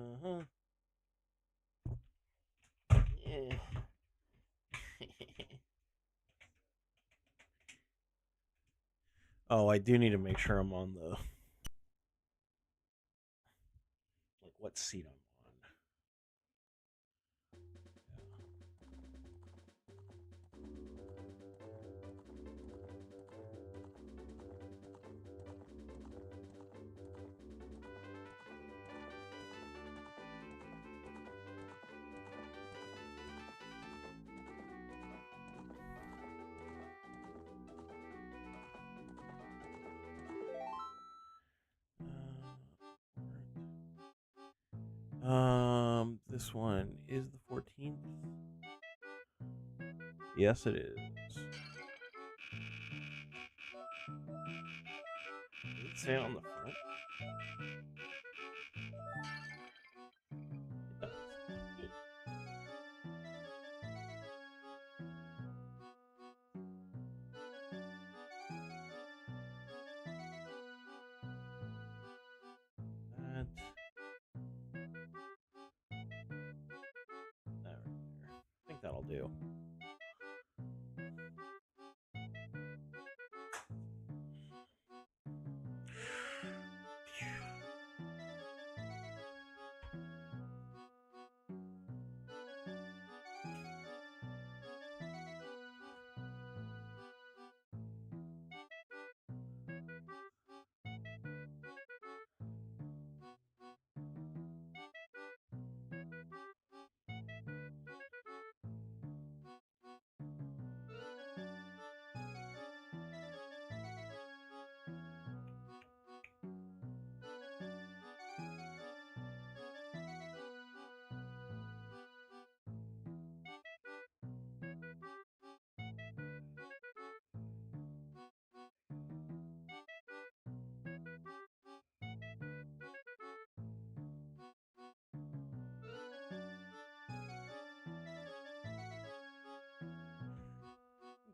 Uh-huh. Yeah. Oh, I do need to make sure I'm on the what seat I'm on. This one is the 14th. Yes, it is. Does it say on the front? It does. Good. That. That right there. I think that'll do.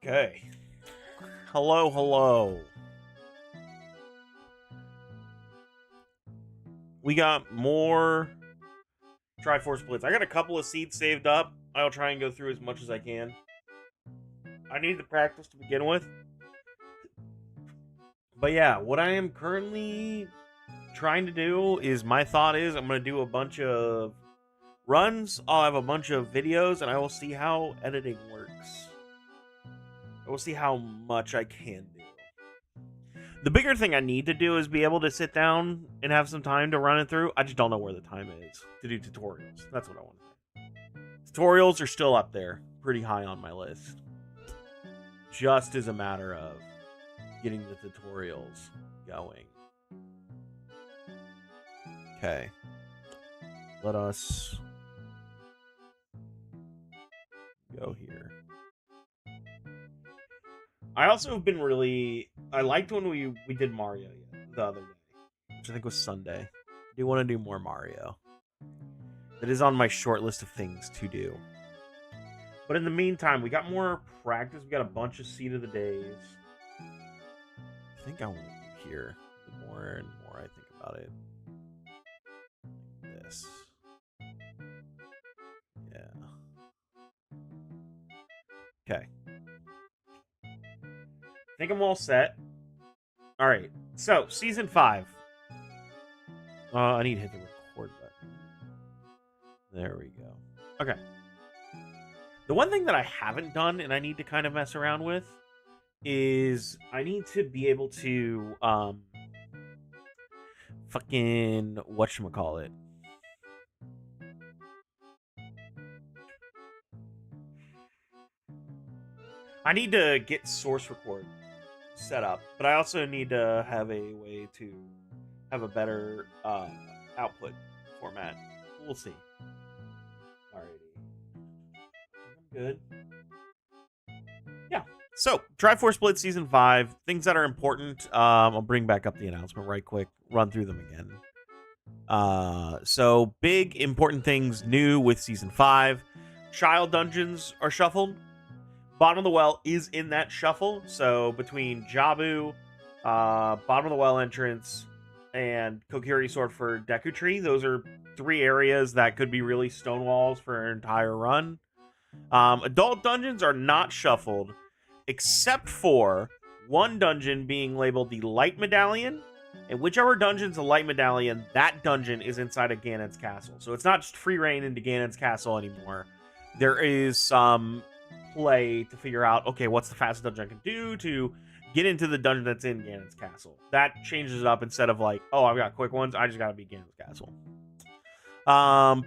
Okay. Hello, hello. We got more Triforce Blitz. I got a couple of seeds saved up. I'll try and go through as much as I can. I need the practice to begin with. But yeah, what I am currently trying to do is my thought is I'm going to do a bunch of runs. I'll have a bunch of videos and I will see how editing works. I will see how much I can do. The bigger thing I need to do is be able to sit down and have some time to run it through. I just don't know where the time is to do tutorials. That's what I want to say. Tutorials are still up there, pretty high on my list. Just as a matter of getting the tutorials going. Okay. Let us go here. I also have been really... I liked when we did Mario the other day, which I think was Sunday. I do want to do more Mario. That is on my short list of things to do. But in the meantime, we got more practice. We got a bunch of Seed of the Days. I think I want to do here the more and more I think about it. Like this. Yeah. Okay. I think I'm all set. All right. So, Season 5. I need to hit the record button. There we go. Okay. The one thing that I haven't done and I need to kind of mess around with is I need to be able to fucking whatchamacallit. I need to get source record set up, but I also need to have a way to have a better output format. We'll see. Alrighty. I'm good. Yeah. So, Triforce Blitz Season 5. Things that are important. I'll bring back up the announcement right quick. Run through them again. So, big important things new with Season 5. Child dungeons are shuffled. Bottom of the Well is in that shuffle. So, between Jabu, Bottom of the Well entrance, and Kokiri Sword for Deku Tree. Those are 3 areas that could be really stonewalls for an entire run. Adult dungeons are not shuffled, except for one dungeon being labeled the Light Medallion, and whichever dungeon's a Light Medallion, that dungeon is inside of Ganon's castle. So it's not just free reign into Ganon's castle anymore. There is some play to figure out, okay, what's the fastest dungeon I can do to get into the dungeon that's in Ganon's castle. That changes it up instead of like, oh, I've got quick ones, I just gotta beat Ganon's castle.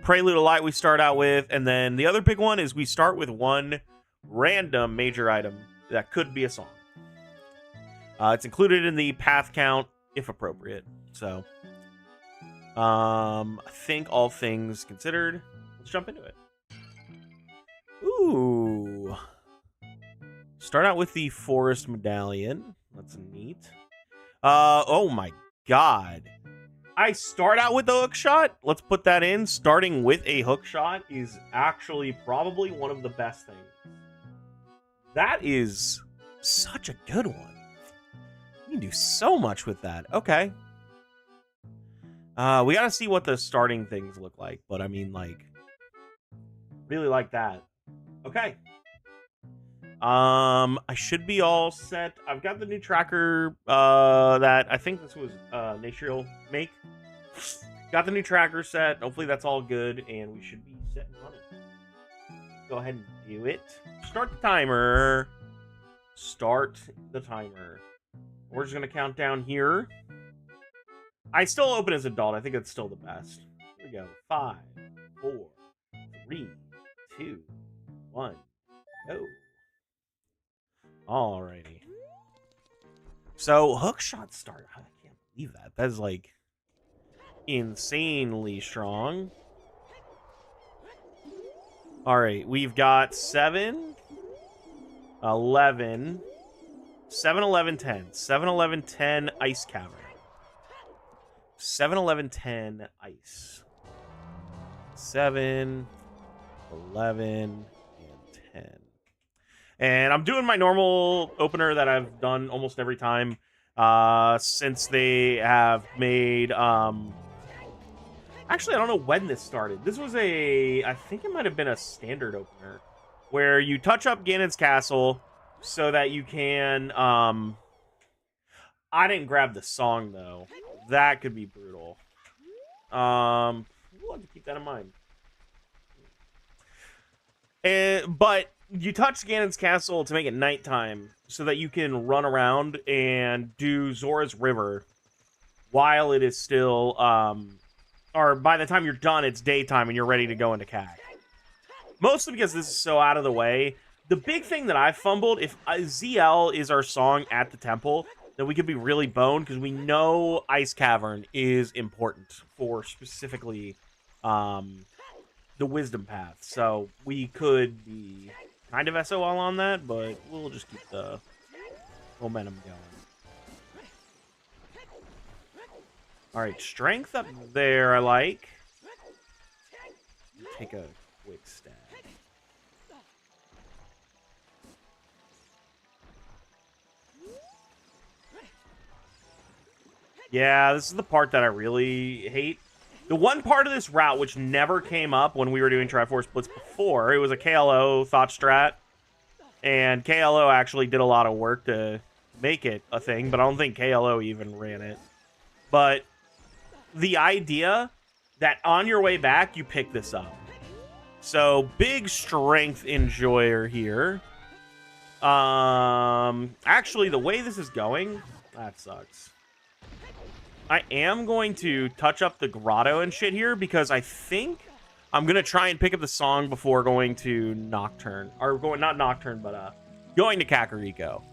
Prelude of Light we start out with, and then the other big one is we start with one random major item that could be a song. It's included in the path count if appropriate. So, I think all things considered, let's jump into it. Ooh. Start out with the Forest Medallion. That's neat. Oh my god. I start out with the hook shot. Let's put that in. Starting with a hook shot is actually probably one of the best things. That is such a good one. You can do so much with that. Okay. We gotta see what the starting things look like, but I mean, like, really like that. Okay. I should be all set. I've got the new tracker, that I think this was, Nature make. Got the new tracker set. Hopefully that's all good, and we should be set and running. Go ahead and do it. Start the timer. Start the timer. We're just gonna count down here. I still open as adult. I think it's still the best. Here we go. 5, 4, 3, 2, 1, go. Alrighty. So, hook shot start. I can't believe that. That is like insanely strong. Alright, we've got 7, 11, 7, 11, 10. 7, 11, 10 Ice Cavern. 7, 11, 10 Ice. 7, 11, and 10. And I'm doing my normal opener that I've done almost every time since they have made... Actually, I don't know when this started. This was I think it might have been a standard opener, where you touch up Ganon's castle so that you can... I didn't grab the song, though. That could be brutal. We'll have to keep that in mind. But you touch Ganon's castle to make it nighttime so that you can run around and do Zora's River while it is still, or by the time you're done, it's daytime and you're ready to go into CAC. Mostly because this is so out of the way. The big thing that I fumbled, if ZL is our song at the temple, then we could be really boned because we know Ice Cavern is important for specifically the Wisdom Path. So we could be kind of SOL on that, but we'll just keep the momentum going. Alright, strength up there, I like. Take a quick stab. Yeah, this is the part that I really hate. The one part of this route which never came up when we were doing Triforce Blitz before, it was a KLO thought strat. And KLO actually did a lot of work to make it a thing, but I don't think KLO even ran it. But the idea that on your way back, you pick this up. So, big strength enjoyer here. Actually, the way this is going, that sucks. I am going to touch up the grotto and shit here because I think I'm going to try and pick up the song before going to Nocturne. Or going, not Nocturne, but going to Kakariko.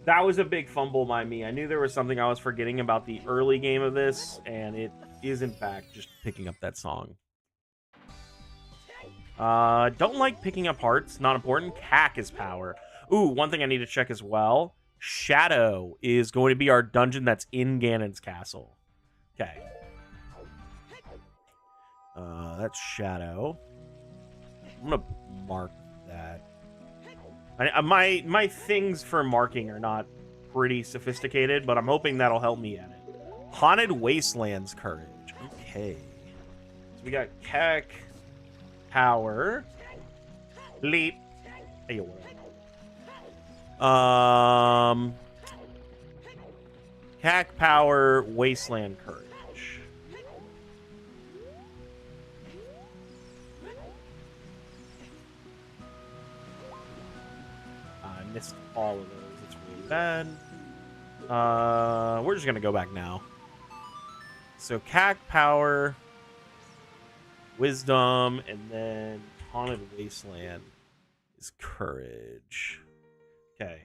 That was a big fumble by me. I knew there was something I was forgetting about the early game of this, and it is, in fact, just picking up that song. Don't like picking up hearts. Not important. CAC is power. Ooh, one thing I need to check as well. Shadow is going to be our dungeon that's in Ganon's castle. Okay. That's Shadow. I'm gonna mark that. My things for marking are not pretty sophisticated, but I'm hoping that'll help me at it. Haunted Wastelands Courage. Okay. So we got Keck, Power, Leap. Hey, Cack Power, Wasteland Courage. I missed all of those. It's really bad. We're just gonna go back now. So Cack Power, Wisdom, and then Haunted Wasteland is Courage. Okay.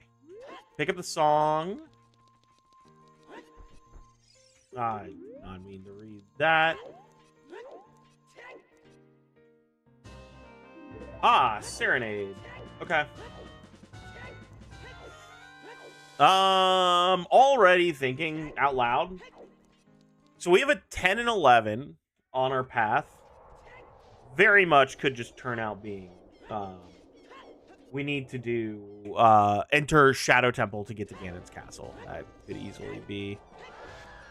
Pick up the song. I did not mean to read that. Ah, Serenade. Okay. Already thinking out loud. So we have a 10 and 11 on our path. Very much could just turn out being we need to do enter Shadow Temple to get to Ganon's castle. That could easily be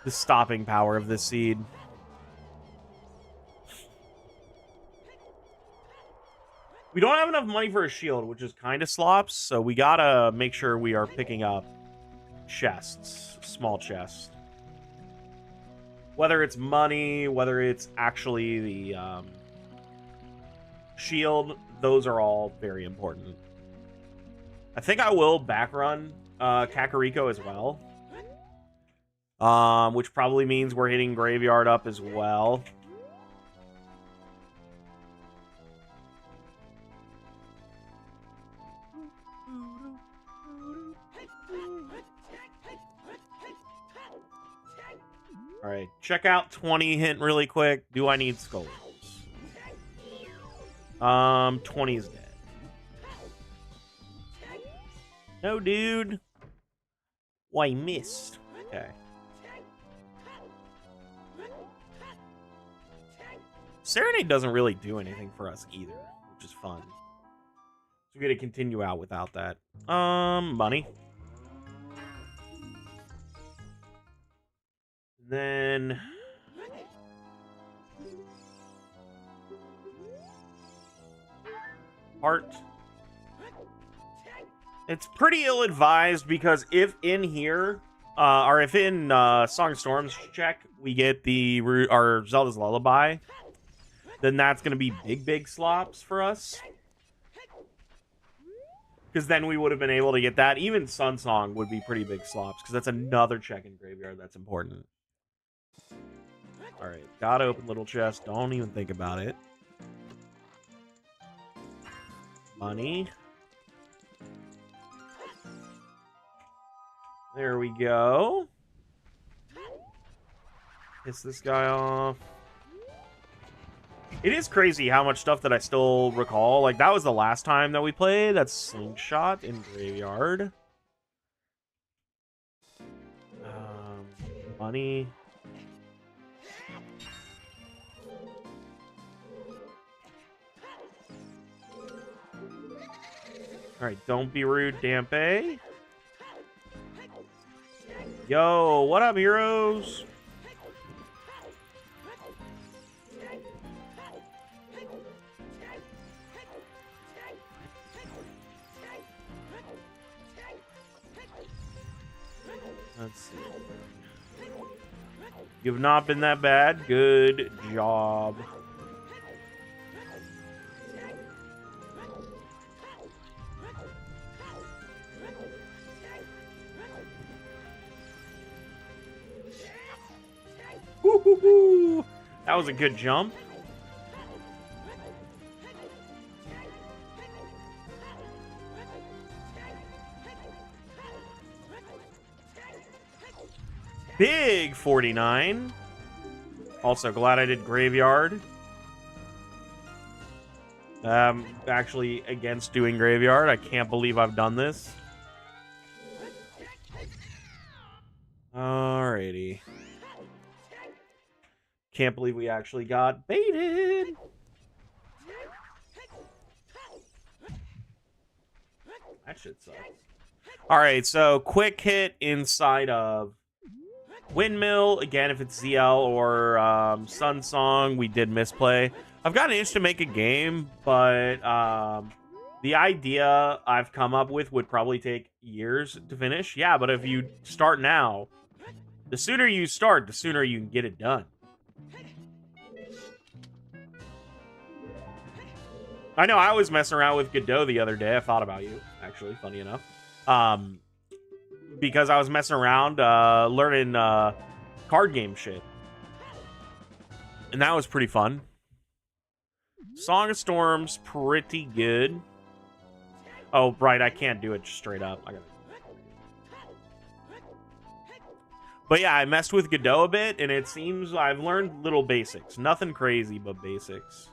the stopping power of this seed. We don't have enough money for a shield, which is kind of slops, so we gotta make sure we are picking up chests, small chests. Whether it's money, whether it's actually the shield, those are all very important. I think I will backrun Kakariko as well. Which probably means we're hitting Graveyard up as well. Alright, check out 20 hint really quick. Do I need skulls? 20 is dead. No, dude. Why missed? Okay. Serenade doesn't really do anything for us either, which is fun. So we're gonna continue out without that. Money. Then heart. It's pretty ill-advised because if in here, or if in Song of Storms check, we get our Zelda's Lullaby, then that's going to be big slops for us. Because then we would have been able to get that. Even Sun Song would be pretty big slops, because that's another check in Graveyard that's important. Alright, gotta open little chest. Don't even think about it. Money. There we go. Piss this guy off. It is crazy how much stuff that I still recall. Like, that was the last time that we played. That's Slingshot in Graveyard. Money. Alright, don't be rude, Dampe. Yo, what up, heroes? Let's see. You've not been that bad. Good job. Woo-hoo-hoo. That was a good jump. Big 49. Also glad I did Graveyard. Actually against doing Graveyard. I can't believe I've done this. Alrighty. Can't believe we actually got baited. That shit sucks. All right, so quick hit inside of Windmill. Again, if it's ZL or Sun Song, we did misplay. I've got an itch to make a game, but the idea I've come up with would probably take years to finish. Yeah, but if you start now, the sooner you start, the sooner you can get it done. I know I was messing around with Godot the other day. I thought about you, actually, funny enough. Because I was messing around learning card game shit. And that was pretty fun. Song of Storm's pretty good. Oh, right, I can't do it straight up. But yeah, I messed with Godot a bit, and it seems I've learned little basics. Nothing crazy, but basics.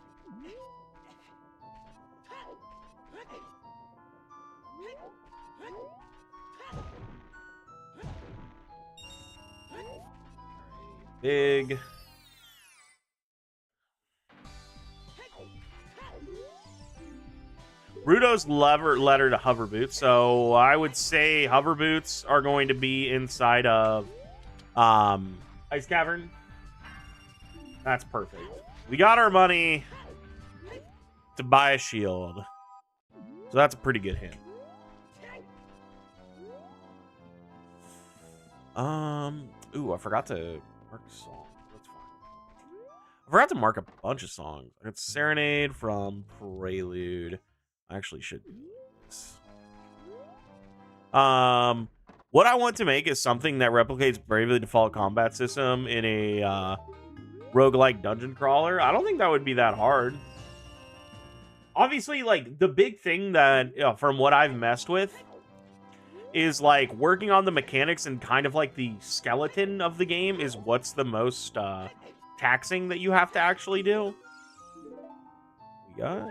Big. Rudo's letter to hover boots. So I would say hover boots are going to be inside of Ice Cavern. That's perfect. We got our money to buy a shield. So that's a pretty good hint. Ooh, I forgot to mark a song. That's fine. I forgot to mark a bunch of songs. I got Serenade from Prelude. I actually should do this. What I want to make is something that replicates Bravely Default combat system in a roguelike dungeon crawler. I don't think that would be that hard. Obviously, like, the big thing that, from what I've messed with, is, like, working on the mechanics and kind of, like, the skeleton of the game is what's the most taxing that you have to actually do. We got...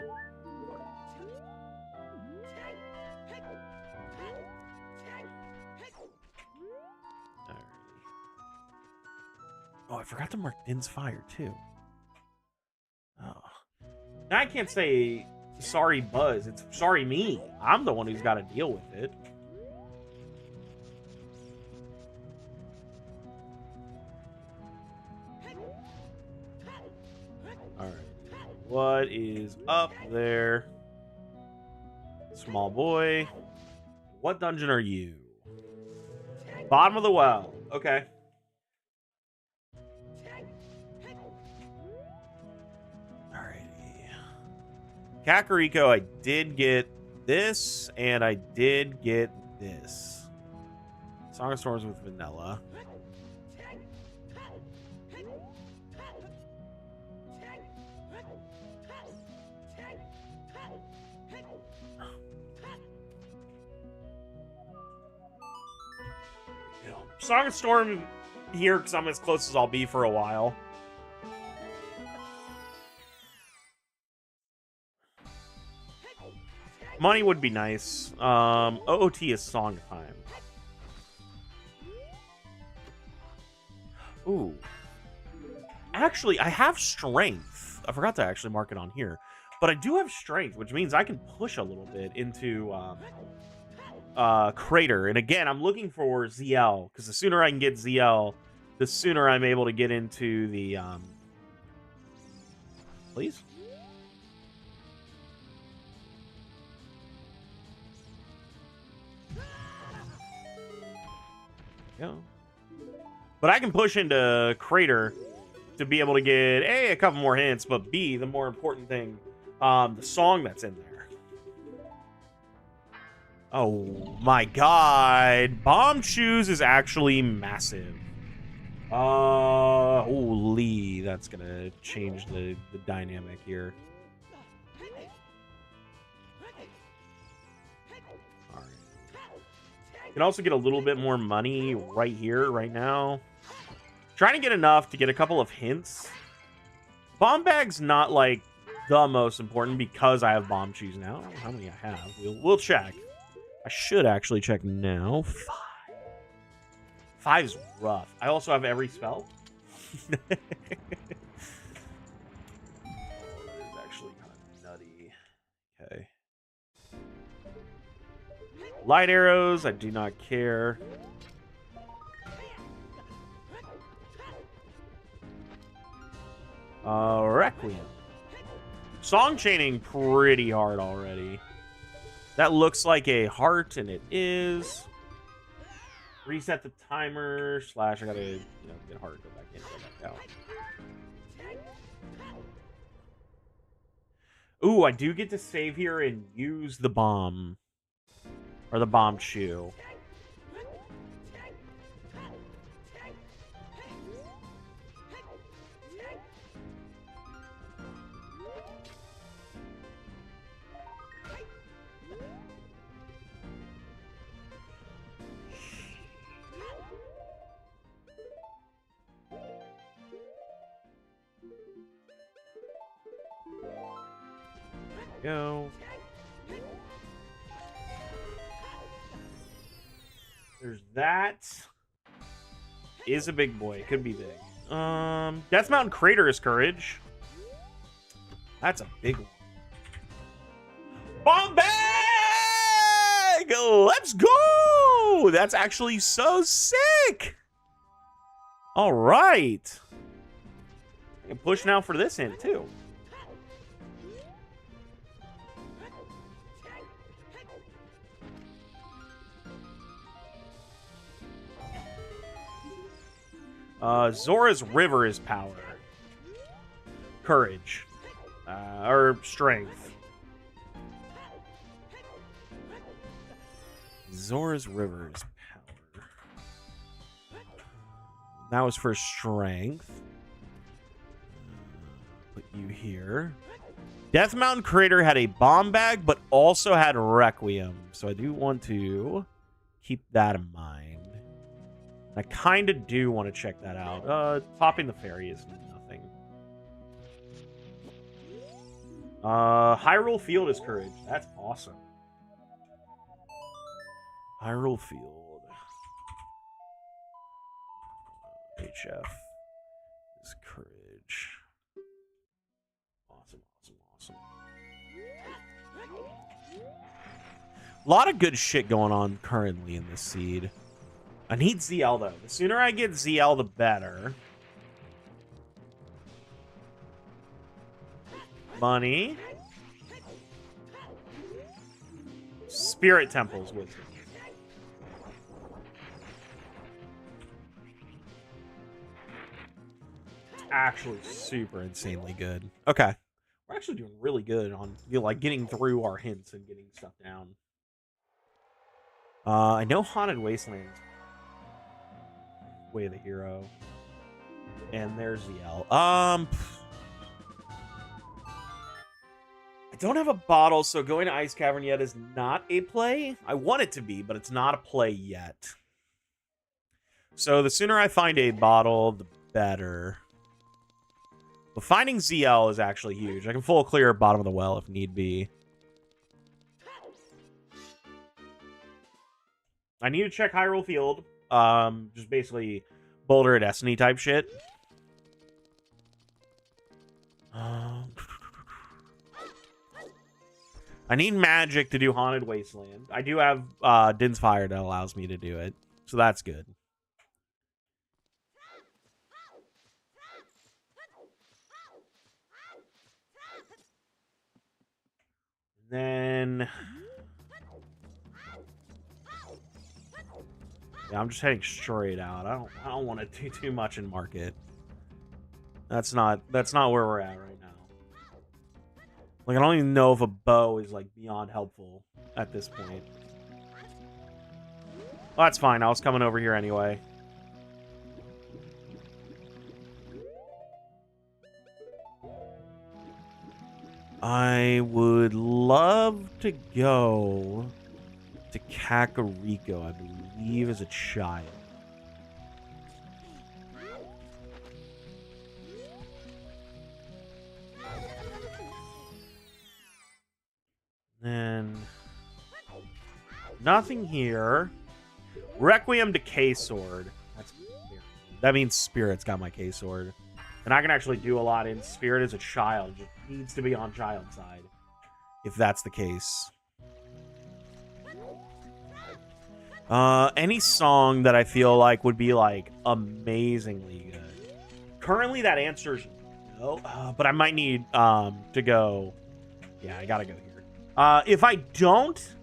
Oh, I forgot to mark Din's Fire, too. Oh. Now I can't say sorry, Buzz. It's sorry, me. I'm the one who's got to deal with it. Alright. What is up there? Small boy. What dungeon are you? Bottom of the well. Okay. Kakariko, I did get this, and I did get this. Song of Storms with Vanilla. Song of Storm here, because I'm as close as I'll be for a while. Money would be nice. OOT is Song of Time. Ooh. Actually, I have Strength. I forgot to actually mark it on here. But I do have Strength, which means I can push a little bit into Crater. And again, I'm looking for ZL, because the sooner I can get ZL, the sooner I'm able to get into the... Please? Yeah. But I can push into Crater to be able to get A, a couple more hints, but B, the more important thing, the song that's in there. Oh my god. Bomb Shoes is actually massive. Holy, that's gonna change the dynamic here. Can also get a little bit more money right here, right now. Trying to get enough to get a couple of hints. Bomb Bag's not, like, the most important because I have Bomb Shoes now. I don't know how many I have. We'll check. I should actually check now. 5. 5 is rough. I also have every spell. That is actually kind of nutty. Okay. Light arrows, I do not care. Requiem. Song chaining pretty hard already. That looks like a heart, and it is. Reset the timer. / I gotta, get heart. Go back in. Go back out. Ooh, I do get to save here and use the bomb. Or the bomb shoe. Go. There's that. Is a big boy. Could be big. Death Mountain Crater is courage. That's a big one. Bomb bag! Let's go! That's actually so sick! All right. I can push now for this hint, too. Zora's River is power. Courage. Or strength. Zora's River is power. That was for strength. Put you here. Death Mountain Crater had a bomb bag, but also had Requiem. So I do want to keep that in mind. I kind of do want to check that out. Topping the fairy is nothing. Hyrule Field is courage. That's awesome. Hyrule Field. HF is courage. Awesome, awesome, awesome. A lot of good shit going on currently in this seed. I need ZL, though. The sooner I get ZL, the better. Money. Spirit Temples with me. It's actually super insanely good. Okay. We're actually doing really good on, like, getting through our hints and getting stuff down. I know Haunted Wastelands. Way of the Hero. And there's the L. I don't have a bottle, so going to Ice Cavern yet is not a play. I want it to be, but it's not a play yet. So the sooner I find a bottle, the better. But finding ZL is actually huge. I can full clear bottom of the well if need be. I need to check Hyrule Field. Just basically Boulder and Destiny type shit. I need magic to do Haunted Wasteland. I do have Din's Fire that allows me to do it, so that's good. Then yeah, I'm just heading straight out. I don't want to do too much in market. That's not where we're at right now. Like, I don't even know if a bow is like beyond helpful at this point. Well, that's fine. I was coming over here anyway. I would love to go to Kakariko, I believe, as a child. Then nothing here. Requiem to K-Sword. That means Spirit's got my K-Sword. And I can actually do a lot in Spirit as a child. It needs to be on child side, if that's the case. Any song that I feel like would be like amazingly good. Currently, that answer's no, but I might need to go. Yeah, I gotta go here. If I don't,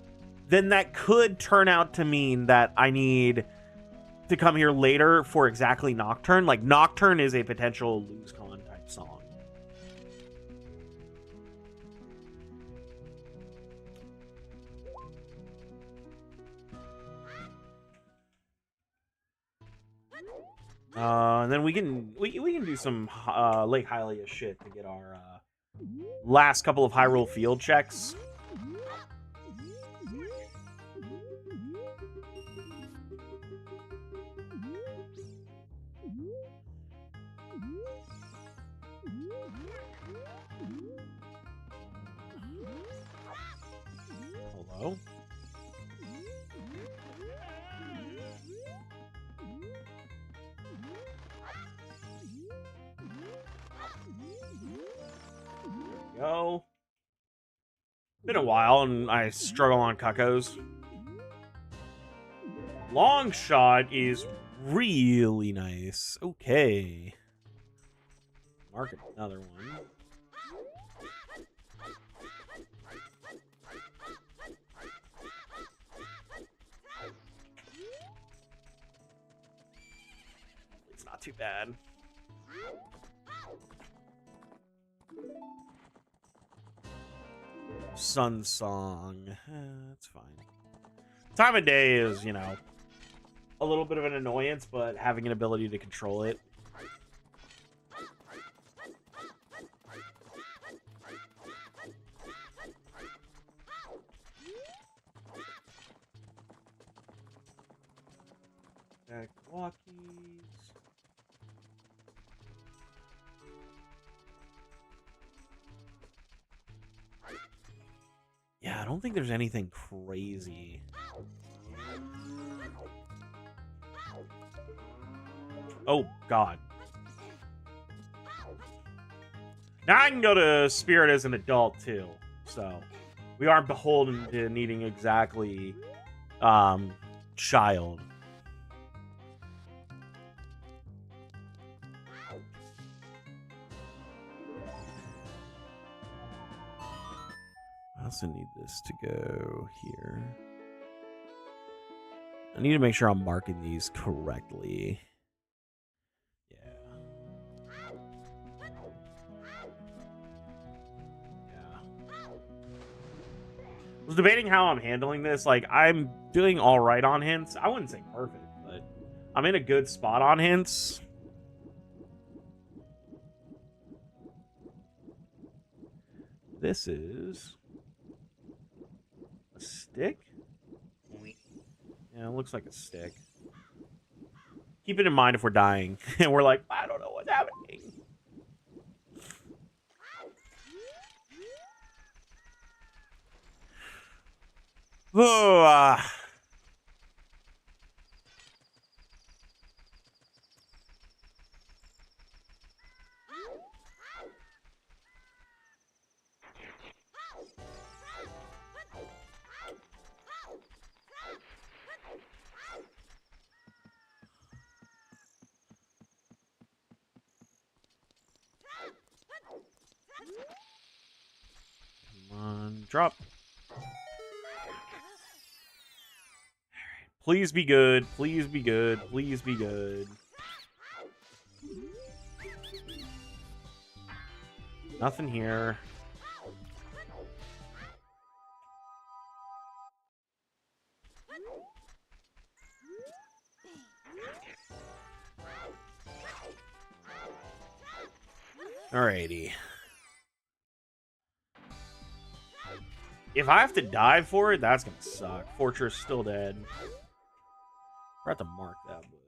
then that could turn out to mean that I need to come here later for exactly Nocturne. Like Nocturne is a potential lose con type song. And then we can do some Lake Hylia shit to get our last couple of Hyrule field checks. Hello? Go. Been a while, and I struggle on Cuckoos. Long shot is really nice. Okay. Mark another one. It's not too bad. Sun Song. That's fine. Time of day is, you know, a little bit of an annoyance, but having an ability to control it. Back walkies. Yeah, I don't think there's anything crazy. Oh, God. Now I can go to Spirit as an adult, too. So, we aren't beholden to needing exactly, child. I also need this to go here. I need to make sure I'm marking these correctly. I was debating how I'm handling this. Like, I'm doing all right on hints. I wouldn't say perfect, but I'm in a good spot on hints. This is a stick? Yeah, it looks like a stick. Keep it in mind if we're dying. And we're like, I don't know what's happening. Oh, Come on, drop. Please be good. Please be good. Please be good. Nothing here. Alrighty. If I have to dive for it, that's gonna suck. Fortress still dead. We're have to mark that, but...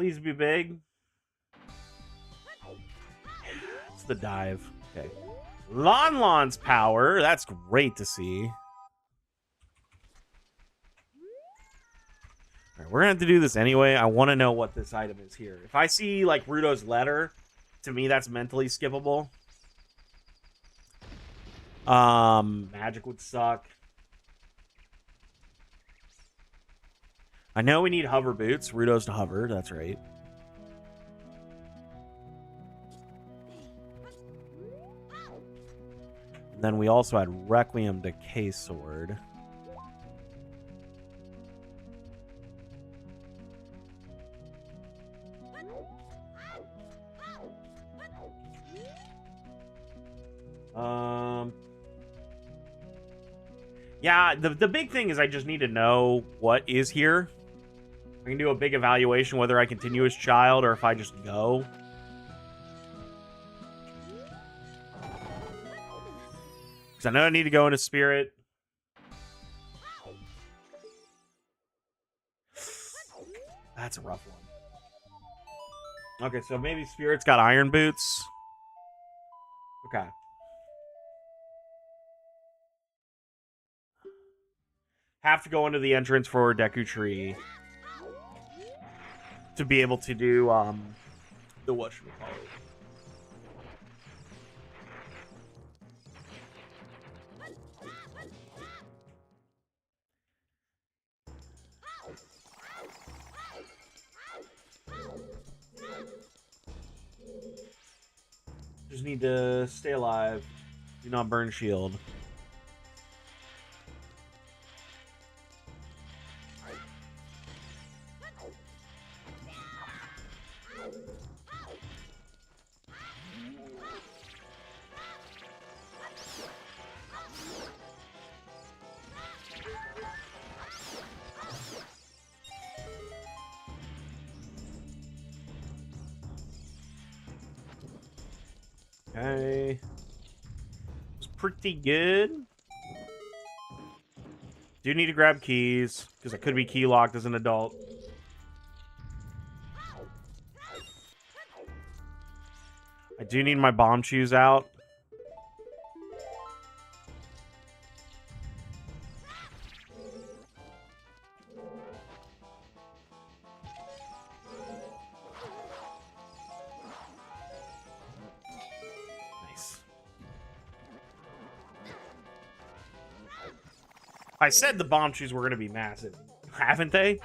Please be big. It's the dive. Okay. Lon's power. That's great to see. All right, we're gonna have to do this anyway. I want to know what this item is here. If I see like Rudo's letter, to me that's mentally skippable. Magic would suck. I know we need hover boots. Rudo's to hover. That's right. And then we also had Requiem Decay Sword. Yeah, the big thing is I just need to know what is here. I can do a big evaluation whether I continue as child or if I just go. Because I know I need to go into spirit. That's a rough one. Okay, so maybe spirit's got iron boots. Okay. Have to go into the entrance for Deku Tree to be able to do the whatchamacallit. Just need to stay alive. Do not burn shield. Okay. It's pretty good. Do need to grab keys, because I could be key locked as an adult. I do need my bomb shoes out. I said the bomb shoes were going to be massive. Haven't they?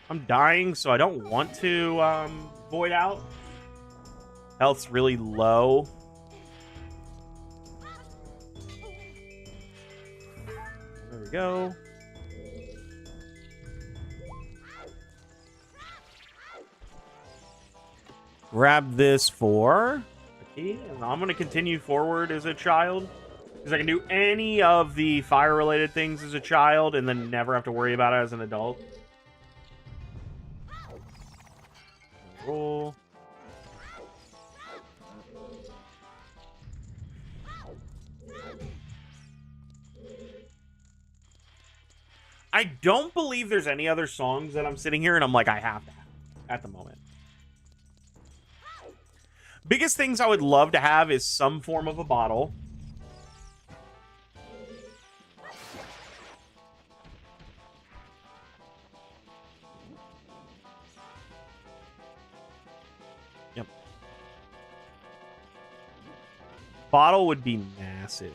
I'm dying, so I don't want to void out. Health's really low. There we go. Grab this for a key, and I'm going to continue forward as a child. Because I can do any of the fire-related things as a child and then never have to worry about it as an adult. Roll. I don't believe there's any other songs that I'm sitting here and I'm like, I have to have at the moment. Biggest things I would love to have is some form of a bottle. Yep. Bottle would be massive.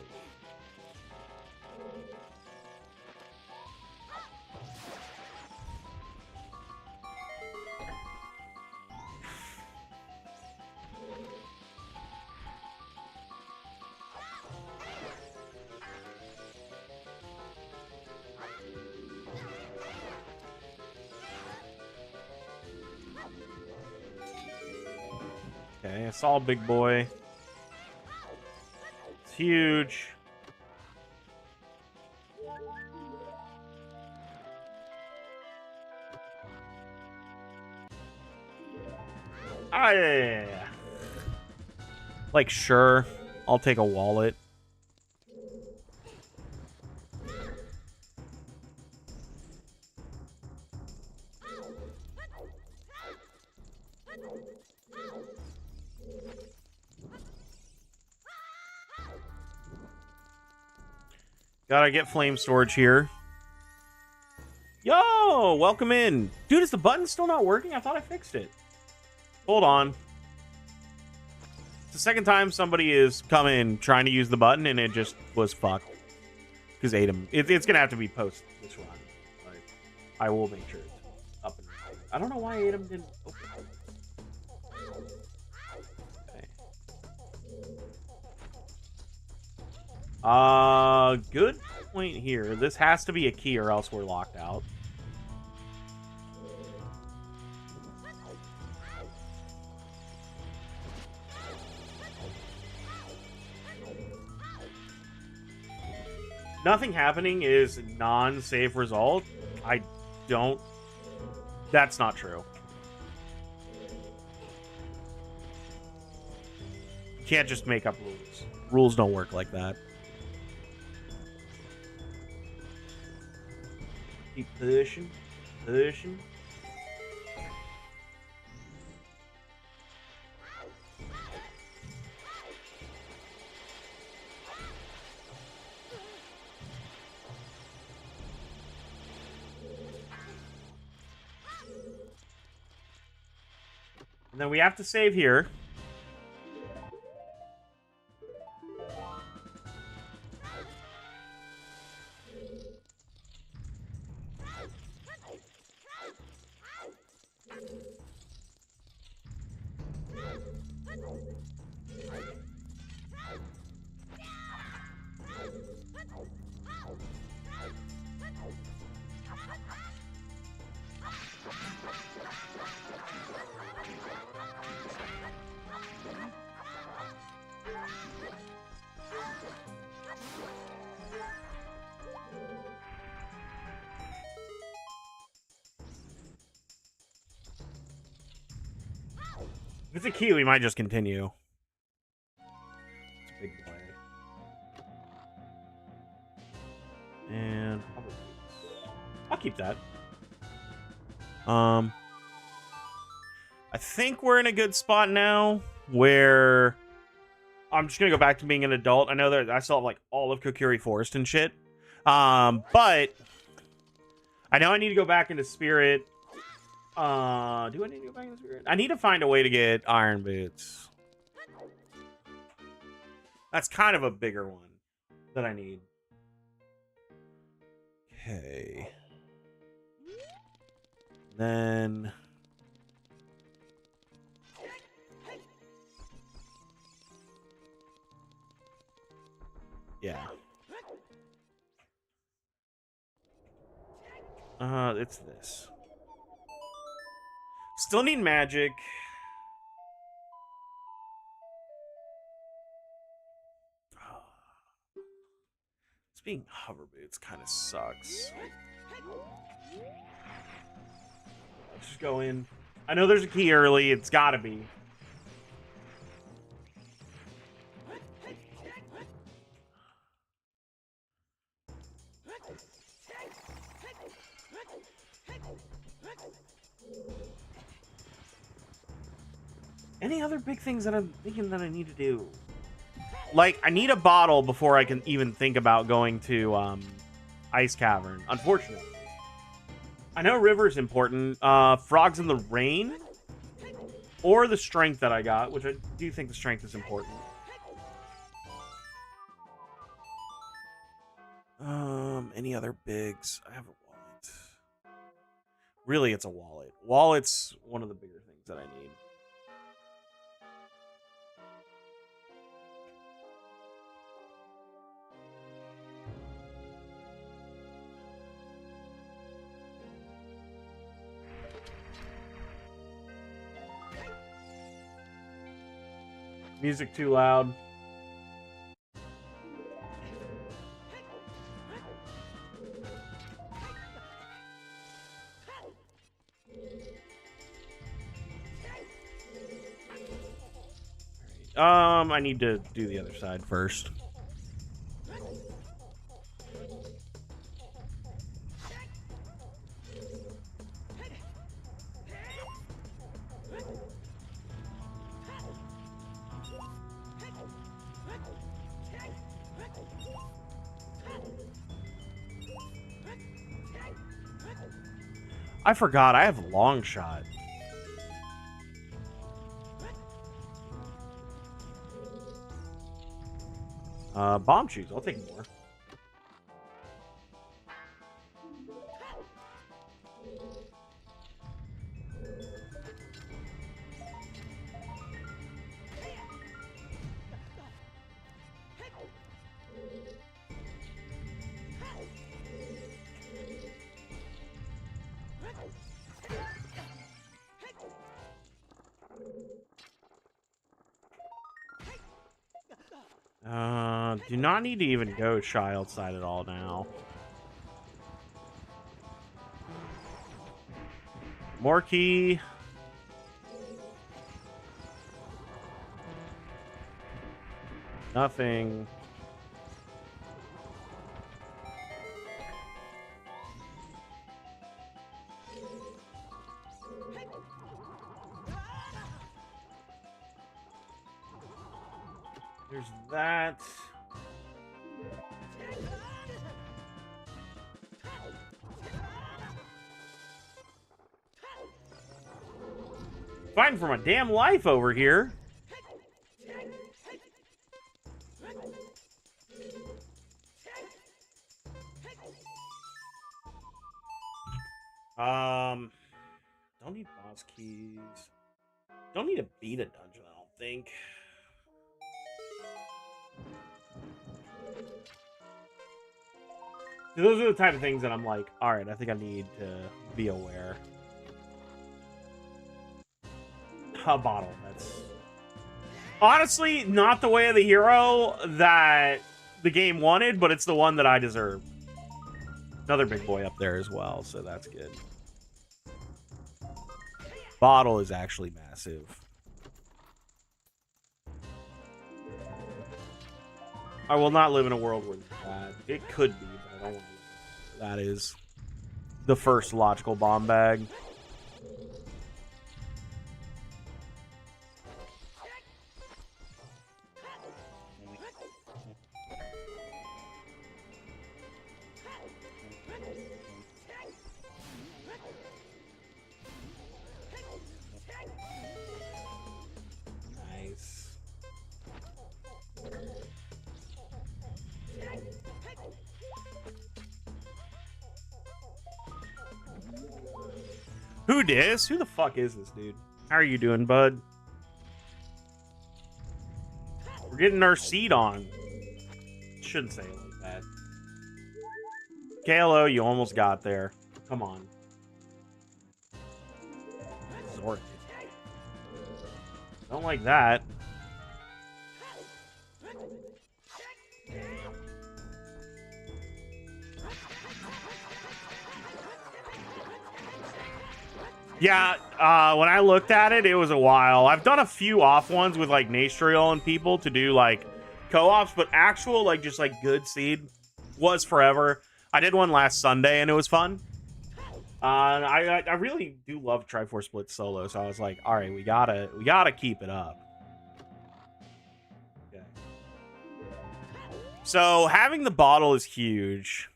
Okay, I saw a big boy. It's huge. Yeah. Like, sure, I'll take a wallet. Gotta get flame storage here. Yo, welcome in. Dude, is the button still not working? I thought I fixed it. Hold on. It's the second time somebody is coming trying to use the button and it just was fucked. Because Adam, it's gonna have to be post this run. But I will make sure it's up and running. I don't know why Adam didn't open it. Okay. Good point here. This has to be a key or else we're locked out. Nothing happening is non-safe result. I don't... That's not true. You can't just make up rules. Rules don't work like that. Keep pushing. Pushing. And then we have to save here. If it's a key, we might just continue. It's a big play. And I'll keep that. I think we're in a good spot now where I'm just gonna go back to being an adult. I know that I still have like all of Kokiri Forest and shit. But I know I need to go back into Spirit. Do I need to go back into Spirit? I need to find a way to get Iron Boots. That's kind of a bigger one that I need. Okay. Then... yeah. It's this. Still need magic. This being hover boots kind of sucks. Let's just go in. I know there's a key early. It's gotta be. Any other big things that I'm thinking that I need to do? Like, I need a bottle before I can even think about going to Ice Cavern. Unfortunately. I know River's important. Frogs in the Rain? Or the Strength that I got, which I do think the Strength is important. Any other bigs? I have a wallet. Really, it's a wallet. Wallet's one of the bigger things that I need. Music too loud. I need to do the other side first. I forgot, I have a long shot. Bomb shoes, I'll take more. Do not need to even go child side at all now. More key. Nothing. There's that. Fighting for my damn life over here. Don't need boss keys. Don't need to beat a dungeon, I don't think. Those are the type of things that I'm like, alright, I think I need to be aware. A bottle, that's... honestly, not the way of the hero that the game wanted, but it's the one that I deserve. Another big boy up there as well, so that's good. Bottle is actually massive. I will not live in a world where it's bad. It could be, but I don't want to. That is the first logical bomb bag. Who dis? Who the fuck is this dude? How are you doing, bud? We're getting our seed on. Shouldn't say it like that. KLO, you almost got there. Come on. Zork. Don't like that. Yeah, when I looked at it, it was a while. I've done a few off ones with, like, Nastriel and people to do, like, co-ops, but actual, like, just, like, good seed was forever. I did one last Sunday, and it was fun. I really do love Triforce Blitz solo, so I was like, all right, we gotta keep it up. Okay. So, having the bottle is huge.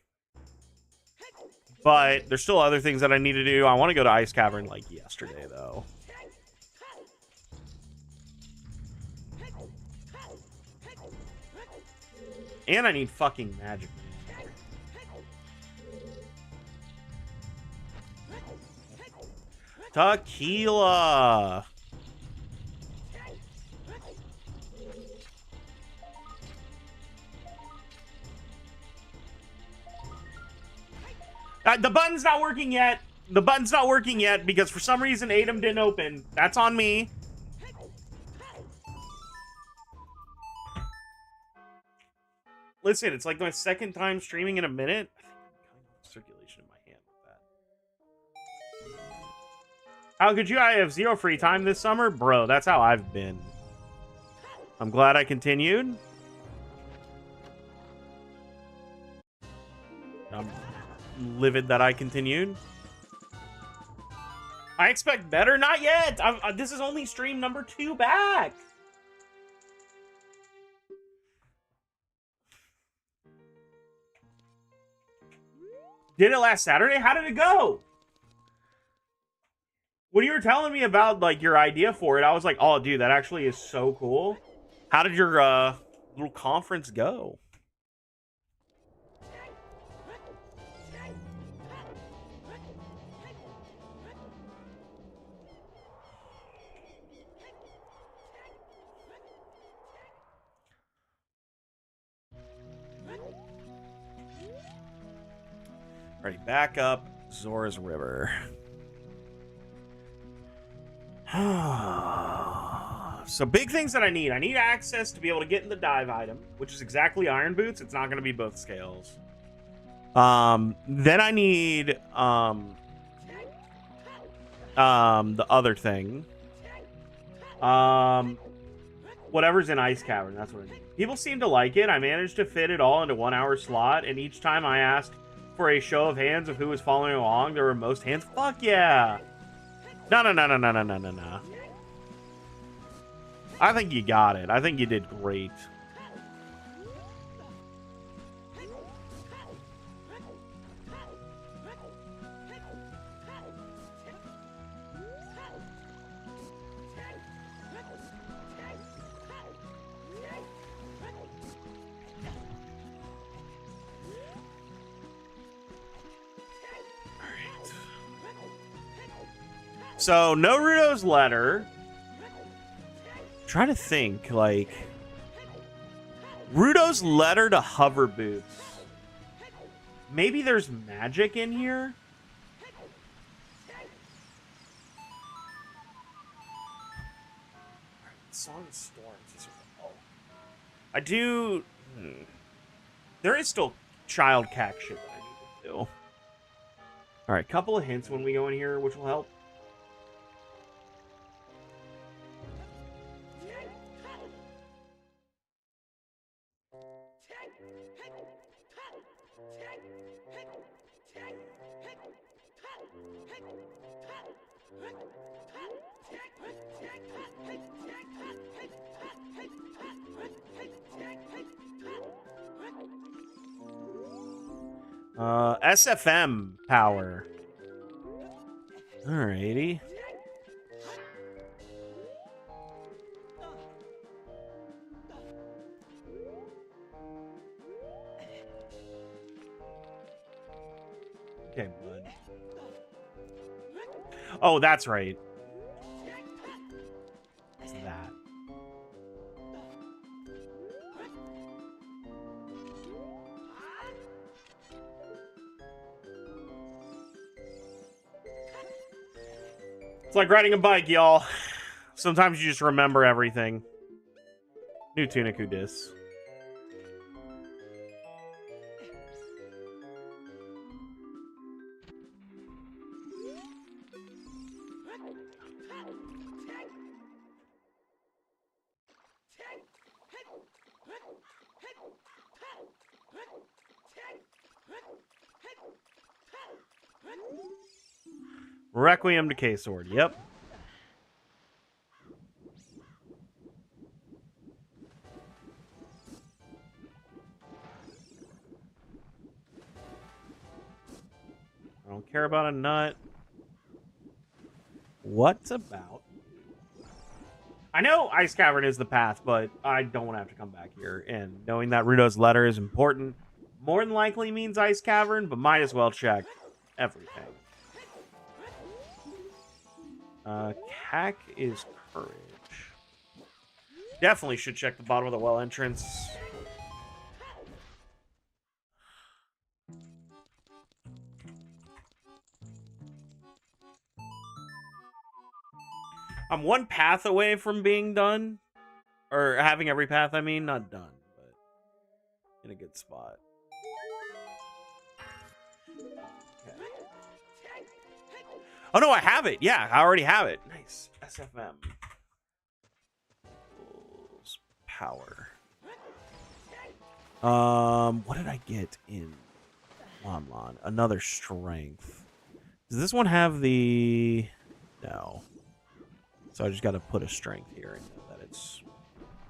But there's still other things that I need to do. I want to go to Ice Cavern like yesterday, though. And I need fucking magic. Tequila. The button's not working yet. The button's not working yet because for some reason Atom didn't open. That's on me. Listen, it's like my second time streaming in a minute. I think I'm circulation in my hand with that. How could you? I have 0 free time this summer? Bro, that's how I've been. I'm glad I continued. I'm livid that I continued. I expect better. Not yet. This is only stream number 2 back. Did it last Saturday? How did it go? When you were telling me about like your idea for it, I was like, oh, dude, that actually is so cool. How did your little conference go? Alrighty, back up Zora's River. So big things that I need. I need access to be able to get in the dive item, which is exactly Iron Boots. It's not going to be both scales. Then I need the other thing. Whatever's in Ice Cavern, that's what I need. People seem to like it. I managed to fit it all into 1 hour slot, and each time I asked for a show of hands of who was following along, there were most hands. Fuck yeah. No. I think you got it. I think you did great. So, Naruto's letter. Trying to think, like, Ruto's letter to Hover Boots. Maybe there's magic in here? Song of Storms. I do... There is still child cack shit that I need to do. Alright, couple of hints when we go in here, which will help. SFM power. Alrighty. Okay, bud. Oh, that's right. What's that? It's like riding a bike, y'all. Sometimes you just remember everything. New Tuniku dis. Requiem to K-Sword, yep. I don't care about a nut. What about... I know Ice Cavern is the path, but I don't want to have to come back here. And knowing that Ruto's letter is important more than likely means Ice Cavern, but might as well check everything. CAC is courage. Definitely should check the bottom of the well entrance. I'm one path away from being done. Or having every path, I mean. Not done, but in a good spot. Okay. Oh, no, I have it. Yeah, I already have it. Nice. SFM. power. What did I get in Lon? Another strength. Does this one have the... No. So I just got to put a strength here and know that it's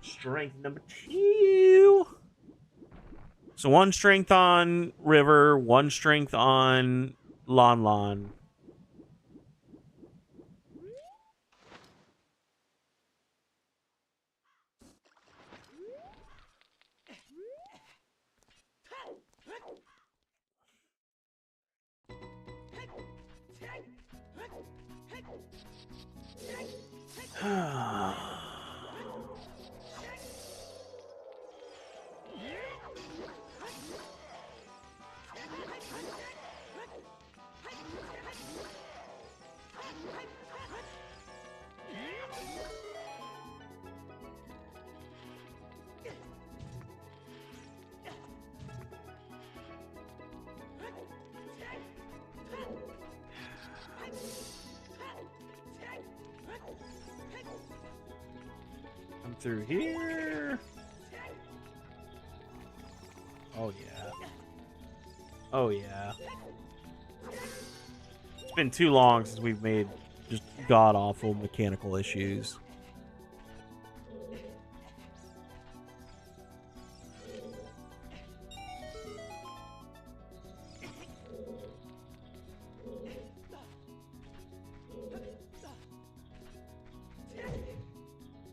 strength number 2. So 1 strength on River, 1 strength on Lon. Come through here. Oh yeah. Oh yeah. It's been too long since we've made just god-awful mechanical issues.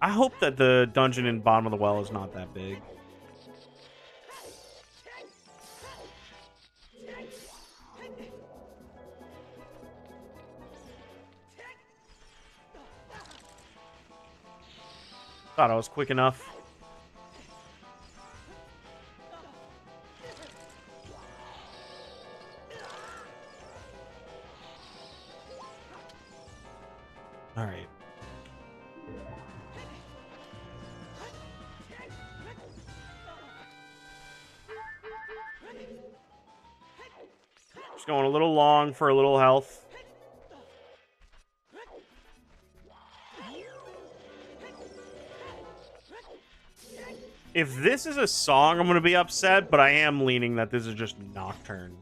I hope that the dungeon in bottom of the well is not that big. Thought I was quick enough. All right. Just going a little long for a little health. If this is a song, I'm going to be upset, but I am leaning that this is just Nocturne.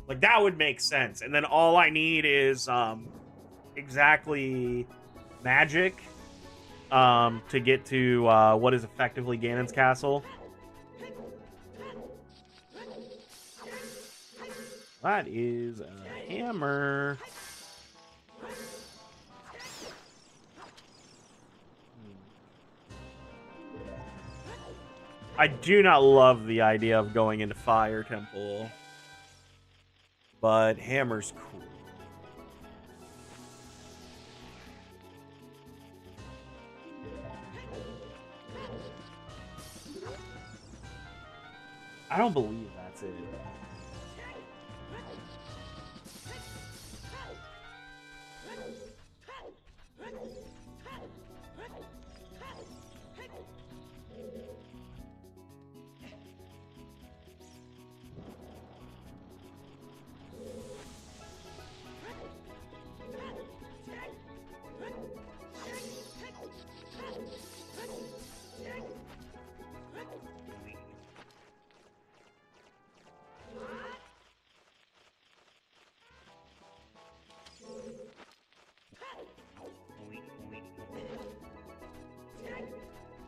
Like, that would make sense. And then all I need is exactly magic to get to what is effectively Ganon's castle. That is a hammer. I do not love the idea of going into Fire Temple, but hammer's cool. I don't believe that's it.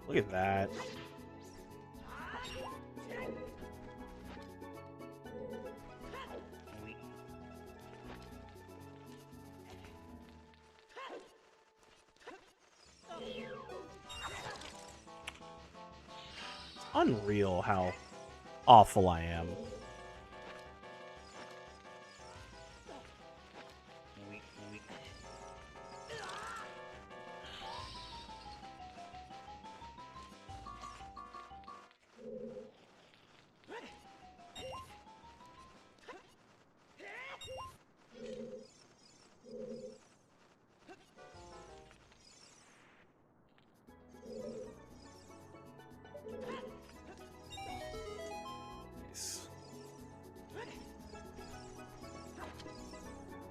Look at that. It's unreal how awful I am.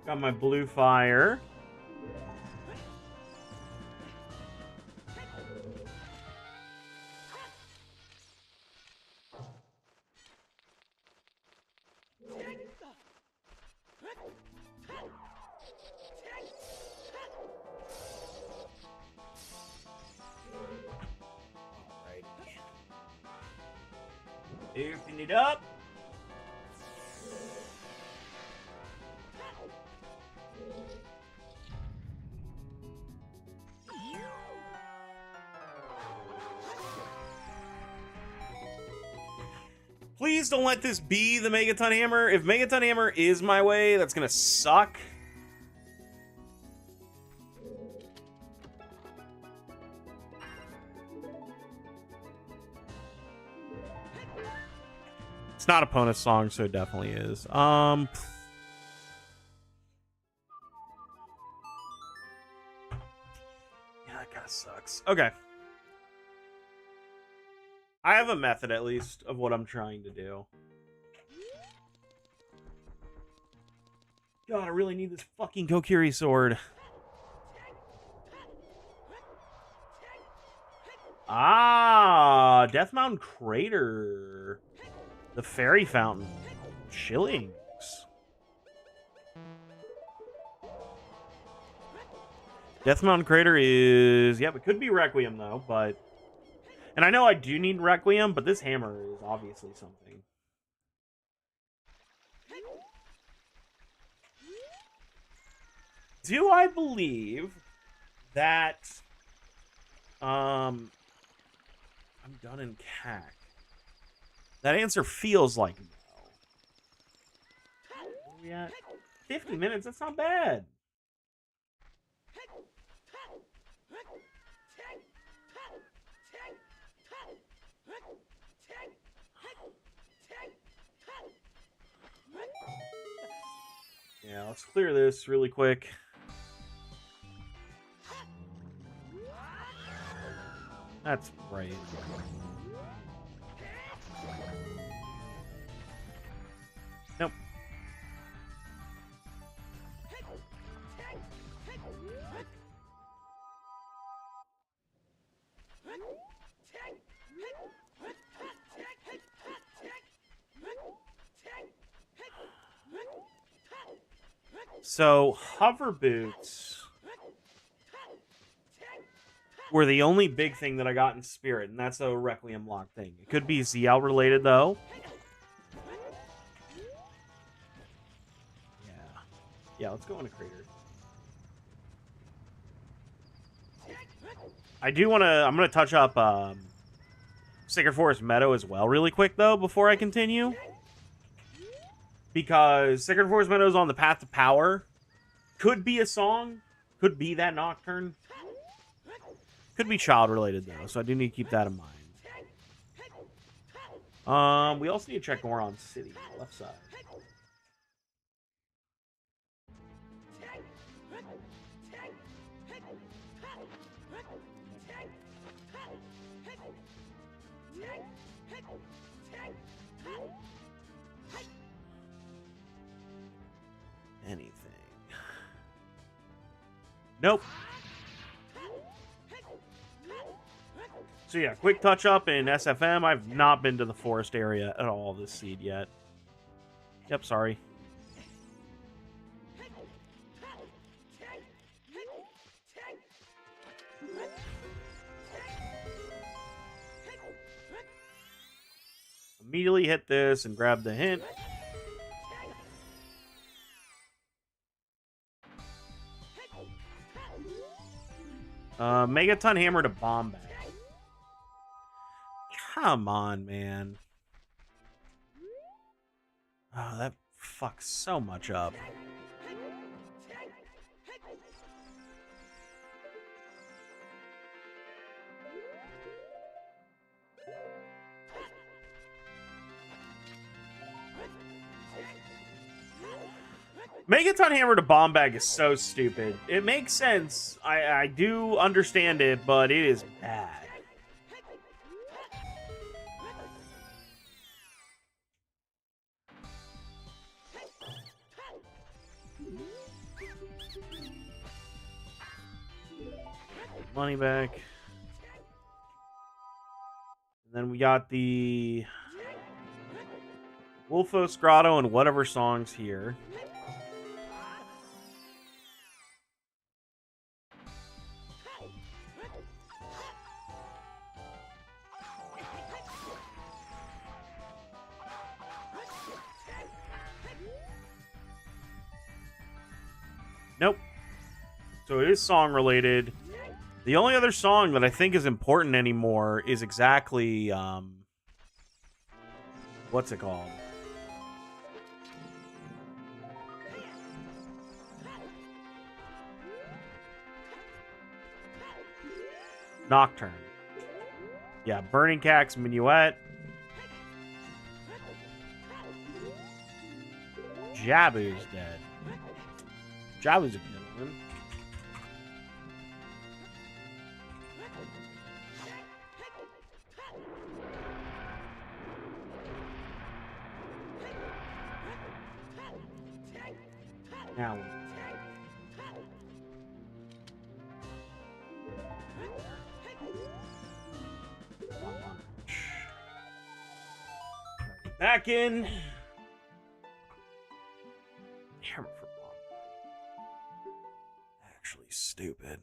Got my blue fire. Open it up. Please don't let this be the Megaton Hammer. If Megaton Hammer is my way, that's gonna suck. It's not a Ponus song, so it definitely is. Yeah, that kind of sucks. Okay. I have a method, at least, of what I'm trying to do. God, I really need this fucking Kokiri sword. Ah, Death Mountain Crater. The Fairy Fountain. Shillings. Death Mountain Crater is... Yep, it could be Requiem, though, but... And I know I do need Requiem, but this hammer is obviously something. Do I believe that... I'm done in CAC? That answer feels like no. Where are we at? 50 minutes? That's not bad. Yeah, let's clear this really quick. That's right. Nope. So, hover boots were the only big thing that I got in Spirit, and that's a Requiem lock thing. It could be ZL related, though. Yeah, let's go in a crater. I do want to... I'm going to touch up Sacred Forest Meadow as well really quick, though, before I continue. Because Sacred Forest Meadow is on the path to power. Could be a song. Could be that Nocturne. Could be child-related, though, so I do need to keep that in mind. We also need to check Goron City, left side. Anything. Nope. So yeah, quick touch up in SFM. I've not been to the forest area at all this seed yet. Yep, sorry. Immediately hit this and grab the hint. Megaton Hammer to bomb bag. Come on, man. Oh, that fucks so much up. Megaton Hammer to bomb bag is so stupid. It makes sense. I do understand it, but it is bad. Money back. And then we got the Wolfos Grotto and whatever songs here. Nope. So it is song related. The only other song that I think is important anymore is exactly what's it called? Nocturne. Yeah, Burning Cax, Minuet. Jabu's dead. Jabu's a good one. Now. Back in. Hammer for bomb. Actually, stupid.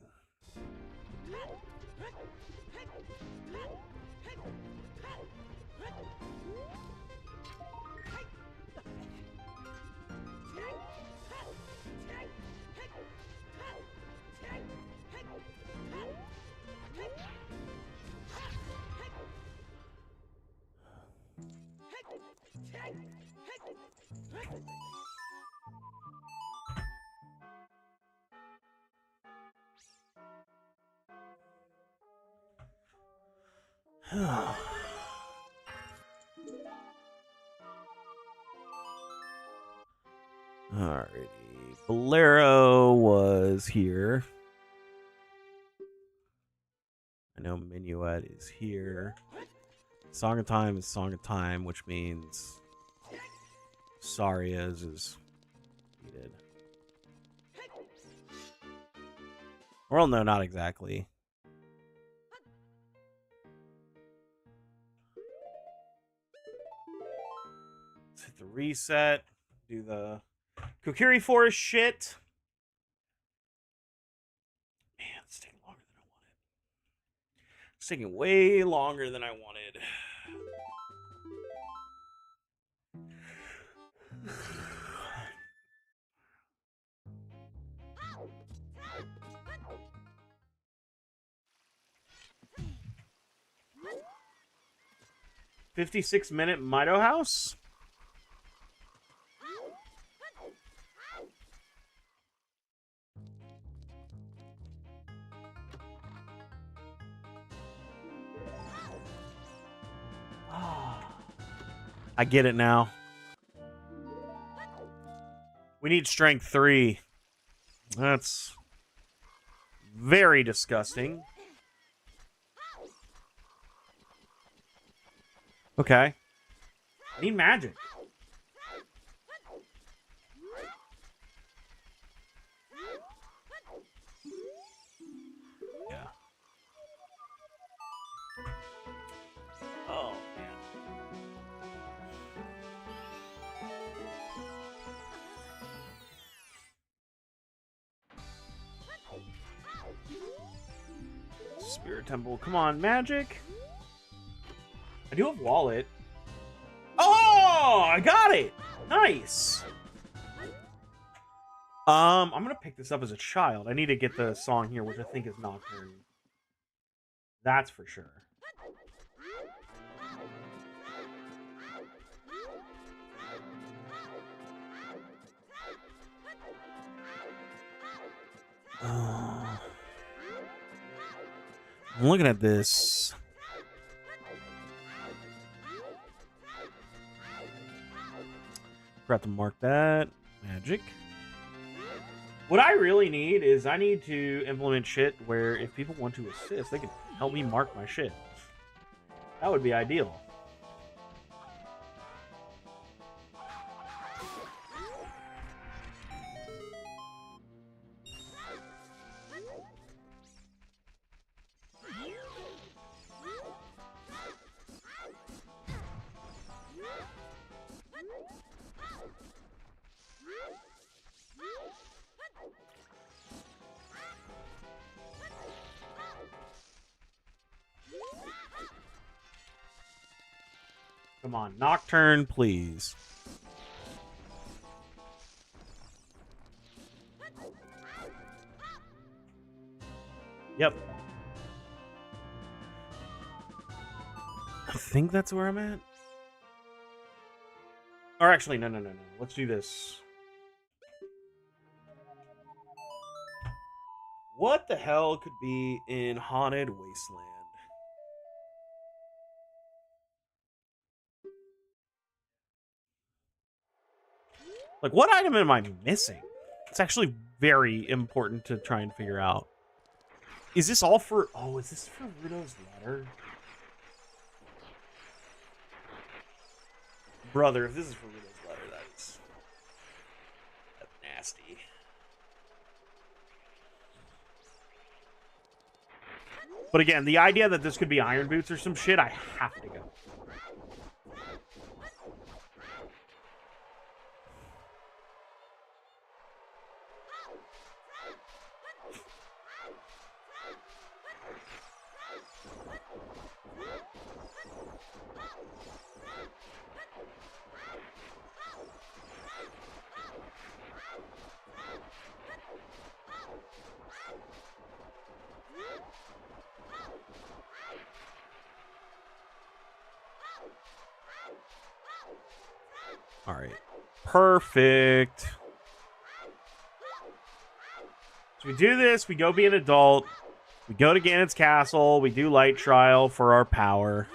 Alrighty. Bolero was here. I know Minuet is here. Song of Time is Song of Time, which means Saria's is needed. Well, no, not exactly. Let's hit the reset. Do the Kokiri Forest shit. Man, it's taking longer than I wanted. It's taking way longer than I wanted. 56-minute Mido House? I get it now. We need strength 3. That's very disgusting. Okay. I need magic. Yeah. Oh, man. Spirit Temple. Come on, magic. I do have wallet. Oh, I got it. Nice. I'm gonna pick this up as a child. I need to get the song here, which I think is Nocturne. That's for sure. I'm looking at this. Forgot to mark that. Magic. What I really need is I need to implement shit where if people want to assist, they can help me mark my shit. That would be ideal. Come on, Nocturne, please. Yep. I think that's where I'm at. Or actually, no. Let's do this. What the hell could be in Haunted Wasteland? Like, what item am I missing? It's actually very important to try and figure out. Is this all for... Oh, is this for Rudo's letter? Brother, if this is for Rudo's letter, that's nasty. But again, the idea that this could be Iron Boots or some shit, I have to go. All right. Perfect. So we do this. We go be an adult. We go to Ganon's castle. We do light trial for our power.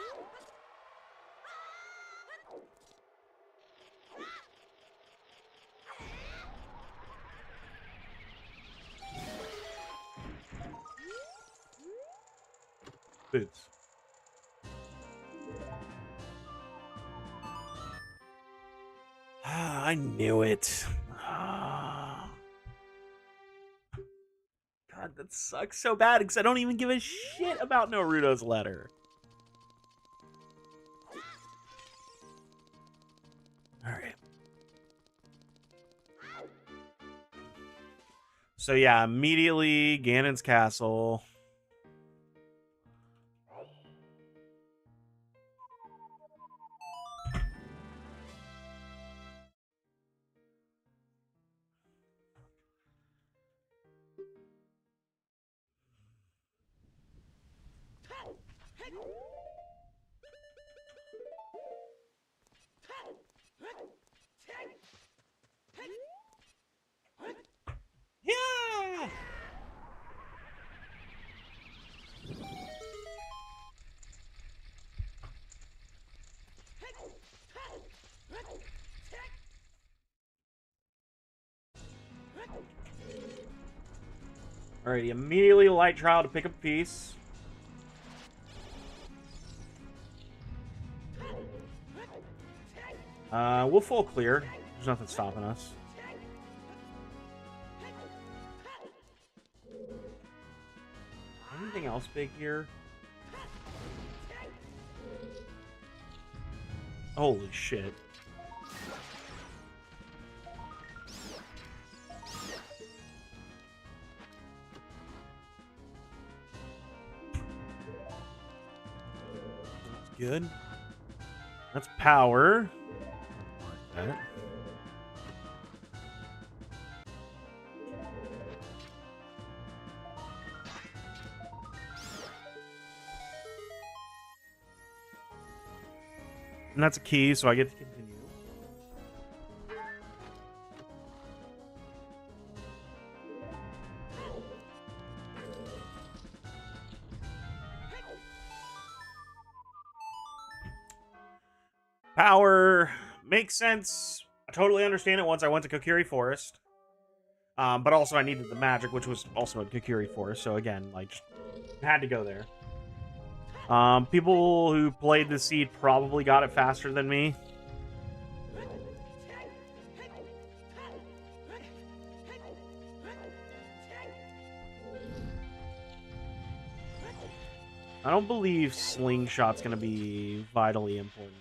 Boots. I knew it. God, that sucks so bad because I don't even give a shit about Naruto's letter. All right. So yeah, immediately Ganon's castle. Yeah. Alrighty, immediately light trial to pick up a piece. We'll full clear. There's nothing stopping us. Anything else big here? Holy shit. That's good. That's power. Mark that. And that's a key, so I get to continue. Power makes sense. I totally understand it once I went to Kokiri Forest. But also I needed the magic, which was also in Kokiri Forest. So again, like, just had to go there. People who played the seed probably got it faster than me. I don't believe Slingshot's gonna be vitally important.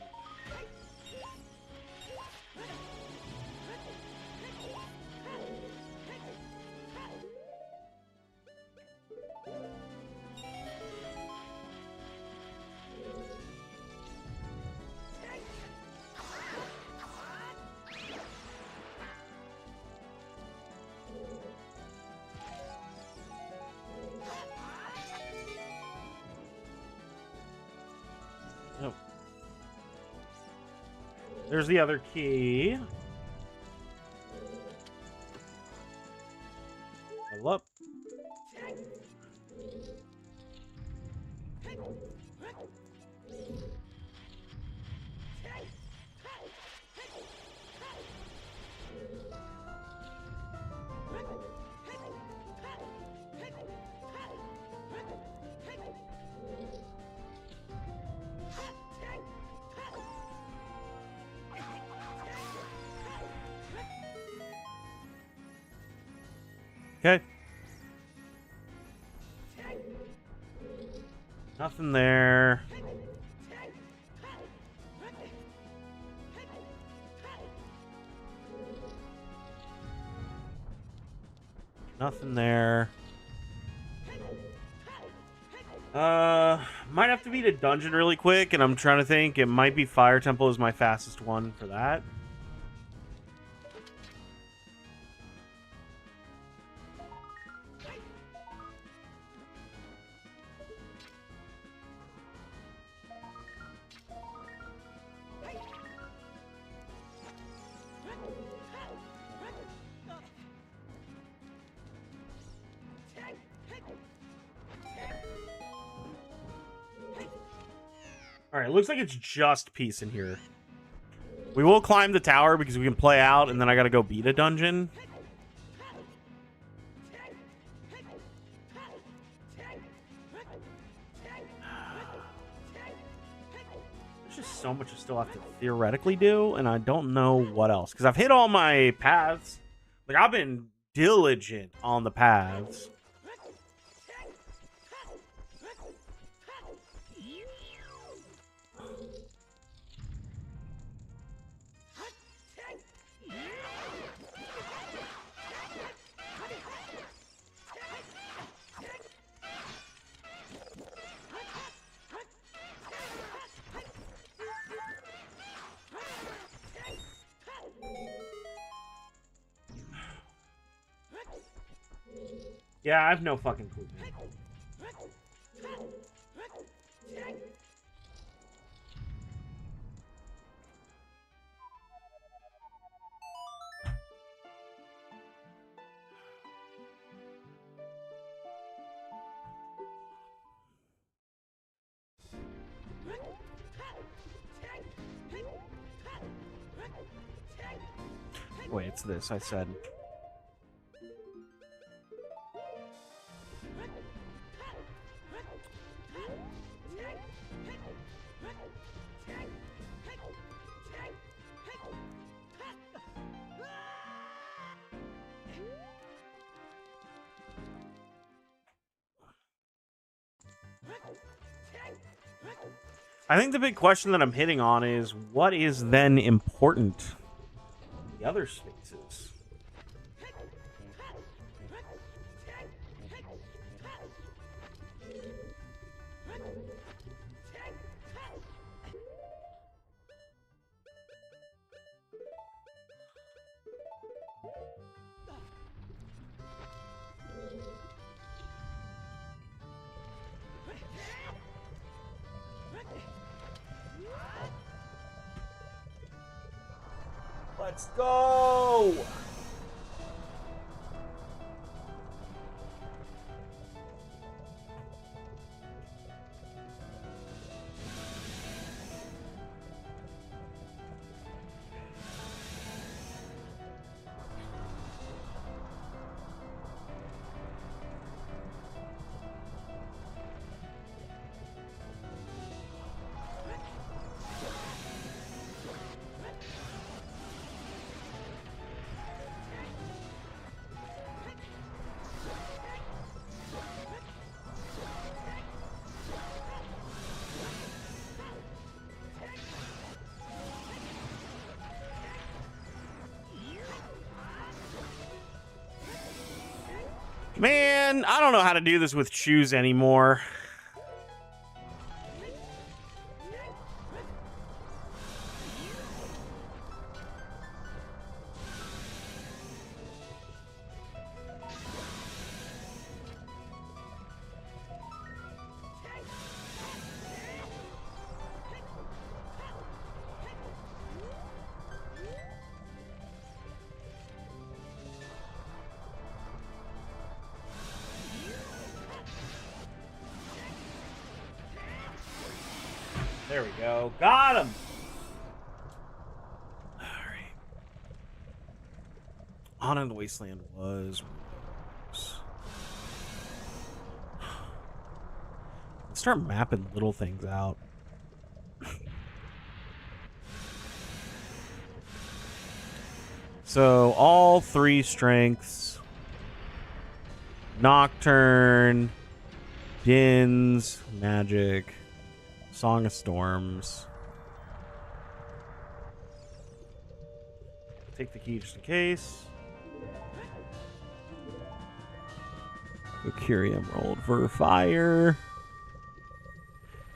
There's the other key. Level up. Okay. Nothing there. Nothing there. Might have to beat a dungeon really quick, and I'm trying to think. It might be Fire Temple is my fastest one for that. Alright, looks like it's just peace in here. We will climb the tower because we can play out, and then I gotta go beat a dungeon. There's just so much I still have to theoretically do, and I don't know what else. Because I've hit all my paths. Like, I've been diligent on the paths. Yeah, I have no fucking clue, man. Wait, it's this, I said. I think the big question that I'm hitting on is, what is then important in the other spaces? Let's go! Man, I don't know how to do this with shoes anymore. There we go. Got him. All right. On in the Wasteland was. Let's start mapping little things out. So all 3 strengths. Nocturne, Dins, Magic, Song of Storms. Take the key just in case. Valkyrie Emerald for fire.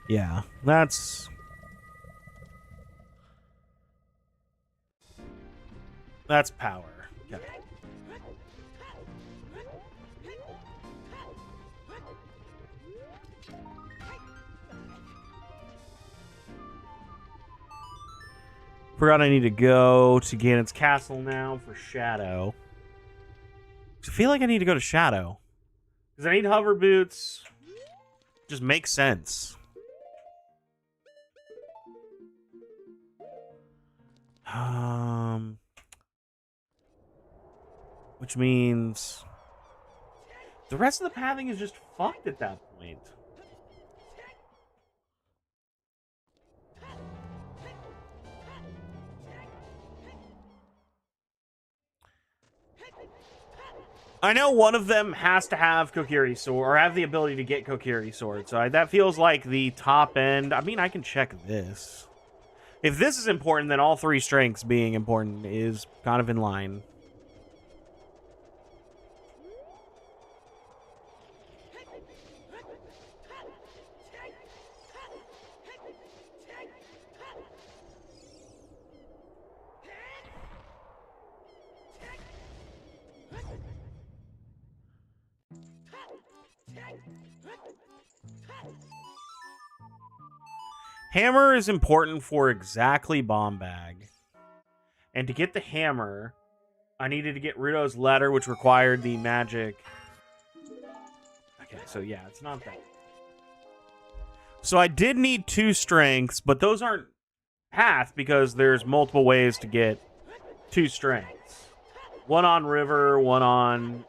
Yeah, that's power. Okay. Forgot I need to go to Ganon's castle now for Shadow. I feel like I need to go to Shadow. Because I need hover boots. Just makes sense. Which means the rest of the pathing is just fucked at that point. I know one of them has to have Kokiri Sword, or have the ability to get Kokiri Sword, so that feels like the top end. I mean, I can check this. If this is important, then all 3 strengths being important is kind of in line. Hammer is important for exactly Bomb Bag. And to get the hammer, I needed to get Rudo's letter, which required the magic. Okay, so yeah, it's not that. So I did need 2 strengths, but those aren't path because there's multiple ways to get 2 strengths. One on river, one on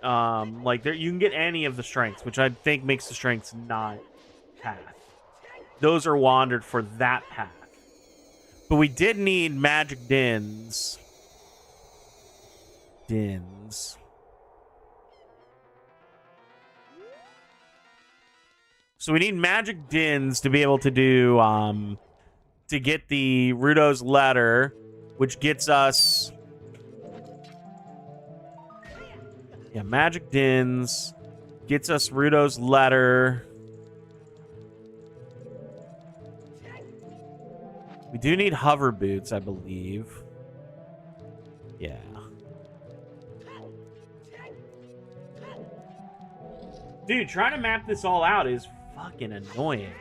like there you can get any of the strengths, which I think makes the strengths not path. Those are wandered for that path. But we did need magic dins. So we need magic dins to be able to do to get the Rudo's letter, which gets us magic dins gets us Rudo's letter. We do need hover boots, I believe. Yeah. Dude, trying to map this all out is fucking annoying.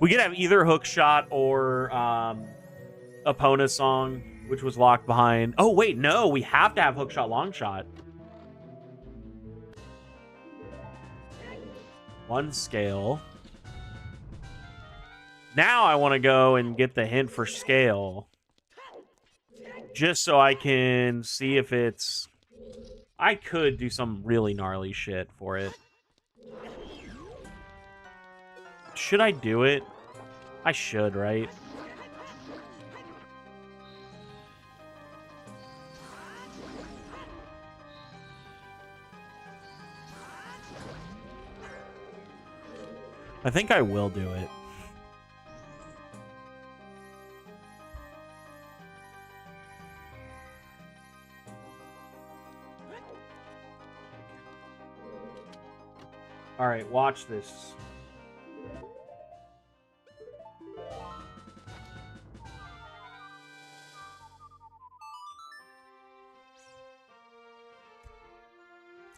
We could have either hook shot or Epona's song, which was locked behind. Oh, wait, no, we have to have hook shot, long shot. 1 scale. Now I want to go and get the hint for scale. Just so I can see if it's... I could do some really gnarly shit for it. Should I do it? I should, right? I think I will do it. All right, watch this.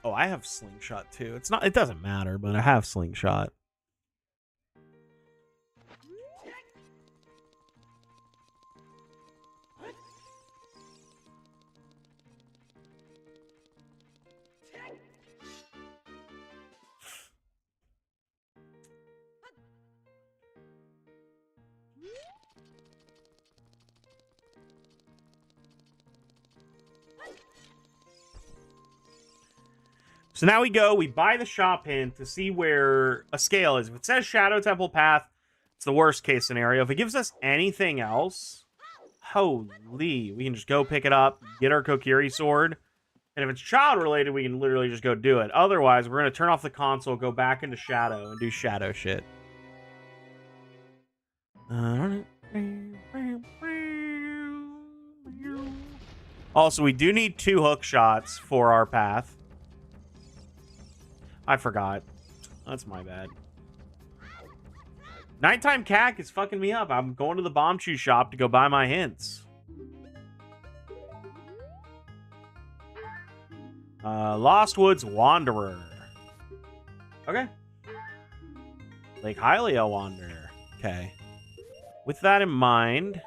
Oh, I have slingshot too. It doesn't matter, but I have slingshot. So now we go, we buy the shop hint to see where a scale is. If it says Shadow Temple Path, it's the worst case scenario. If it gives us anything else, holy, we can just go pick it up, get our Kokiri sword. And if it's child related, we can literally just go do it. Otherwise, we're going to turn off the console, go back into Shadow, and do Shadow shit. Also, we do need 2 hook shots for our path. I forgot. That's my bad. Nighttime Cack is fucking me up. I'm going to the Bomb Chew shop to go buy my hints. Lost Woods Wanderer. Okay. Lake Hylia Wanderer. Okay. With that in mind...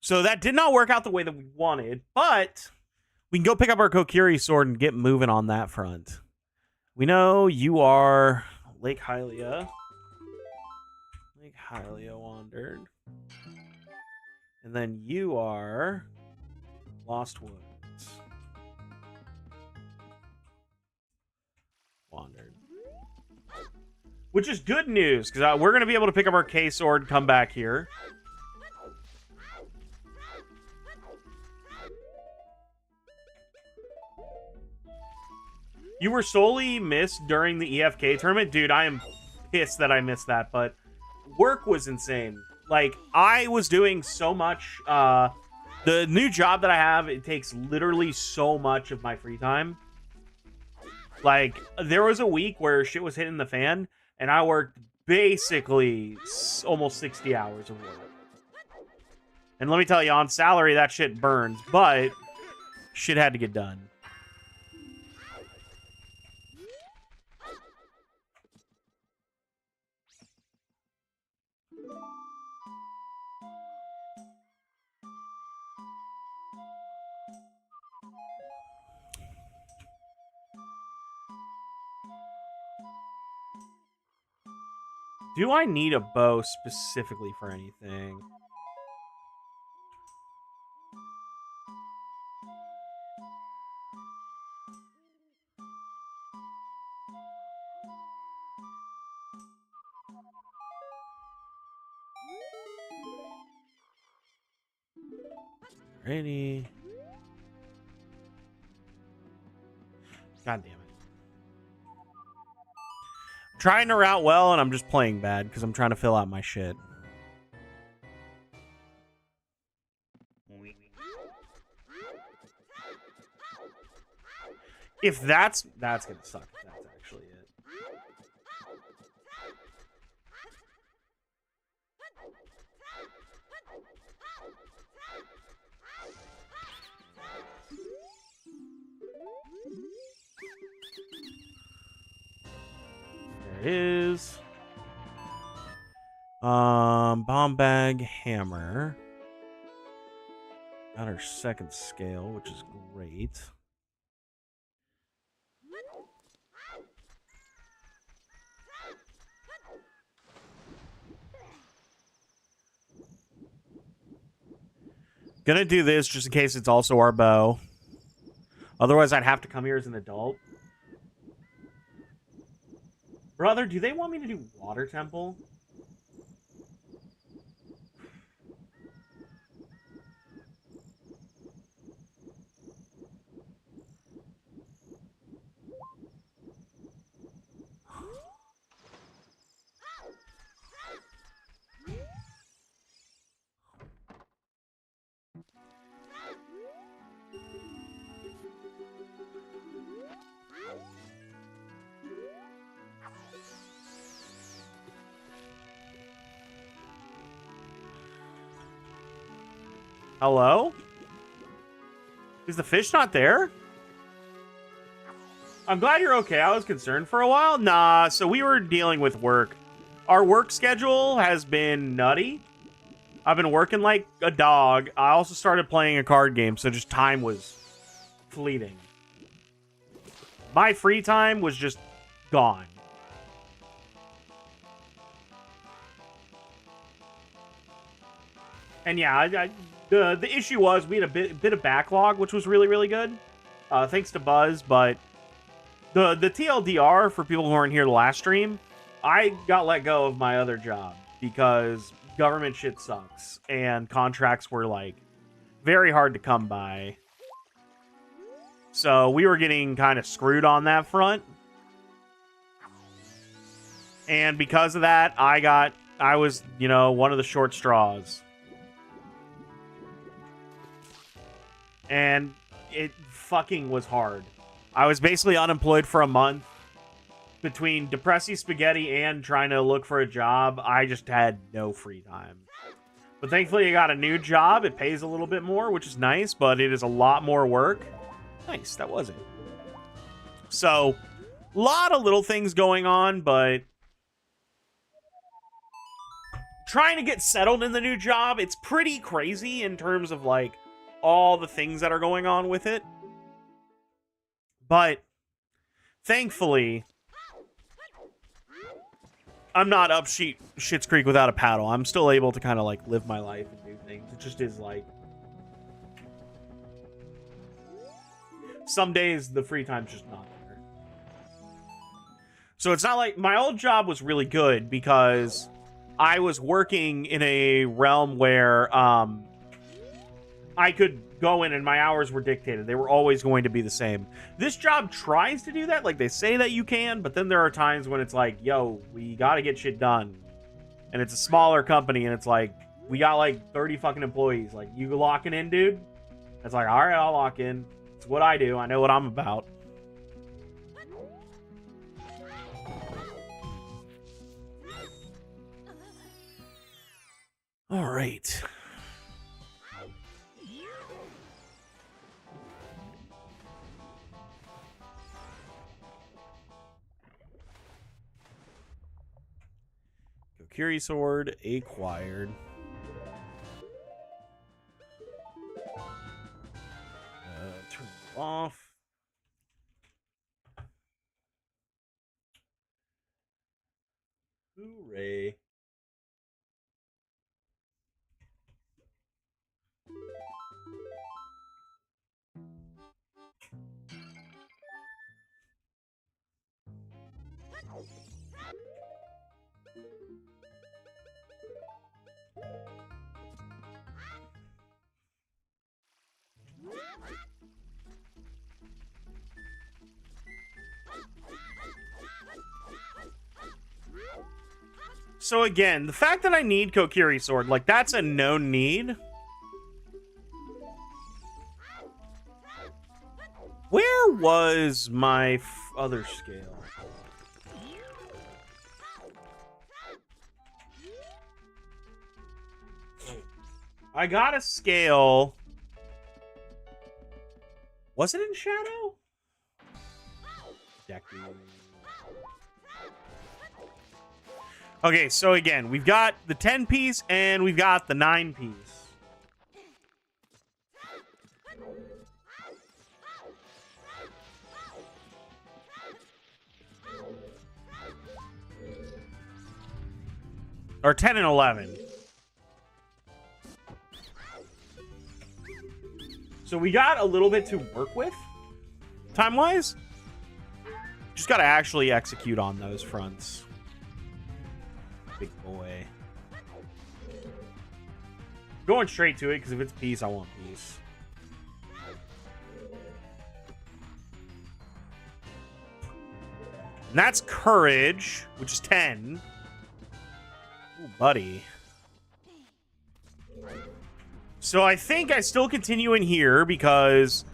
So that did not work out the way that we wanted, but we can go pick up our Kokiri sword and get moving on that front. We know you are Lake Hylia. Lake Hylia Wandered. And then you are Lost Woods. Wandered. Which is good news, because we're going to be able to pick up our K-Sword, come back here. You were solely missed during the EFK tournament? Dude, I am pissed that I missed that, but work was insane. Like, I was doing so much. The new job that I have, it takes literally so much of my free time. Like, there was a week where shit was hitting the fan, and I worked basically almost 60 hours of work. And let me tell you, on salary, that shit burns, but shit had to get done. Do I need a bow specifically for anything? Alrighty. God damn it. Trying to route well, and I'm just playing bad because I'm trying to fill out my shit. If that's gonna suck. If that's actually it. There it is. Bomb bag hammer. Got our second scale, which is great. Gonna do this just in case it's also our bow. Otherwise, I'd have to come here as an adult. Brother, do they want me to do Water Temple? Hello? Is the fish not there? I'm glad you're okay. I was concerned for a while. Nah, so we were dealing with work. Our work schedule has been nutty. I've been working like a dog. I also started playing a card game, so just time was fleeting. My free time was just gone. And yeah, The issue was we had a bit of backlog, which was really, really good. Thanks to Buzz, but the TLDR, for people who weren't here the last stream, I got let go of my other job because government shit sucks, and contracts were, like, very hard to come by. So we were getting kind of screwed on that front. And because of that, I was, you know, one of the short straws. And it fucking was hard. I was basically unemployed for a month. Between Depressy Spaghetti and trying to look for a job, I just had no free time. But thankfully, I got a new job. It pays a little bit more, which is nice, but it is a lot more work. Nice, that was it. So, a lot of little things going on, but trying to get settled in the new job, it's pretty crazy in terms of, like, all the things that are going on with it. But, thankfully, I'm not up Schitt's Creek without a paddle. I'm still able to kind of, like, live my life and do things. It just is, like, some days the free time's just not there. So it's not like... My old job was really good because I was working in a realm where I could go in and my hours were dictated. They were always going to be the same. This job tries to do that. Like, they say that you can, but then there are times when it's like, yo, we got to get shit done. And it's a smaller company, and it's like, we got like 30 fucking employees. Like, you locking in, dude? It's like, all right, I'll lock in. It's what I do. I know what I'm about. All right. Kokiri sword acquired. Turn it off. Hooray. So again, the fact that I need Kokiri sword, like, that's a known need. Where was my other scale? I got a scale. Was it in Shadow? Okay, so again, we've got the 10-piece and we've got the 9-piece. Or 10 and 11. So we got a little bit to work with, time-wise. Just got to actually execute on those fronts. Big boy. Going straight to it, because if it's peace, I want peace. And that's courage, which is 10. Ooh, buddy. So I think I still continue in here because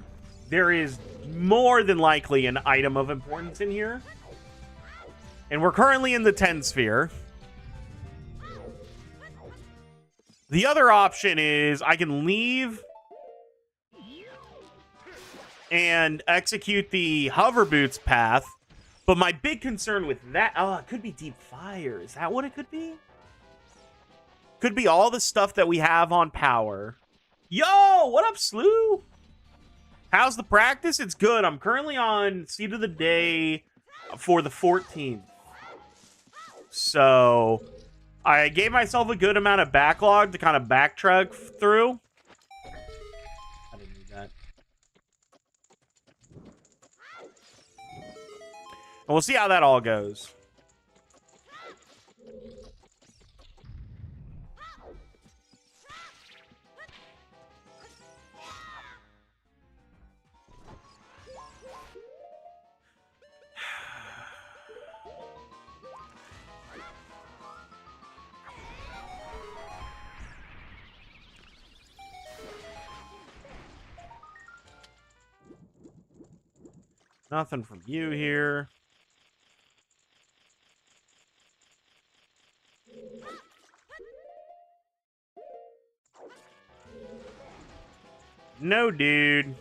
there is more than likely an item of importance in here. And we're currently in the 10 sphere. The other option is I can leave and execute the hover boots path. But my big concern with that... Oh, it could be deep fire. Is that what it could be? Could be all the stuff that we have on power. Yo, what up, Slew? How's the practice? It's good. I'm currently on Seed of the Day for the 14th. So, I gave myself a good amount of backlog to kind of backtrack through. we'll see how that all goes. Nothing from you here. No, dude.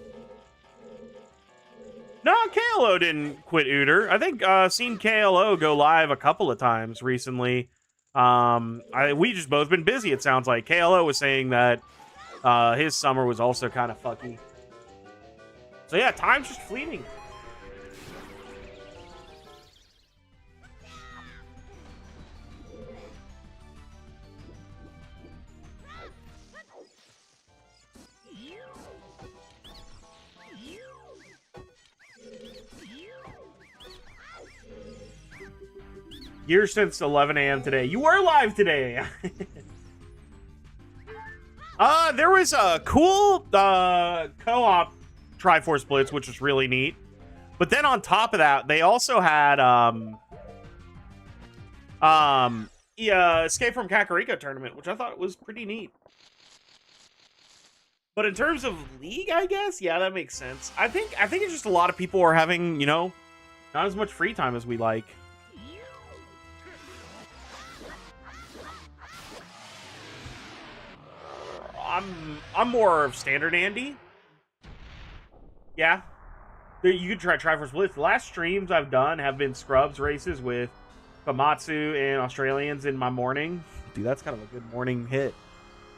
No, KLO didn't quit Ooter. I think seen KLO go live a couple of times recently. We just both been busy, it sounds like. KLO was saying that his summer was also kind of fucky. So yeah, time's just fleeting. Years since 11 a.m. today. You were live today. There was a cool co-op Triforce Blitz, which was really neat. But then on top of that, they also had Escape from Kakariko tournament, which I thought was pretty neat. But in terms of League, I guess, yeah, that makes sense. I think it's just a lot of people are having, you know, not as much free time as we like. I'm more of standard Andy. Yeah. You could try Triforce Blitz. The last streams I've done have been scrubs races with Famatsu and Australians in my morning. Dude, that's kind of a good morning hit.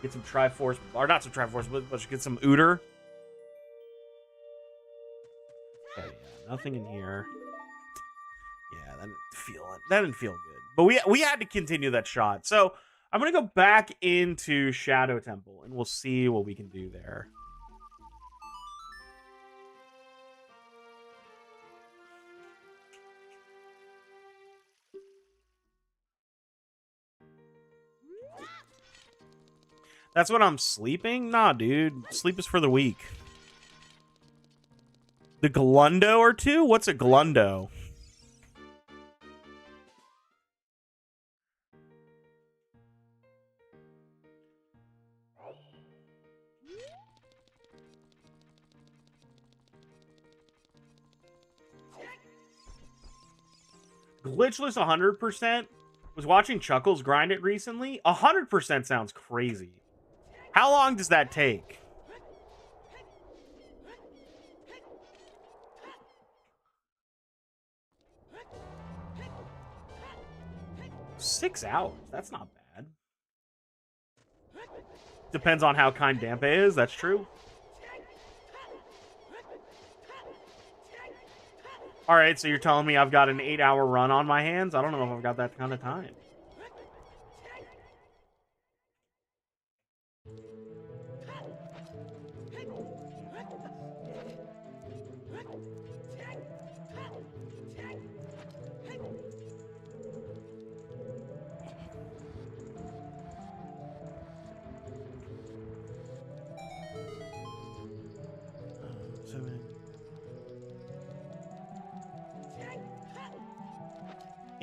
Get some Triforce, or not some Triforce, but get some Ooter. Okay, yeah, nothing in here. Yeah, that didn't feel good. But we had to continue that shot. So I'm gonna go back into Shadow Temple and we'll see what we can do there. That's when I'm sleeping? Nah, dude. Sleep is for the weak. The Glundo or two? What's a Glundo? Glitchless 100%? Was watching Chuckles grind it recently. 100% sounds crazy. How long does that take? Six hours. That's not bad. Depends on how kind Dampe is. That's true. All right, so you're telling me I've got an 8-hour run on my hands? I don't know if I've got that kind of time.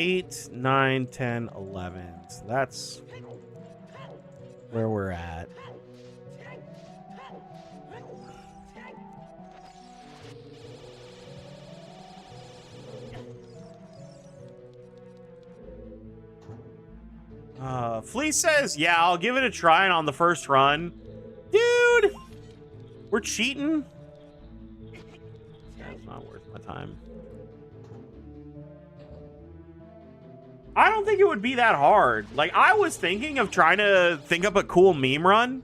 Eight, 9, 10, 11. So that's where we're at. Flea says, yeah, I'll give it a try on the first run. Dude, we're cheating. That's not worth my time. I don't think it would be that hard. Like, I was thinking of trying to think up a cool meme run.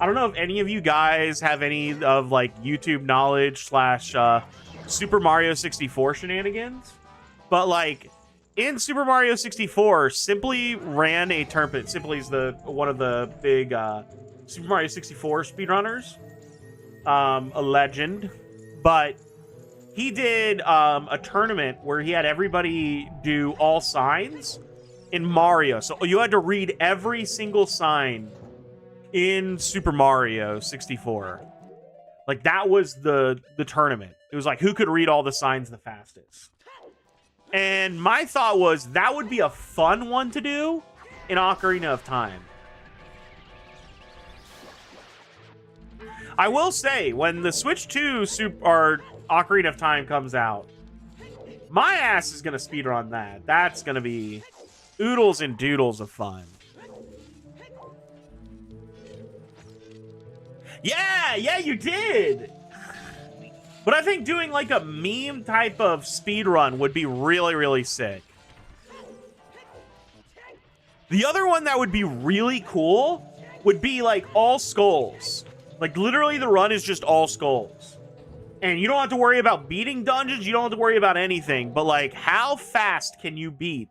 I don't know if any of you guys have any of, like, YouTube knowledge slash Super Mario 64 shenanigans. But, like, in Super Mario 64, Simply ran a tournament. Simply is one of the big Super Mario 64 speedrunners. A legend. But he did a tournament where he had everybody do all signs in Mario. So you had to read every single sign in Super Mario 64. Like, that was the tournament. It was like, who could read all the signs the fastest? And my thought was, that would be a fun one to do in Ocarina of Time. I will say, when the Switch 2 or Ocarina of Time comes out, my ass is going to speedrun that. That's going to be oodles and doodles of fun. Yeah, you did. But I think doing like a meme type of speedrun would be really, really sick. The other one that would be really cool would be like all skulls. Like, literally the run is just all skulls. And you don't have to worry about beating dungeons. You don't have to worry about anything. But, like, how fast can you beat?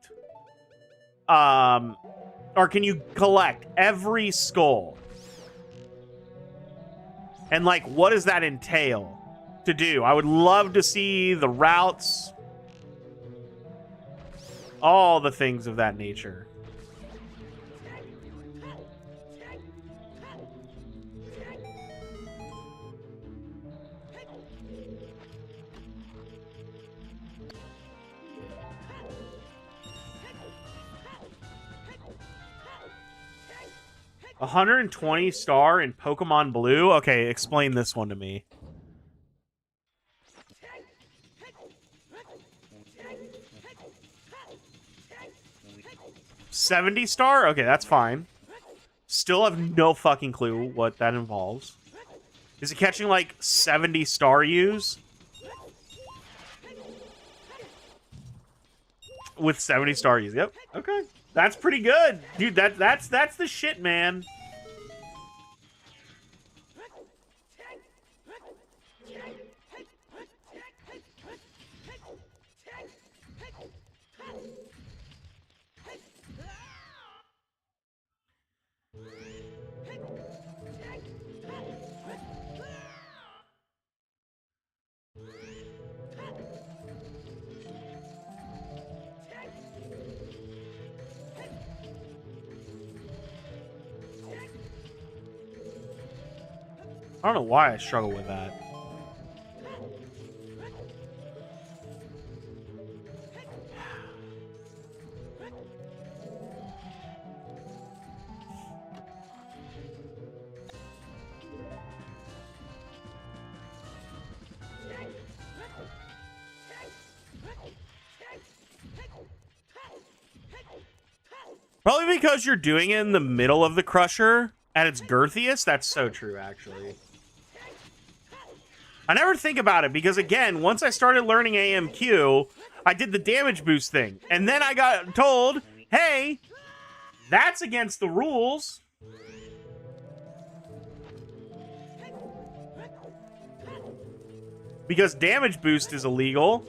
Or can you collect every skull? And, like, what does that entail to do? I would love to see the routes. All the things of that nature. $120 star in Pokemon Blue? Okay, explain this one to me. $70 star? Okay, that's fine. Still have no fucking clue what that involves. Is it catching like 70 star U's? With 70 star U's. Yep. Okay. That's pretty good. Dude, that's the shit, man. I don't know why I struggle with that. Probably because you're doing it in the middle of the Crusher at its girthiest. That's so true, actually. I never think about it because, again, once I started learning AMQ, I did the damage boost thing. And then I got told, hey, that's against the rules. Because damage boost is illegal.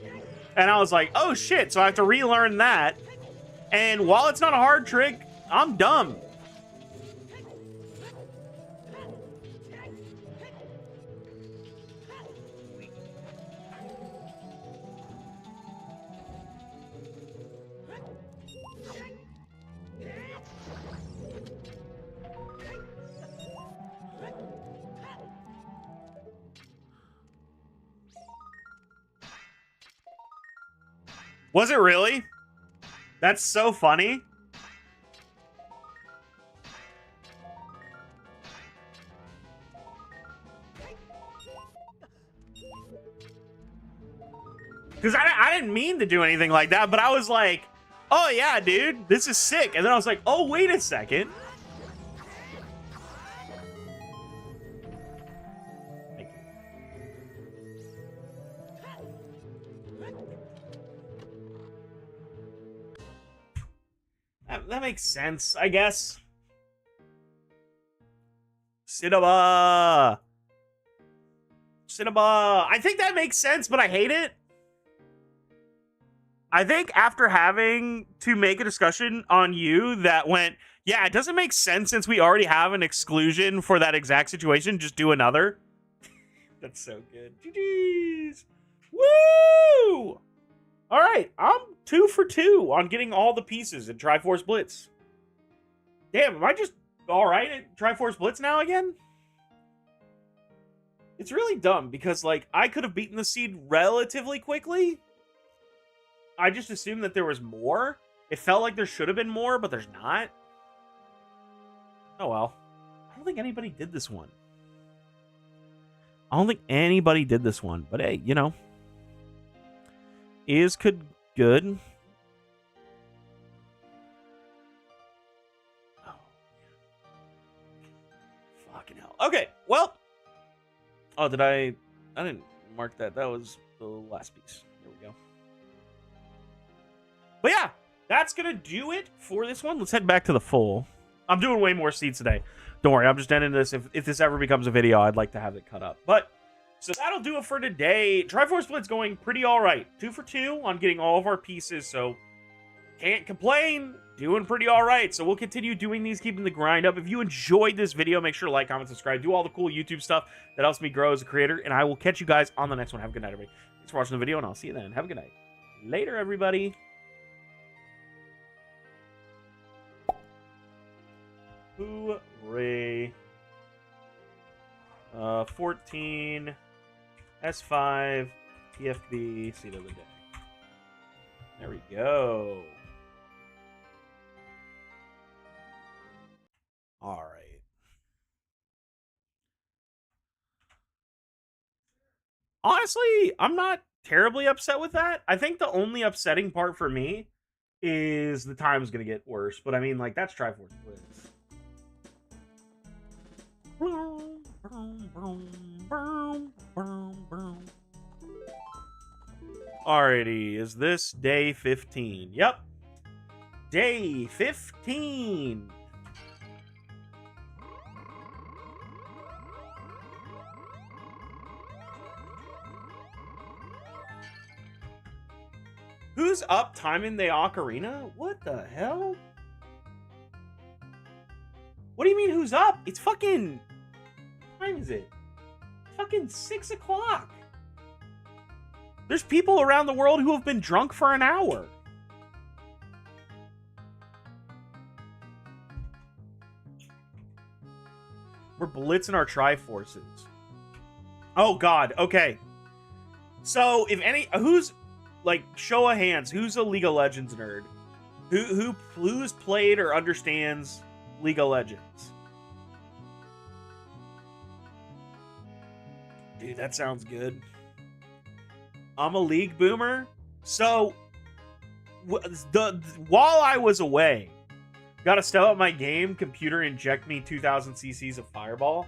And I was like, oh shit, so I have to relearn that. And while it's not a hard trick, I'm dumb. Was it really? That's so funny. Because I didn't mean to do anything like that, but I was like, oh yeah, dude, this is sick. And then I was like, oh, wait a second. That makes sense, I guess. Cinema. I think that makes sense, but I hate it. I think after having to make a discussion on you that went, yeah, it doesn't make sense since we already have an exclusion for that exact situation, just do another. That's so good. GG's. Woo! All right, I'm 2 for 2 on getting all the pieces in Triforce Blitz. Damn, am I just all right at Triforce Blitz now again? It's really dumb because, like, I could have beaten the seed relatively quickly. I just assumed that there was more. It felt like there should have been more, but there's not. Oh, well. I don't think anybody did this one. But hey, you know. Is good. Oh. Fucking hell. Okay, well. Oh, did I didn't mark that. That was the last piece. There we go. But yeah, that's going to do it for this one. Let's head back to the full. I'm doing way more seeds today. Don't worry, I'm just ending this. If this ever becomes a video, I'd like to have it cut up. But, so that'll do it for today. Triforce Blitz going pretty all right. 2 for 2 on getting all of our pieces, so can't complain. Doing pretty all right. So we'll continue doing these, keeping the grind up. If you enjoyed this video, make sure to like, comment, subscribe. Do all the cool YouTube stuff that helps me grow as a creator. And I will catch you guys on the next one. Have a good night, everybody. Thanks for watching the video, and I'll see you then. Have a good night. Later, everybody. Hooray. 14 S5 TFB seed of the day. There we go. All right. Honestly, I'm not terribly upset with that. I think the only upsetting part for me is the time's going to get worse. But I mean, like, that's Triforce Blitz. Alrighty, is this day 15? Yep. Day 15. Who's up timing the ocarina? What the hell? What do you mean who's up? It's fucking... What time is it? It's fucking 6 o'clock. There's people around the world who have been drunk for an hour. We're blitzing our Triforces. Oh, God. Okay. So, if any... Who's... Like, show of hands. Who's a League of Legends nerd? Who's played or understands League of Legends? Dude, that sounds good. I'm a League boomer. So, while I was away, gotta step up my game. Computer inject me 2,000 cc's of Fireball.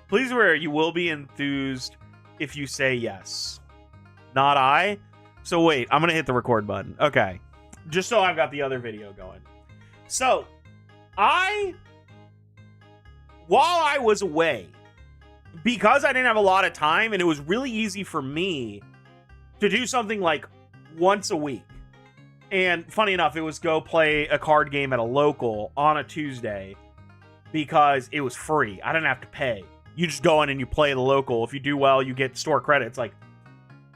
Please beware, you will be enthused if you say yes. Not I. So wait, I'm gonna hit the record button. Okay, just so I've got the other video going. So, while I was away, because I didn't have a lot of time, and it was really easy for me to do something like once a week. And funny enough, it was go play a card game at a local on a Tuesday because it was free. I didn't have to pay. You just go in and you play the local. If you do well, you get store credits. Like,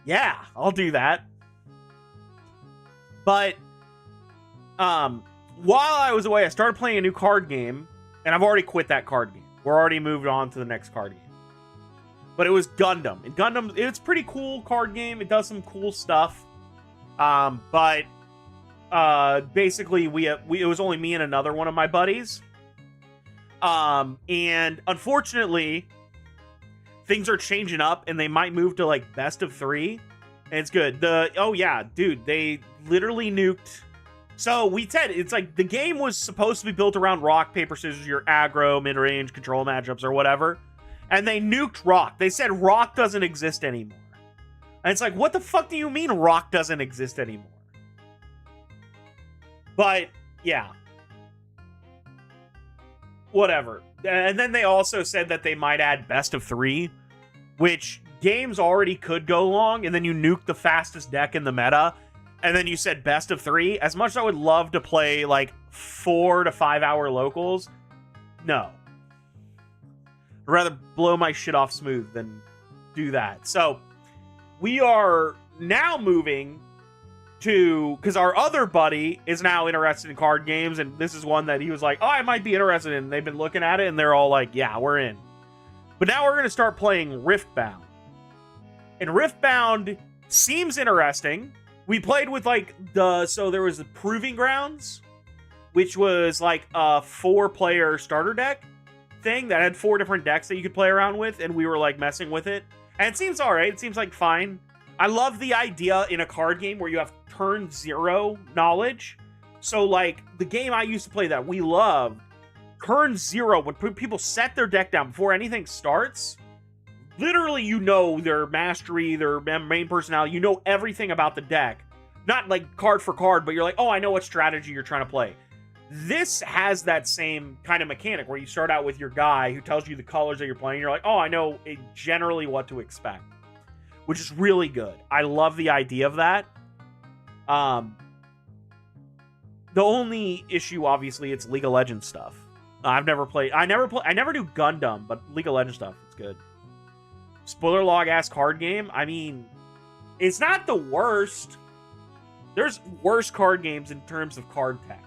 yeah, I'll do that. But while I was away, I started playing a new card game, and I've already quit that card game. We're already moved on to the next card game. But it was Gundam. And Gundam, it's a pretty cool card game. It does some cool stuff. But basically, it was only me and another one of my buddies. And unfortunately, things are changing up, and they might move to, like, best of 3. And it's good. Oh, yeah, dude, they literally nuked. So we said, it's like, the game was supposed to be built around rock, paper, scissors, your aggro, mid-range, control matchups, or whatever. And they nuked rock. They said rock doesn't exist anymore. And it's like, what the fuck do you mean rock doesn't exist anymore? But, yeah. Whatever. And then they also said that they might add best of 3, which games already could go long, and then you nuke the fastest deck in the meta, and then you said best of 3. As much as I would love to play, like, 4 to 5 hour locals, no. I'd rather blow my shit off smooth than do that. So we are now moving to, because our other buddy is now interested in card games, and this is one that he was like, oh, I might be interested in. They've been looking at it, and they're all like, yeah, we're in. But now we're going to start playing Riftbound. And Riftbound seems interesting. We played with like so there was the Proving Grounds, which was like a 4-player starter deck thing that had 4 different decks that you could play around with, and we were like messing with it. And it seems all right. It seems like fine. I love the idea in a card game where you have turn 0 knowledge. So like the game I used to play that we loved, turn 0, when people set their deck down before anything starts, literally you know their mastery, their main personality, you know everything about the deck. Not like card for card, but you're like, oh, I know what strategy you're trying to play. This has that same kind of mechanic where you start out with your guy who tells you the colors that you're playing. You're like, oh, I know generally what to expect, which is really good. I love the idea of that. The only issue, obviously, it's League of Legends stuff. I never do Gundam, but League of Legends stuff, it's good. Spoiler log ass card game. I mean, it's not the worst. There's worse card games in terms of card text.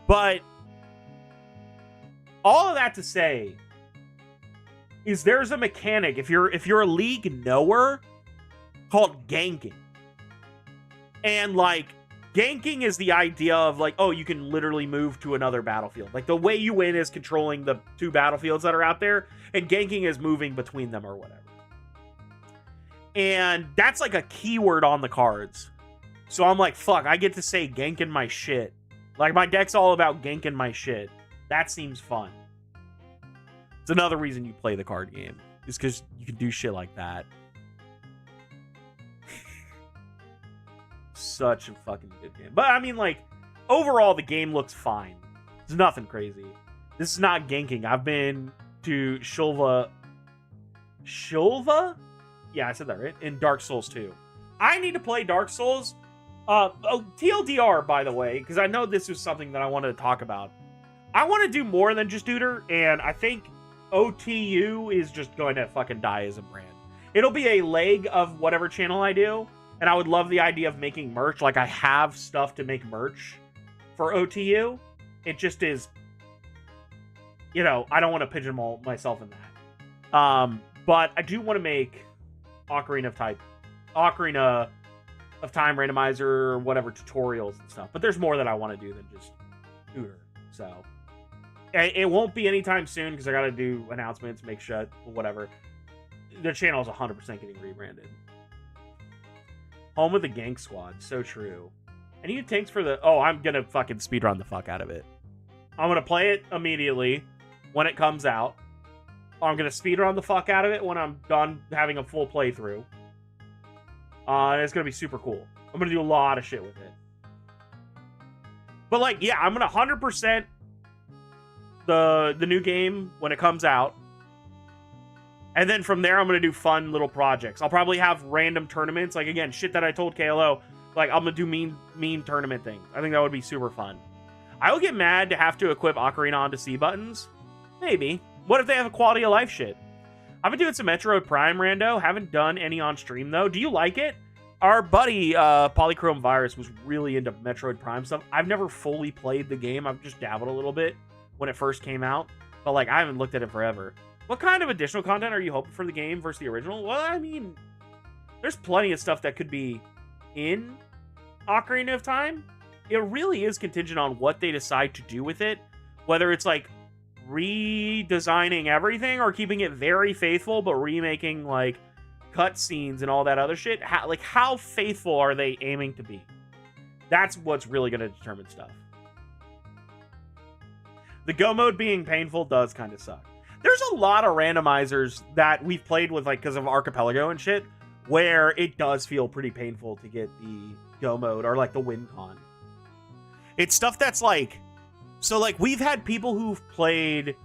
But all of that to say is there's a mechanic, if you're a League knower, called ganking. And like ganking is the idea of like, oh, you can literally move to another battlefield. Like the way you win is controlling the 2 battlefields that are out there, and ganking is moving between them or whatever. And that's like a keyword on the cards. So I'm like, fuck, I get to say ganking my shit. Like my deck's all about ganking my shit. That seems fun. It's another reason you play the card game, is because you can do shit like that. Such a fucking good game. But I mean, like, overall the game looks fine. It's nothing crazy. This is not ganking. I've been to Shulva? Yeah, I said that right. In Dark Souls 2. I need to play Dark Souls. TLDR, by the way, because I know this was something that I wanted to talk about. I want to do more than just Duder, and I think OTU is just going to fucking die as a brand. It'll be a leg of whatever channel I do, and I would love the idea of making merch. Like, I have stuff to make merch for OTU. It just is, you know, I don't want to pigeonhole myself in that. But I do want to make Ocarina of Time Randomizer or whatever tutorials and stuff. But there's more that I want to do than just Tutor. So it won't be anytime soon because I got to do announcements, make sure, whatever. The channel is 100% getting rebranded. Home of the Gank Squad. So true. I need tanks for the... Oh, I'm going to fucking speedrun the fuck out of it. I'm going to play it immediately when it comes out. I'm going to speedrun the fuck out of it when I'm done having a full playthrough. And it's going to be super cool. I'm going to do a lot of shit with it. But, like, yeah, I'm going to 100% the new game when it comes out. And then from there, I'm going to do fun little projects. I'll probably have random tournaments. Like, again, shit that I told KLO. Like, I'm going to do mean tournament things. I think that would be super fun. I would get mad to have to equip Ocarina onto C buttons. Maybe. What if they have a quality of life shit? I've been doing some Metroid Prime rando. Haven't done any on stream, though. Do you like it? Our buddy, Polychrome Virus, was really into Metroid Prime stuff. I've never fully played the game. I've just dabbled a little bit when it first came out. But, like, I haven't looked at it forever. What kind of additional content are you hoping for the game versus the original? Well, I mean, there's plenty of stuff that could be in Ocarina of Time. It really is contingent on what they decide to do with it. Whether it's, like, redesigning everything or keeping it very faithful but remaking, like, cutscenes and all that other shit. How faithful are they aiming to be? That's what's really going to determine stuff. The go mode being painful does kind of suck. There's a lot of randomizers that we've played with, like, because of Archipelago and shit, where it does feel pretty painful to get the go mode or, like, the win con. It's stuff that's, like... So, like, we've had people who've played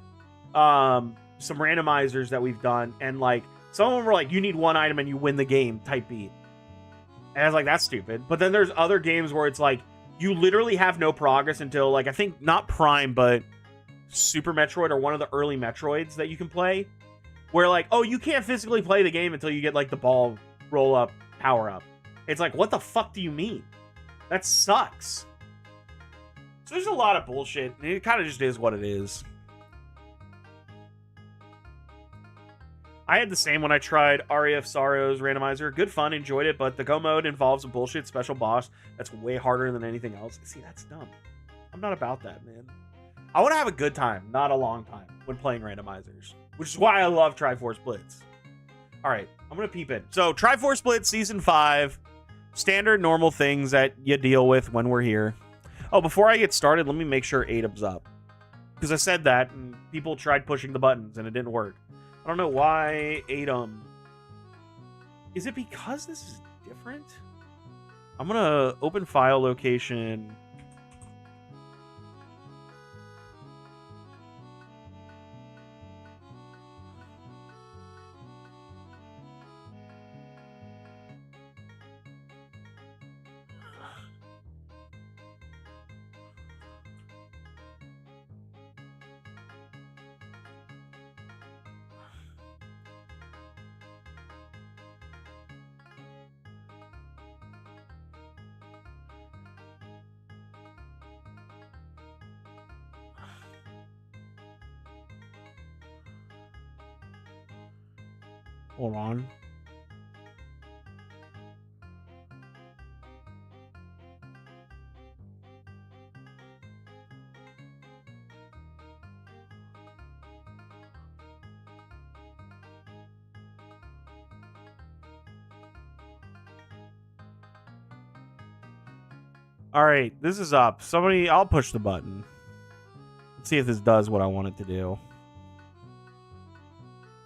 some randomizers that we've done, and, like, some of them were like, you need one item and you win the game type beat. And I was like, that's stupid. But then there's other games where it's like, you literally have no progress until, like, I think not Prime, but Super Metroid or one of the early Metroids that you can play. where like, oh, you can't physically play the game until you get like the ball roll up power up. It's like, what the fuck do you mean? That sucks. So there's a lot of bullshit. It kind of just is what it is. I had the same when I tried RAF Sorrow's randomizer. Good fun, enjoyed it, but the go mode involves a bullshit special boss that's way harder than anything else. See, that's dumb. I'm not about that, man. I want to have a good time, not a long time, when playing randomizers, which is why I love Triforce Blitz. All right, I'm going to peep in. So, Triforce Blitz Season 5, standard normal things that you deal with when we're here. Oh, before I get started, let me make sure ADAM's up. Because I said that, and people tried pushing the buttons, and it didn't work. I don't know why ADAM. Is it because this is different? I'm going to open file location. Hold on. All right, this is up. Somebody, I'll push the button. Let's see if this does what I want it to do.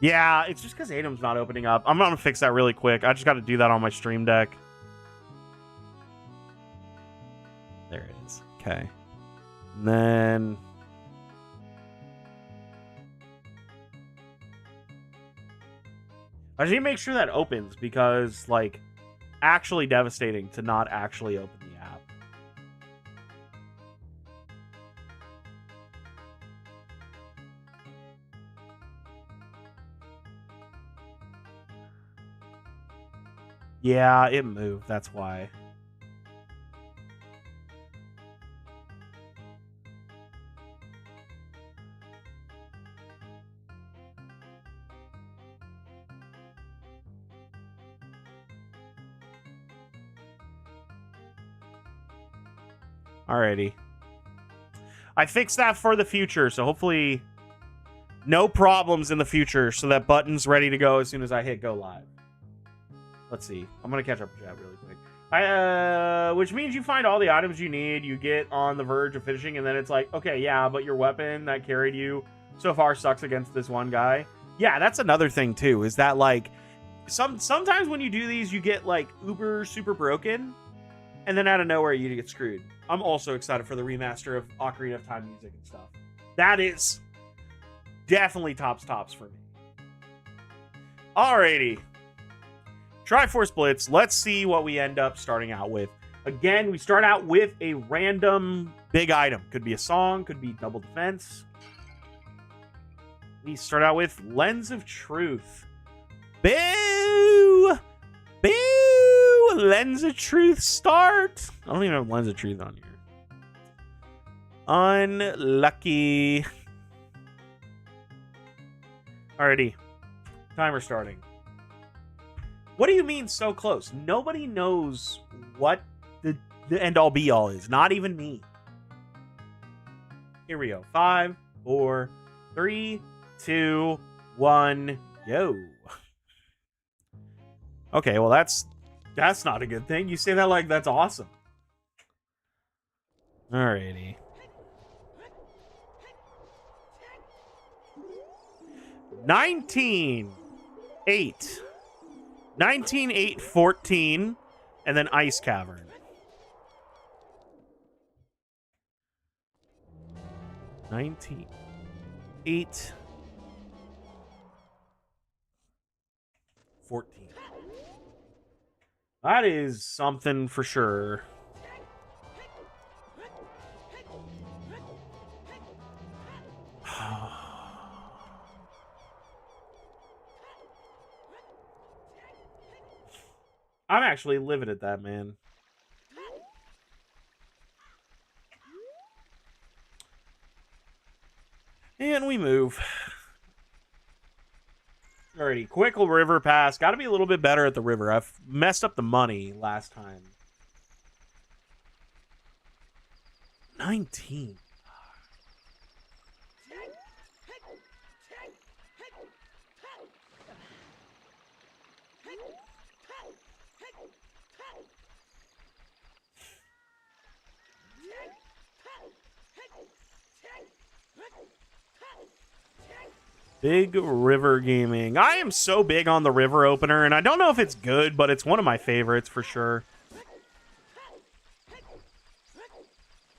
Yeah, it's just because ADAM's not opening up. I'm going to fix that really quick. I just got to do that on my stream deck. There it is. Okay. And then... I just need to make sure that opens because, like, actually devastating to not actually open the app. Yeah, it moved. That's why. Alrighty. I fixed that for the future, so hopefully no problems in the future so that button's ready to go as soon as I hit go live. Let's see. I'm going to catch up with chat really quick. Which means you find all the items you need, you get on the verge of finishing, and then it's like, okay, yeah, but your weapon that carried you so far sucks against this one guy. Yeah, that's another thing, too, is that, like, sometimes when you do these, you get, like, uber super broken, and then out of nowhere, you get screwed. I'm also excited for the remaster of Ocarina of Time music and stuff. That is definitely tops for me. Alrighty. Triforce Blitz. Let's see what we end up starting out with. Again, we start out with a random big item. Could be a song, could be double defense. We start out with Lens of Truth. Boo! Boo! Lens of Truth start. I don't even have Lens of Truth on here. Unlucky. Alrighty. Timer starting. What do you mean so close? Nobody knows what the end-all be-all is. Not even me. Here we go. 5, 4, 3, 2, 1, go. Okay, well that's not a good thing. You say that like that's awesome. Alrighty. 19, 8. 19, 8, 14, and then Ice Cavern. 19, 8, 14. That is something for sure. actually living at that, man. And we move. Alrighty, quick river pass. Got to be a little bit better at the river. I've messed up the money last time. 19. Big River Gaming. I am so big on the river opener, and I don't know if it's good, but it's one of my favorites for sure.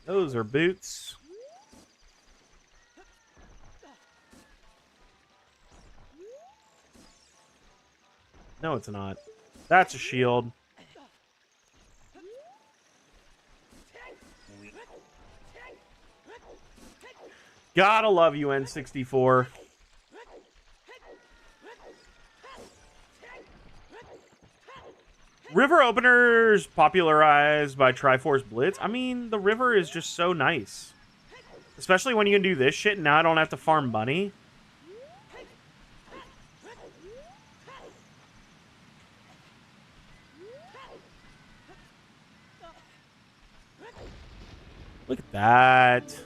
Those are boots. No, it's not. That's a shield. Gotta love you, N64. River openers popularized by Triforce Blitz. I mean, the river is just so nice. Especially when you can do this shit and now I don't have to farm money. Look at that.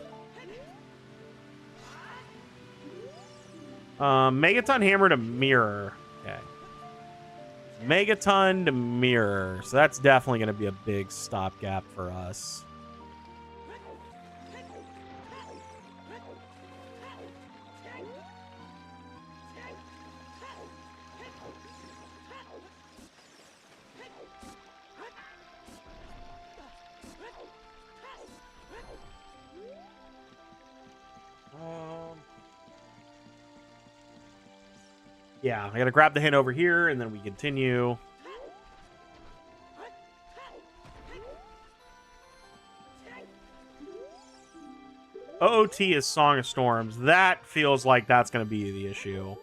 Megaton Hammer to Mirror. Okay. Megaton to Mirror. So that's definitely going to be a big stopgap for us. Yeah, I gotta grab the hint over here, and then we continue. OOT is Song of Storms. That feels like that's gonna be the issue.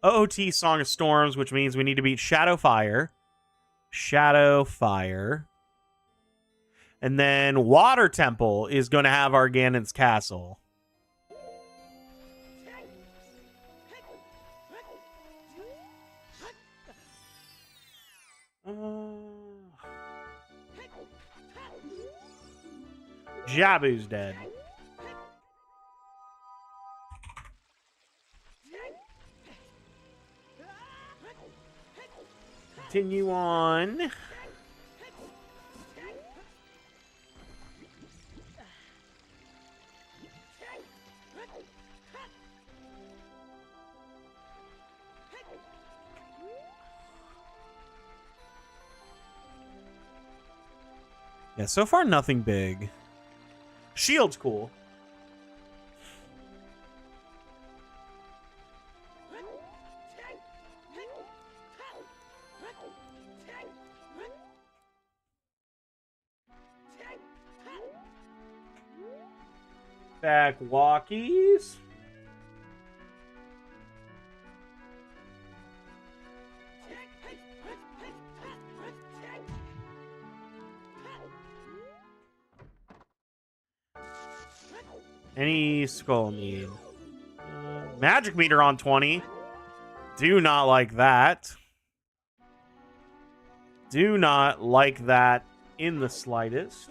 OOT Song of Storms, which means we need to beat Shadowfire. Shadowfire. And then Water Temple is gonna have our Ganon's Castle. Jabu's dead. Continue on. Yeah, so far nothing big. Shield's cool. Back walkies. Any skull need? Magic meter on 20. Do not like that. Do not like that in the slightest.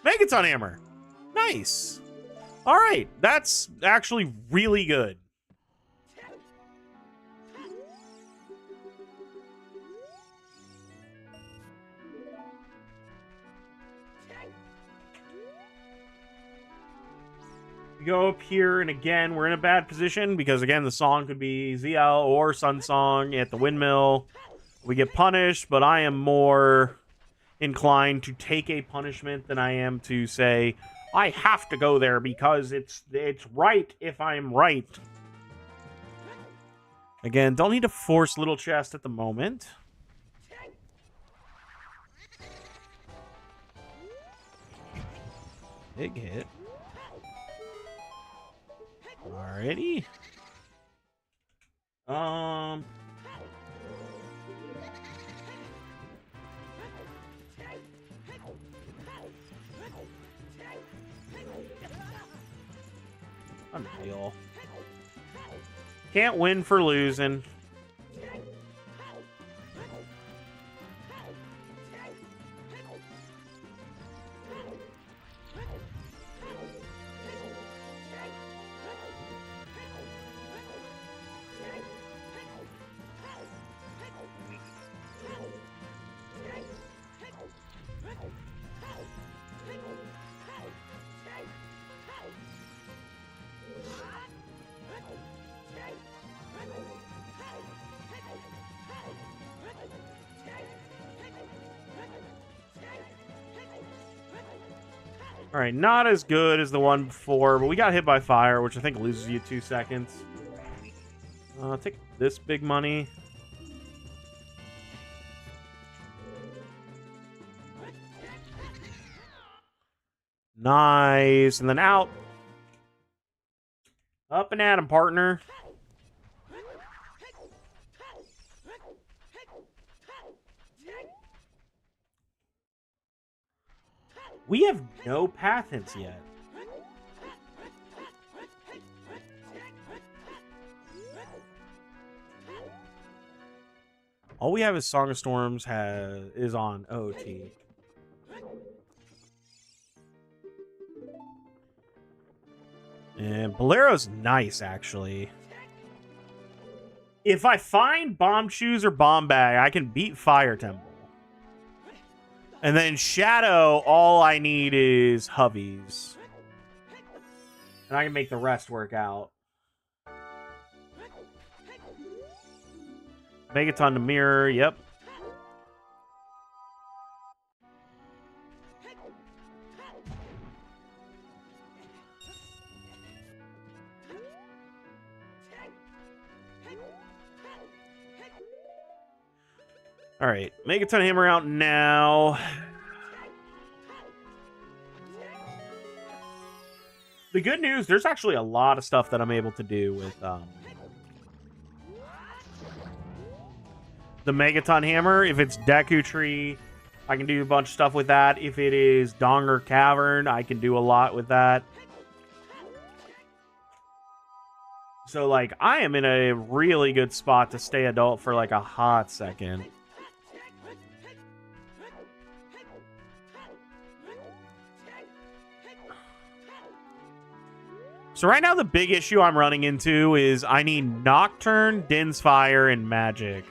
Megaton Hammer. Nice. All right. That's actually really good. We go up here, and again, we're in a bad position because, again, the song could be ZL or Sun Song at the windmill. We get punished, but I am more inclined to take a punishment than I am to say, I have to go there because it's right if I'm right. Again, don't need to force Little Chest at the moment. Big hit. Alrighty. Unreal. Can't win for losing. All right, not as good as the one before, but we got hit by fire, which I think loses you 2 seconds. Take this big money. Nice, and then out. Up and at him, partner. We have no path hints yet. All we have is Song of Storms is on OT. And Bolero's nice, actually. If I find Bomb Shoes or Bomb Bag, I can beat Fire Temple. And then Shadow, all I need is Hovies. And I can make the rest work out. Megaton to mirror, yep. All right, Megaton Hammer out now. The good news, there's actually a lot of stuff that I'm able to do with the Megaton Hammer. If it's Deku Tree, I can do a bunch of stuff with that. If it is Donger Cavern, I can do a lot with that. So, like, I am in a really good spot to stay adult for, like, a hot second. So right now, the big issue I'm running into is I need Nocturne, Din's Fire, and Magic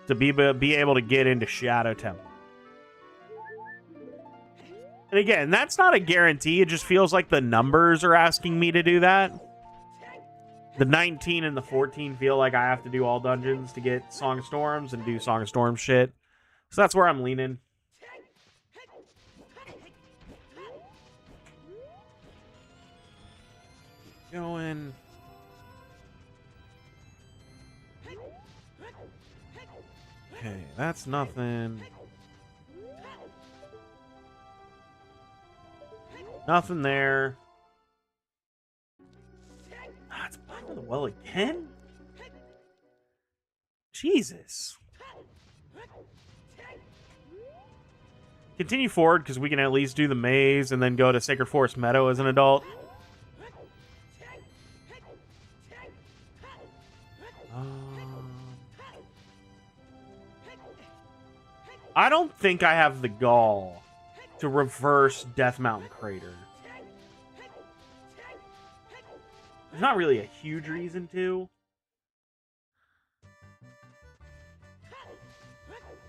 to be able to get into Shadow Temple. And again, that's not a guarantee. It just feels like the numbers are asking me to do that. The 19 and the 14 feel like I have to do all dungeons to get Song of Storms and do Song of Storms shit. So that's where I'm leaning. Going. Okay, that's nothing. Nothing there. Ah, it's bottom of the well again? Jesus. Continue forward because we can at least do the maze and then go to Sacred Forest Meadow as an adult. I don't think I have the gall to reverse Death Mountain Crater. There's not really a huge reason to.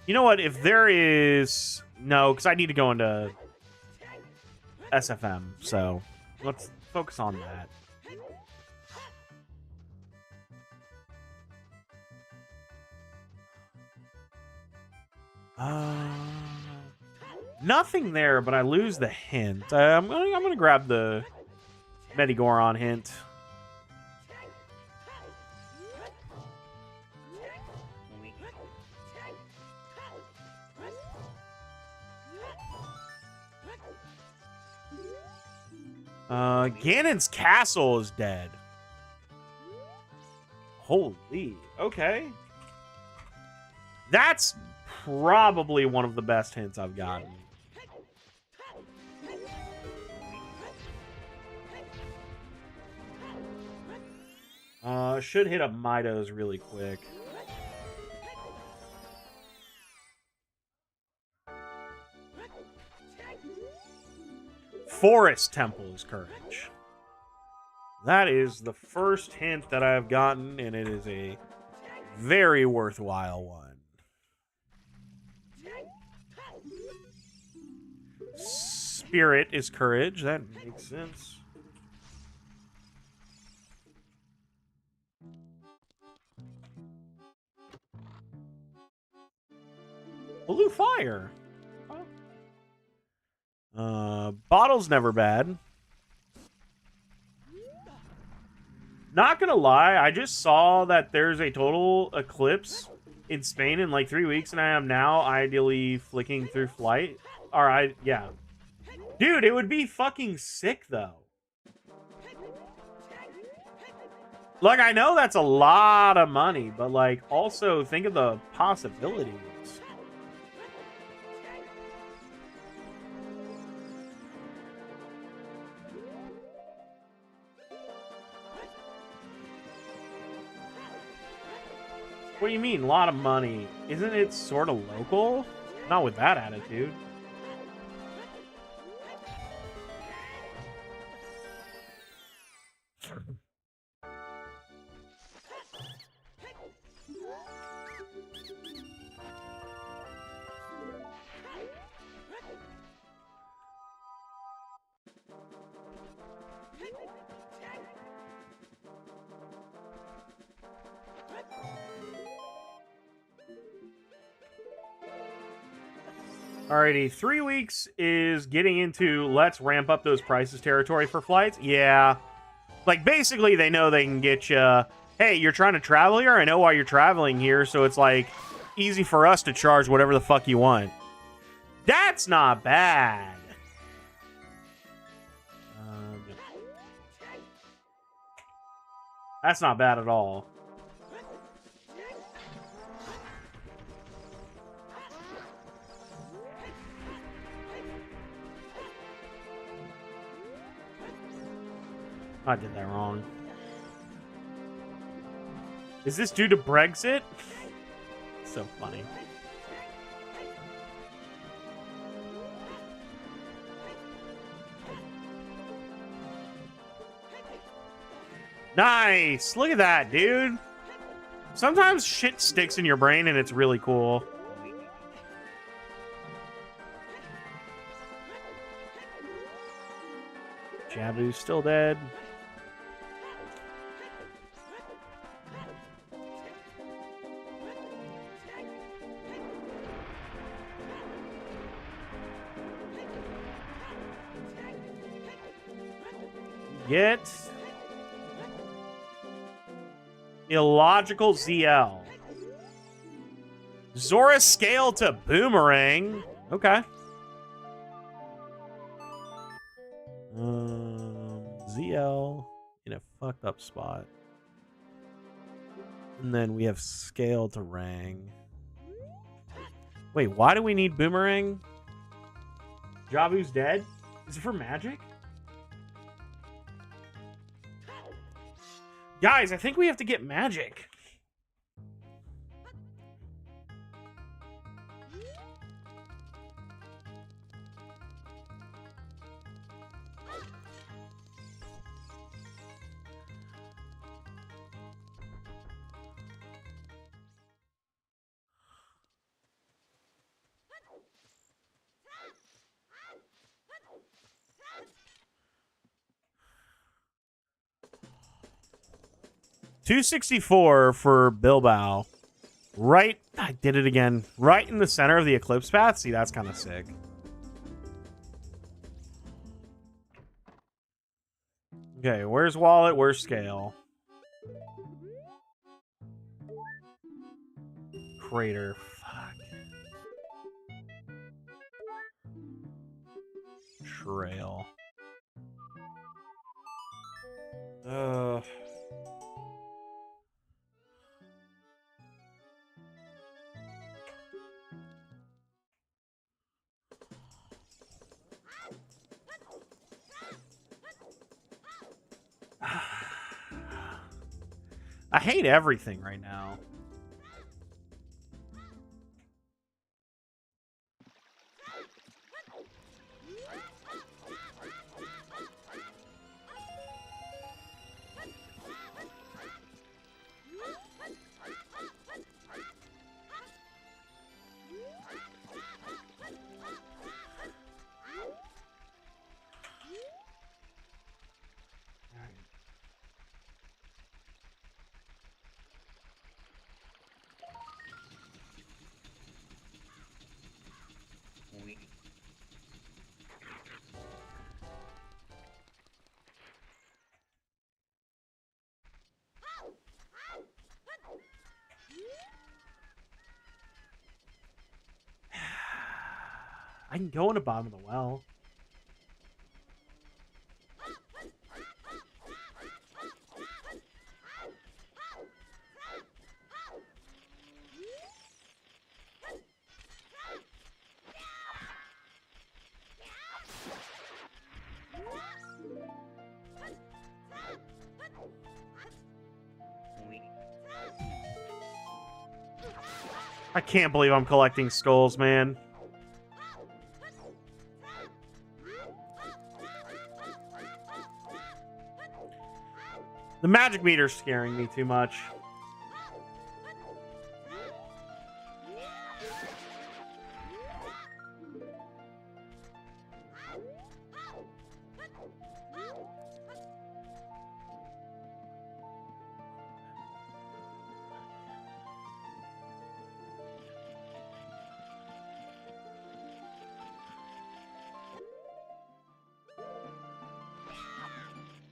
You know what? If there is... No, because I need to go into SFM, so let's focus on that. Nothing there, but I lose the hint. I'm gonna grab the Medigoron hint. Ganon's castle is dead. Holy, okay. That's probably one of the best hints I've gotten. Should hit up Midos really quick. Forest Temple is courage. That is the first hint that I've gotten, and it is a very worthwhile one. Spirit is courage. That makes sense. Blue fire. Bottle's never bad. Not gonna lie, I just saw that there's a total eclipse in Spain in like 3 weeks, and I am now ideally flicking through flight. Alright, yeah. Dude, it would be fucking sick, though. Like, I know that's a lot of money, but, like, also think of the possibilities. What do you mean, a lot of money? Isn't it sort of local? Not with that attitude. Alrighty, 3 weeks is getting into let's ramp up those prices territory for flights. Yeah. Like, basically, they know they can get you, hey, you're trying to travel here? I know why you're traveling here, so it's, like, easy for us to charge whatever the fuck you want. That's not bad. That's not bad at all. I did that wrong. Is this due to Brexit? So funny. Nice! Look at that, dude. Sometimes shit sticks in your brain and it's really cool. Jabu's still dead. Get illogical ZL. Zora scale to boomerang. Okay. ZL in a fucked up spot. And then we have scale to rang. Wait, why do we need boomerang? Jabu's dead? Is it for magic? Guys, I think we have to get magic. $264 for Bilbao. Right, I did it again. Right in the center of the eclipse path. See, that's kind of sick. Okay, where's wallet? Where's scale? Crater. Fuck. Trail. I hate everything right now. I can go in the bottom of the well. I can't believe I'm collecting skulls, man. The magic meter's scaring me too much.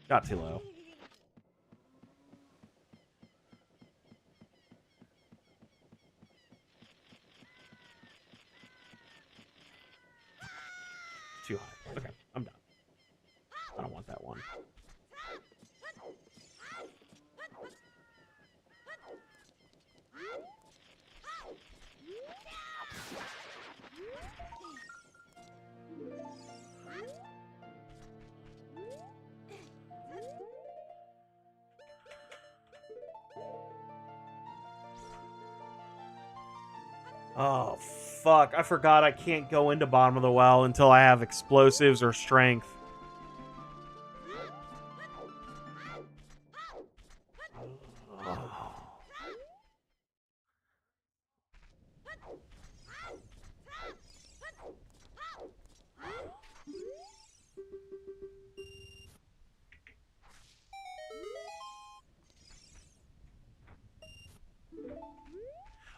Got too low. Too high. Okay, I'm done. I don't want that one. Oh, fuck. I forgot I can't go into bottom of the well until I have explosives or strength.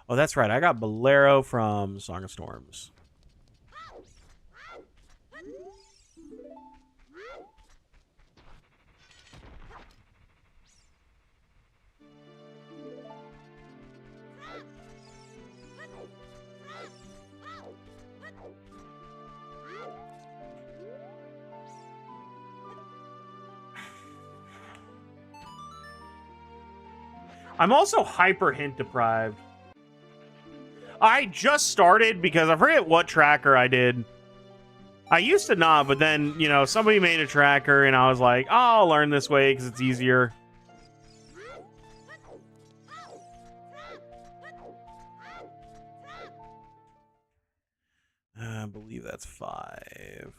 Oh, that's right. I got Bolero from Song of Storms. I'm also hyper hint deprived. I just started because I forget what tracker I did. I used to not, but then, you know, somebody made a tracker and I was like, oh, I'll learn this way because it's easier. I believe that's 5.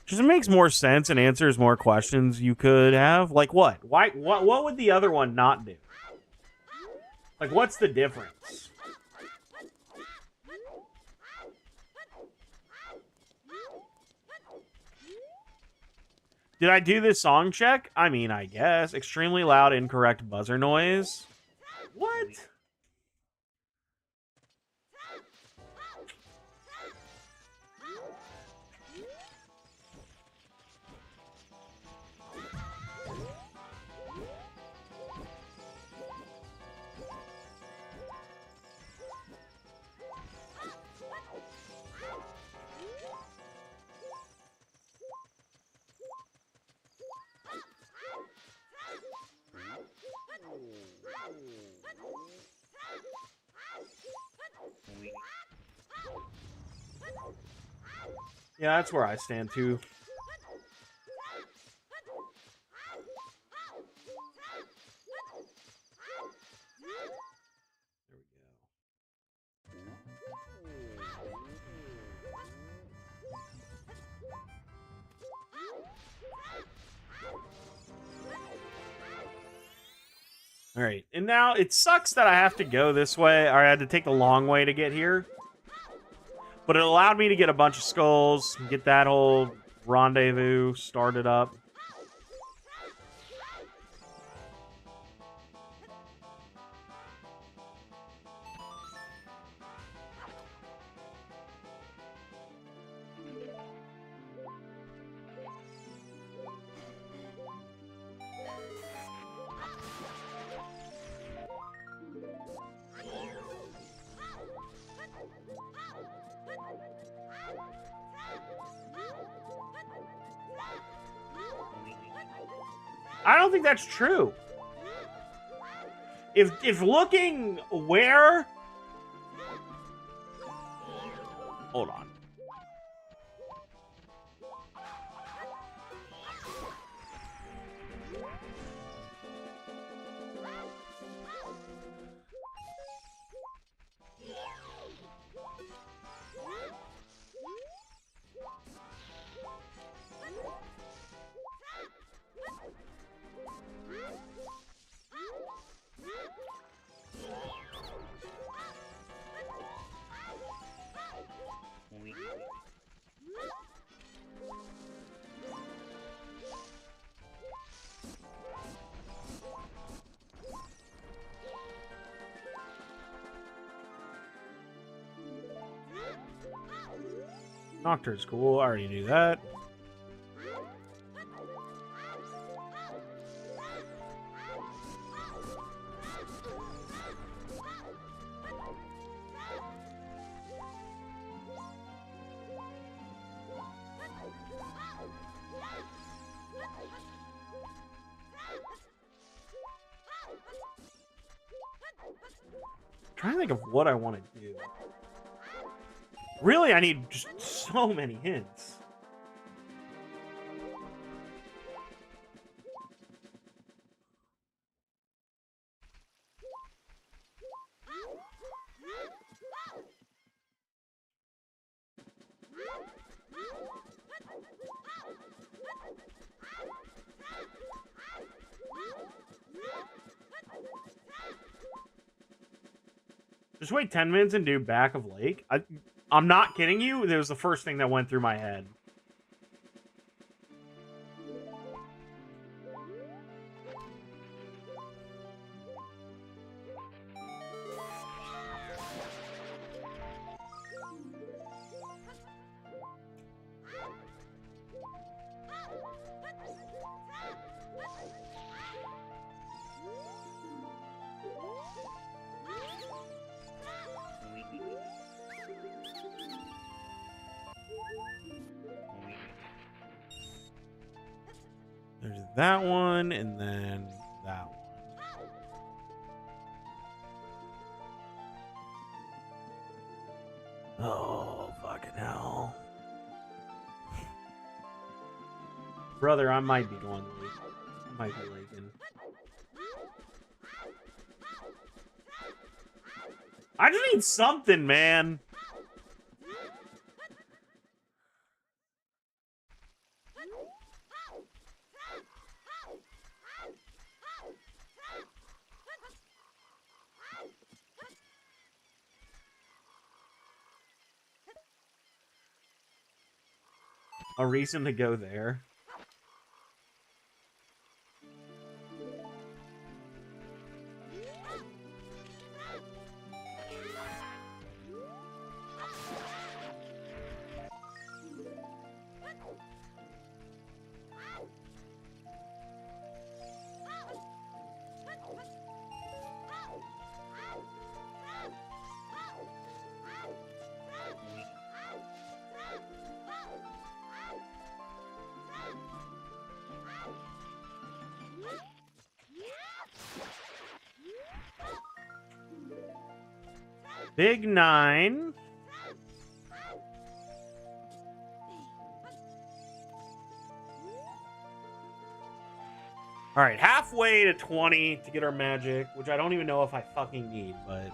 Just makes more sense and answers more questions you could have. Like what? Why? What would the other one not do? Like, what's the difference? Did I do this song check? I mean, I guess. Extremely loud, incorrect buzzer noise. What? Yeah, that's where I stand too. All right, and now it sucks that I have to go this way, or I had to take the long way to get here. But it allowed me to get a bunch of skulls, get that whole rendezvous started up. I don't think that's true. If looking where... Hold on. Nocturne's cool. I already knew that. I'm trying to think of what I want to do. Really, I need just so many hints. Just wait 10 minutes and do back of lake. I'm not kidding you. It was the first thing that went through my head. There's that one, and then that one. Oh, fucking hell. Brother, I might be going late. I might be leaking. I just need something, man. A reason to go there. Big 9. All right, halfway to 20 to get our magic, which I don't even know if I fucking need, but...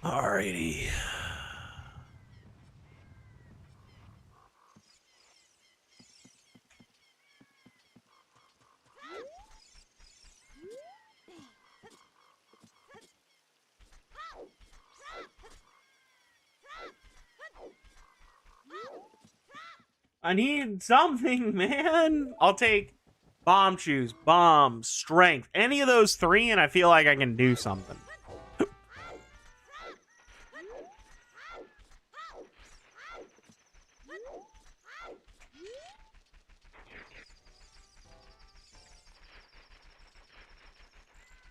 Alrighty. I need something, man. I'll take bomb shoes, bomb, strength, any of those three, and I feel like I can do something.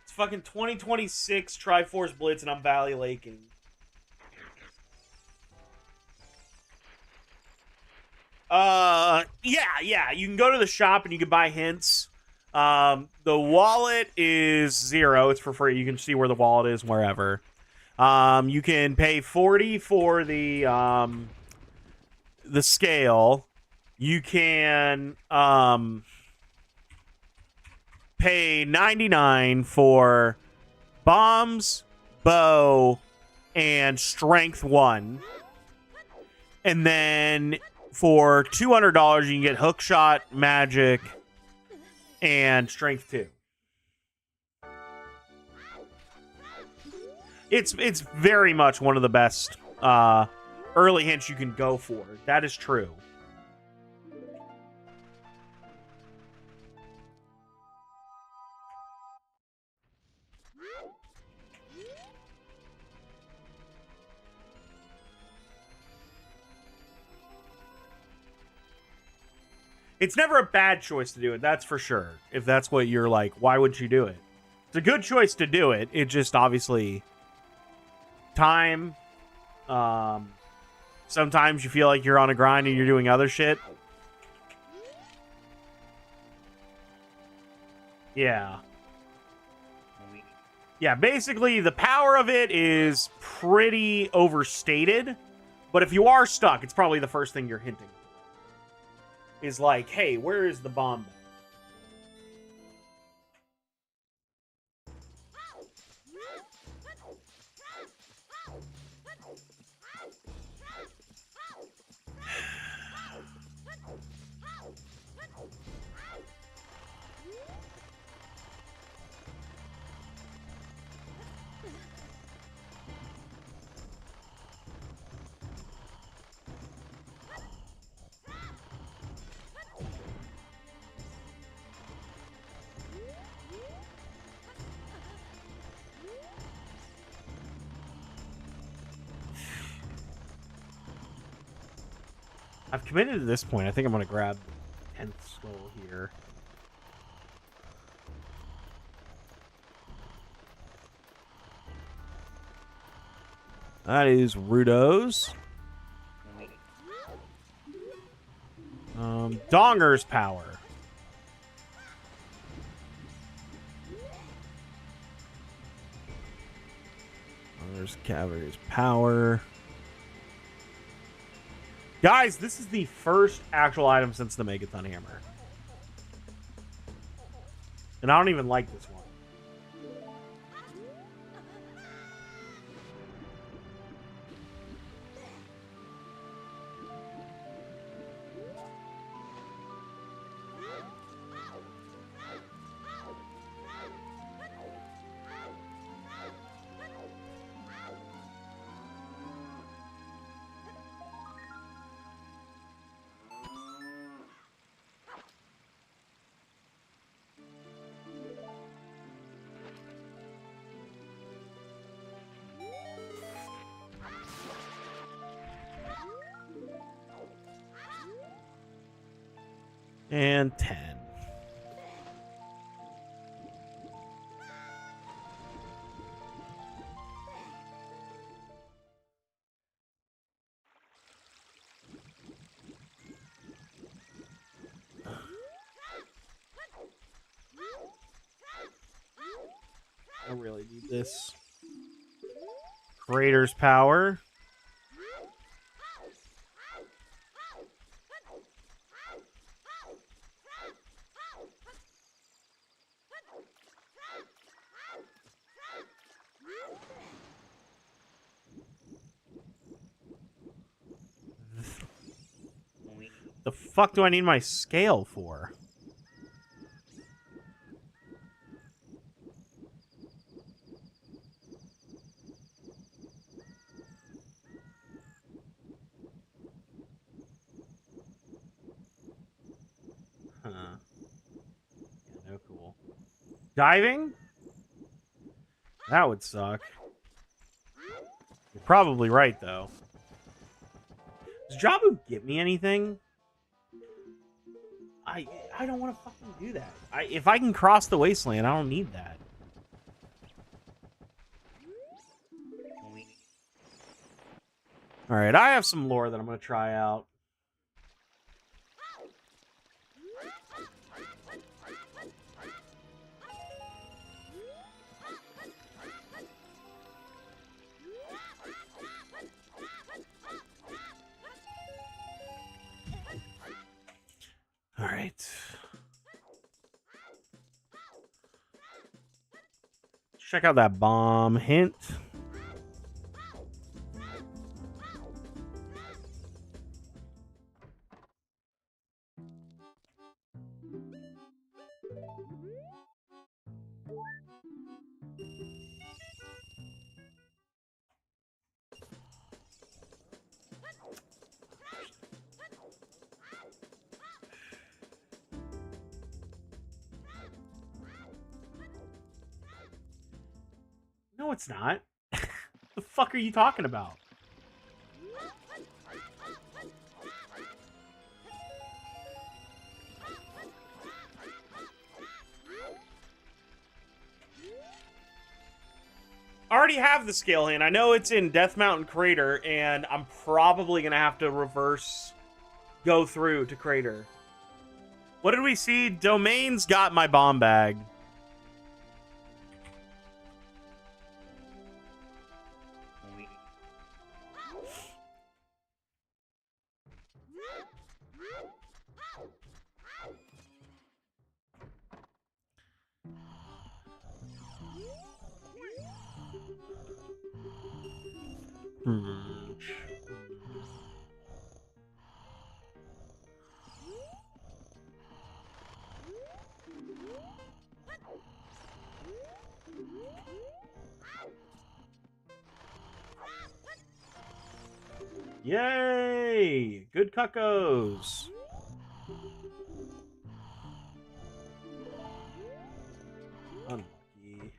It's fucking 2026 Triforce Blitz, and I'm Valley Laking. Yeah. You can go to the shop and you can buy hints. The wallet is 0. It's for free. You can see where the wallet is wherever. You can pay 40 for the scale. You can pay 99 for bombs, bow, and strength 1. And then for $200, you can get hookshot, magic, and strength 2. It's very much one of the best early hints you can go for. That is true. It's never a bad choice to do it, that's for sure. If that's what you're like, why would you do it? It's a good choice to do it. It just obviously time. Sometimes you feel like you're on a grind and you're doing other shit. Yeah. Yeah, basically the power of it is pretty overstated. But if you are stuck, it's probably the first thing you're hinting. Is like, hey, where is the bomb? I've committed to this point. I think I'm going to grab the 10th skull here. That is Rudo's. Donger's power. There's Cavalry's power. Guys, this is the first actual item since the Megaton Hammer. And I don't even like this one. And 10. I really need this. Creator's power. fuck do I need my scale for? Huh. Yeah, no cool. Diving? That would suck. You're probably right, though. Does Jabu get me anything? I don't want to fucking do that. If I can cross the wasteland, I don't need that. Alright, I have some lore that I'm going to try out. Alright. Check out that bomb hint. No, it's not. The fuck are you talking about? I already have the scale hint. I know it's in Death Mountain Crater, and I'm probably going to have to reverse go through to Crater. What did we see? Domain's got my bomb bag. Yay! Good cuckos. Unlucky.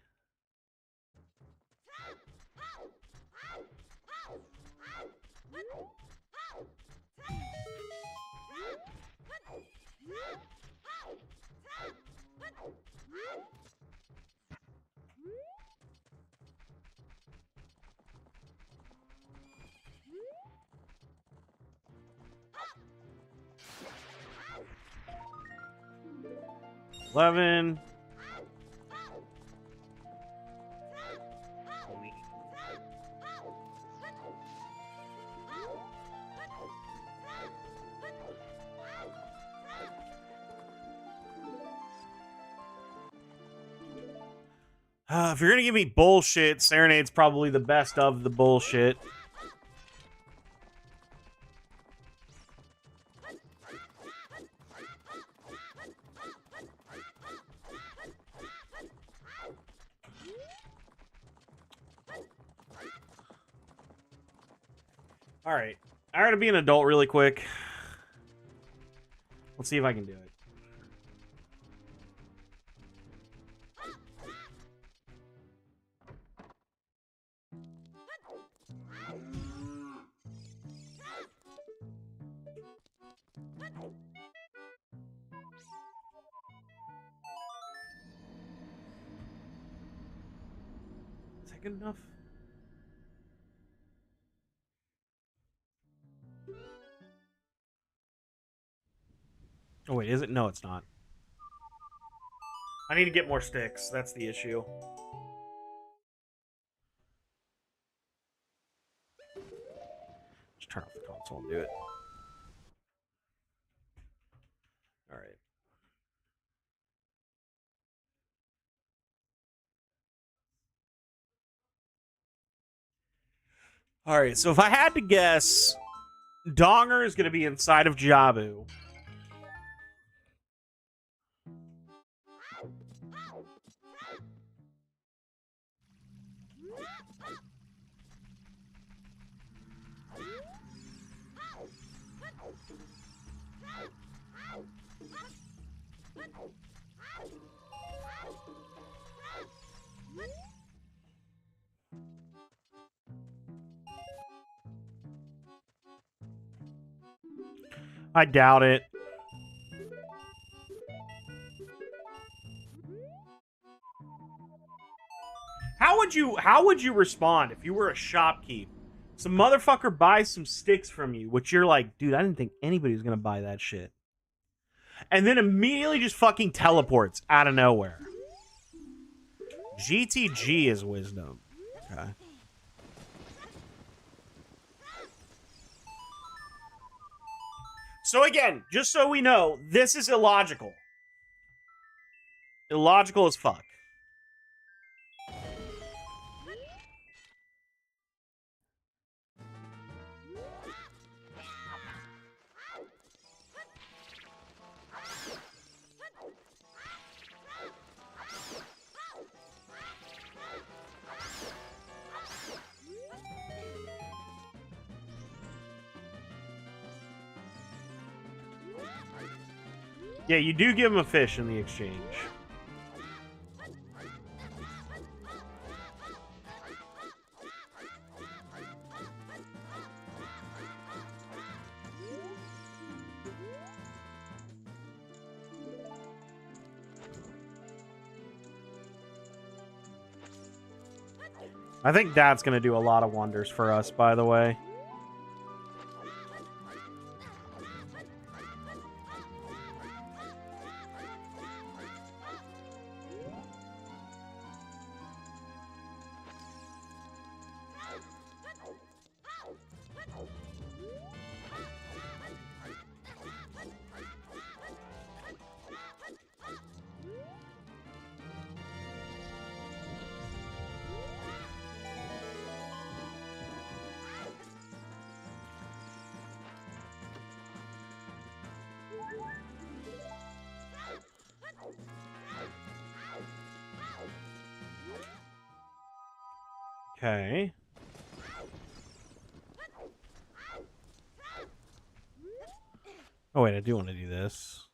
$11. If you're gonna give me bullshit, Serenade's probably the best of the bullshit. Alright. I gotta be an adult really quick. Let's see if I can do it. Is that good enough? Oh, wait, is it? No, it's not. I need to get more sticks. That's the issue. Just turn off the console and do it. Alright. Alright, so if I had to guess, Donger is going to be inside of Jabu. I doubt it. How would you respond if you were a shopkeep? Some motherfucker buys some sticks from you, which you're like, dude, I didn't think anybody was gonna buy that shit. And then immediately just fucking teleports out of nowhere. GTG is wisdom. Okay. So again, just so we know, this is illogical. Illogical as fuck. Yeah, you do give him a fish in the exchange. I think that's going to do a lot of wonders for us, by the way. Okay. Oh, wait, I do want to do this.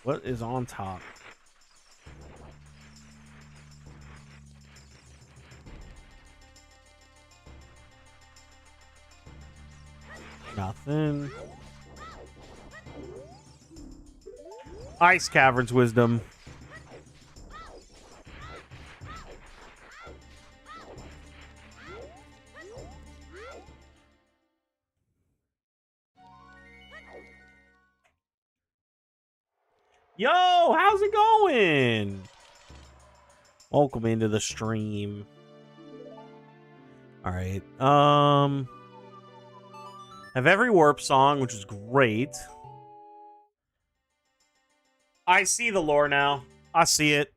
What is on top? Nothing. Ice Caverns Wisdom. Yo, how's it going? Welcome into the stream. All right. Have every warp song, which is great. I see the lore now. I see it.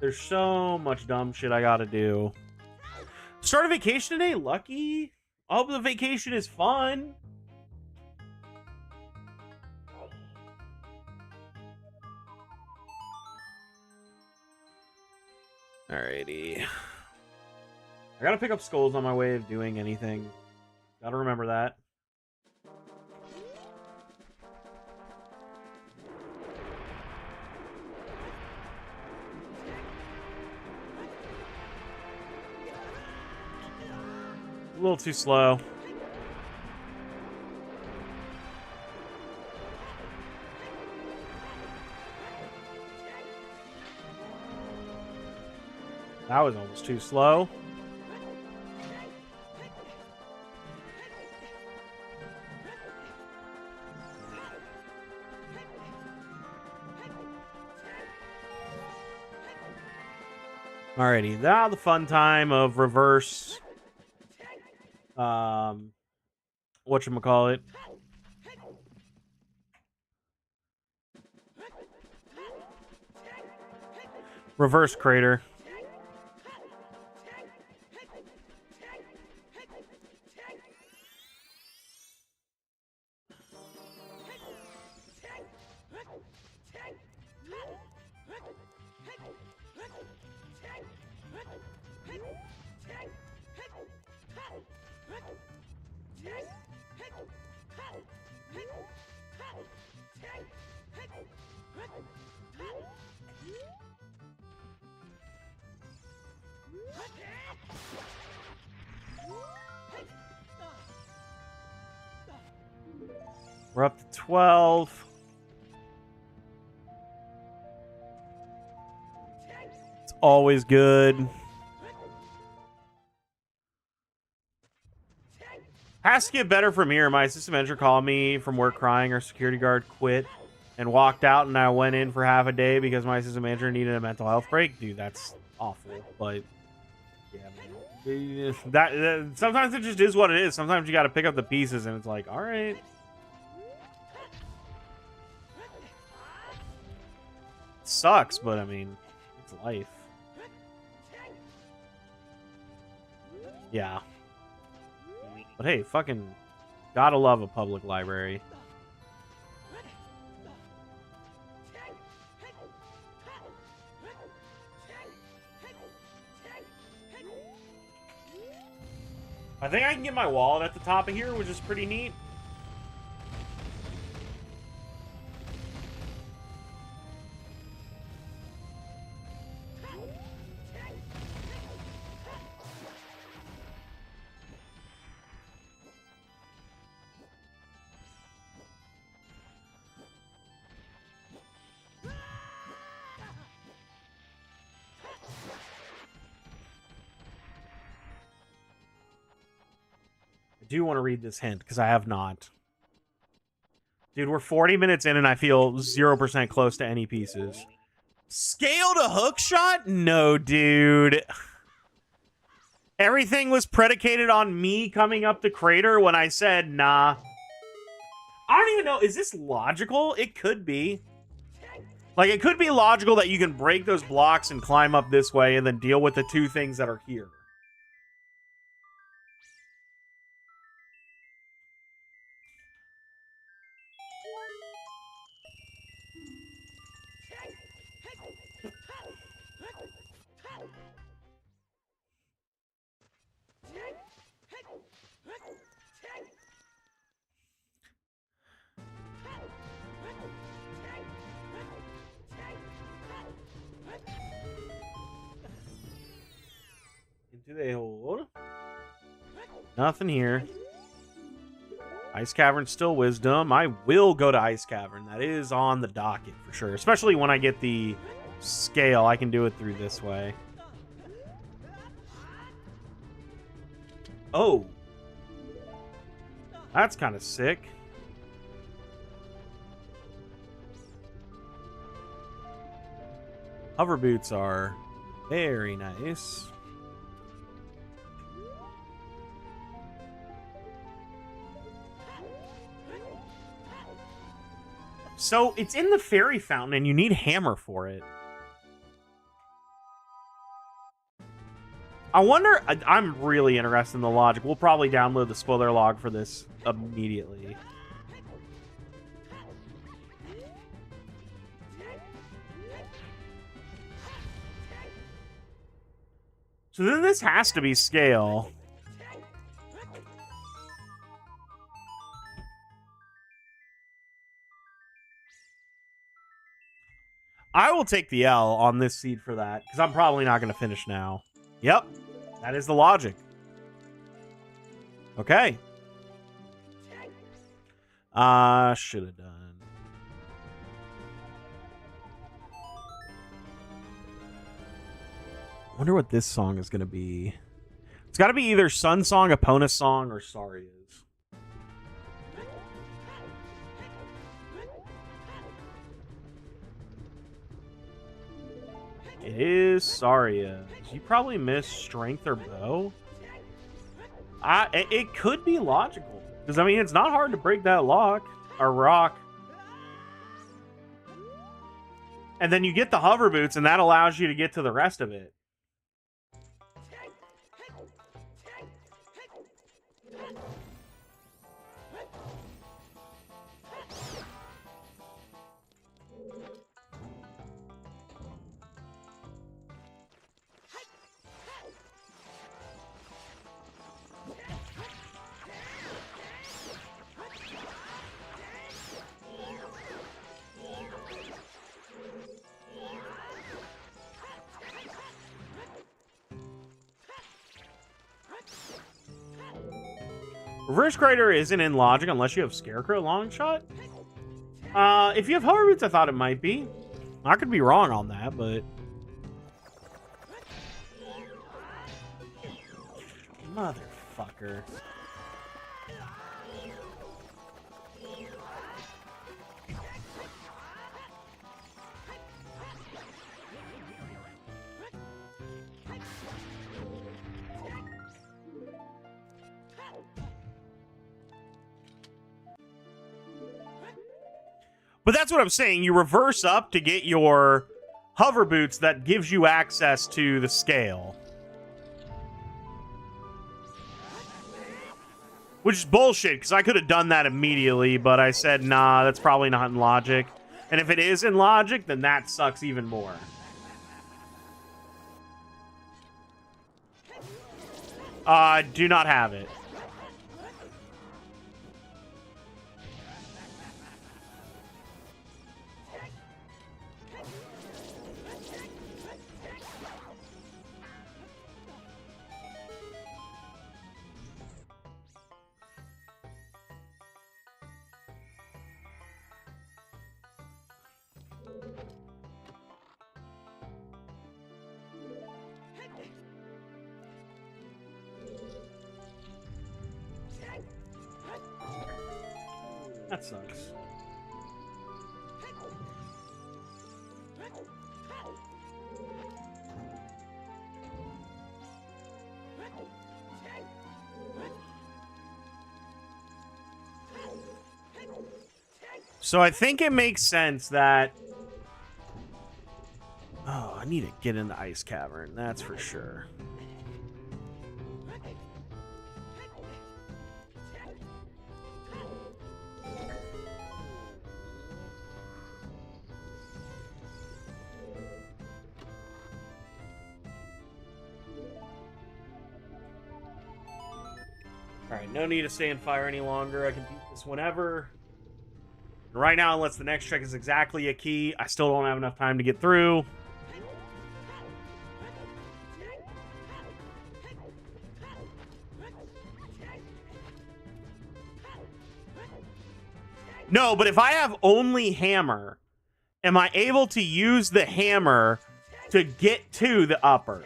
There's so much dumb shit I gotta do. Start a vacation today? Lucky. I hope the vacation is fun. Alrighty. I gotta pick up skulls on my way of doing anything. Gotta remember that. A little too slow. That was almost too slow. Alrighty, now the fun time of reverse. Whatchamacallit? Reverse crater. We're up to 12. It's always good. Has to get better from here. My assistant manager called me from work crying. Our security guard quit and walked out, and I went in for half a day because my assistant manager needed a mental health break. Dude, that's awful. But yeah, man. That sometimes it just is what it is. Sometimes you got to pick up the pieces, and it's like, all right. It sucks, but I mean, it's life. Yeah. But hey, fucking gotta love a public library. I think I can get my wallet at the top of here, which is pretty neat. I do want to read this hint because I have not. Dude, we're 40 minutes in and I feel 0% close to any pieces. Scaled a hook shot? No, dude. Everything was predicated on me coming up the crater when I said, nah. I don't even know. Is this logical? It could be. Like, it could be logical that you can break those blocks and climb up this way and then deal with the two things that are here. Do they hold? Nothing here. Ice Cavern, still wisdom. I will go to Ice Cavern. That is on the docket for sure. Especially when I get the scale. I can do it through this way. Oh. That's kind of sick. Hover boots are very nice. So, it's in the fairy fountain, and you need hammer for it. I wonder... I'm really interested in the logic. We'll probably download the spoiler log for this immediately. So then this has to be scale. I will take the L on this seed for that, because I'm probably not going to finish now. Yep, that is the logic. Okay. Should have done. I wonder what this song is going to be. It's got to be either Sun Song, Epona Song, or Saria's. It is Saria's. You probably missed Strength or Bow. It could be logical. Because, I mean, it's not hard to break that lock. Or rock. And then you get the hover boots, and that allows you to get to the rest of it. Reverse Crater isn't in logic unless you have Scarecrow long shot. If you have hover boots, I thought it might be. I could be wrong on that, but motherfucker. But that's what I'm saying. You reverse up to get your hover boots that gives you access to the scale. Which is bullshit, because I could have done that immediately, but I said, nah, that's probably not in logic. And if it is in logic, then that sucks even more. I do not have it. That sucks. So I think it makes sense that... Oh, I need to get in the ice cavern, that's for sure. Alright, no need to stay in fire any longer. I can beat this whenever. Right now, unless the next check is exactly a key, I still don't have enough time to get through. No, but if I have only hammer, am I able to use the hammer to get to the upper?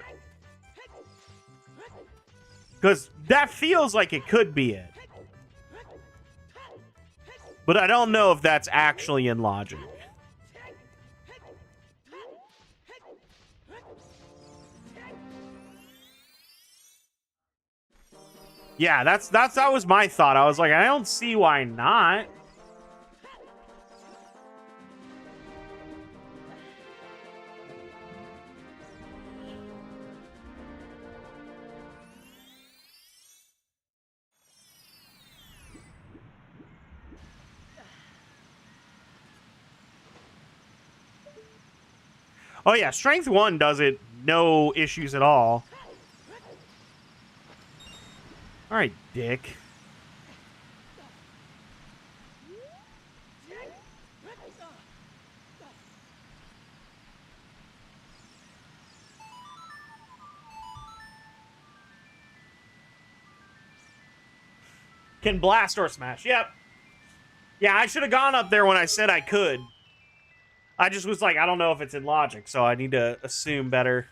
Because that feels like it could be it. But I don't know if that's actually in logic. Yeah, that was my thought. I was like, I don't see why not. Oh yeah, Strength 1 does it, no issues at all. Alright, dick. Can blast or smash, yep. Yeah, I should have gone up there when I said I could. I just was like, I don't know if it's in logic, so I need to assume better.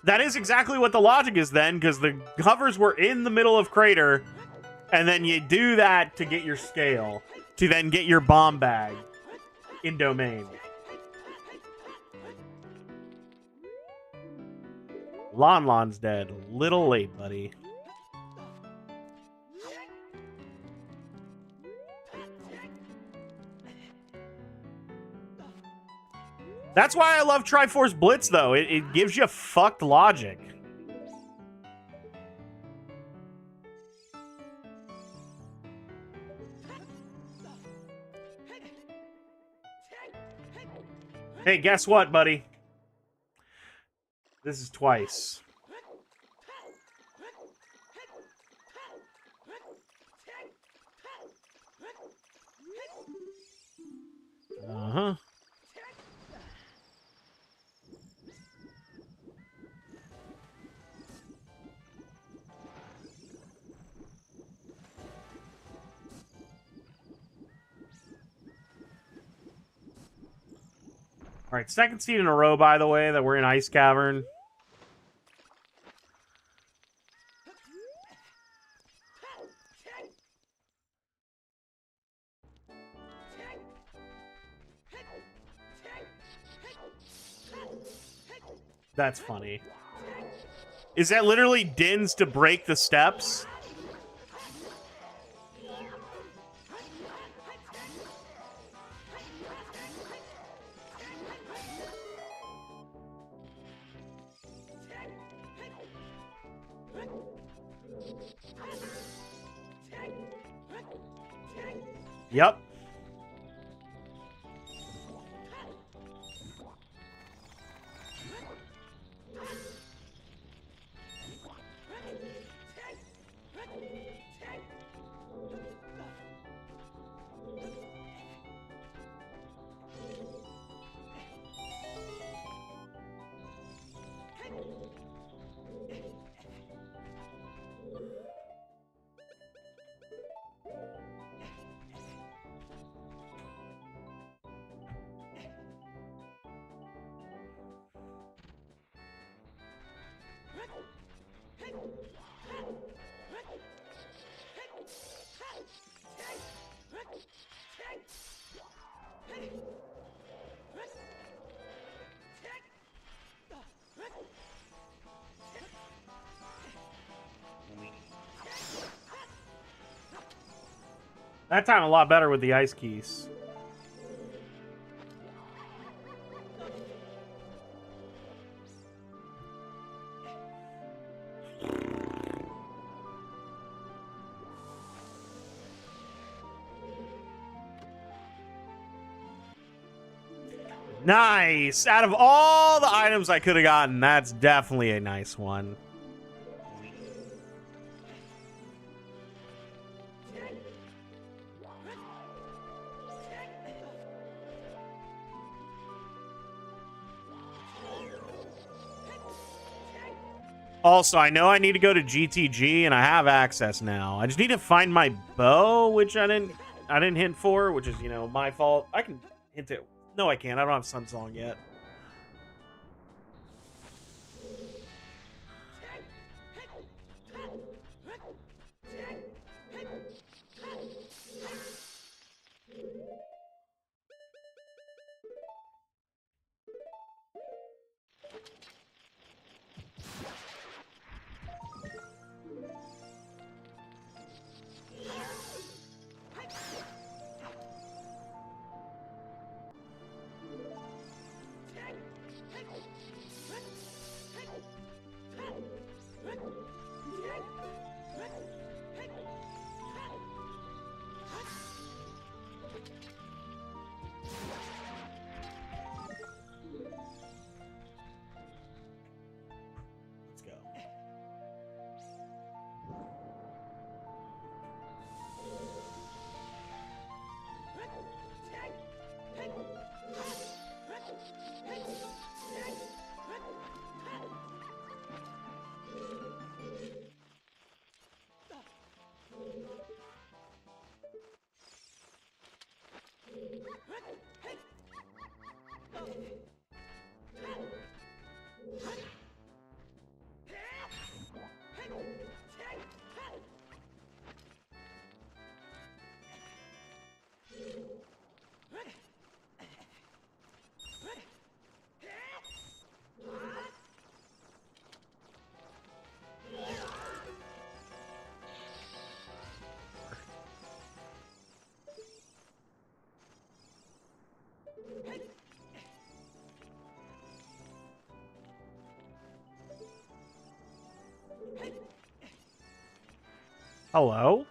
That is exactly what the logic is then, because the hovers were in the middle of Crater, and then you do that to get your scale, to then get your bomb bag in Domain. Lon Lon's dead. A little late, buddy. That's why I love Triforce Blitz, though. It gives you fucked logic. Hey, guess what, buddy? This is twice. Uh-huh. All right, second seed in a row, by the way, that we're in Ice Cavern. That's funny. Is that literally Dins to break the steps? Yep. That time a lot better with the ice keys. Nice! Out of all the items I could have gotten, that's definitely a nice one. Also, I know I need to go to GTG, and I have access now. I just need to find my bow, which I didn't hint for, which is, you know, my fault. I can hint it. No, I can't. I don't have Sun Song yet. Hello?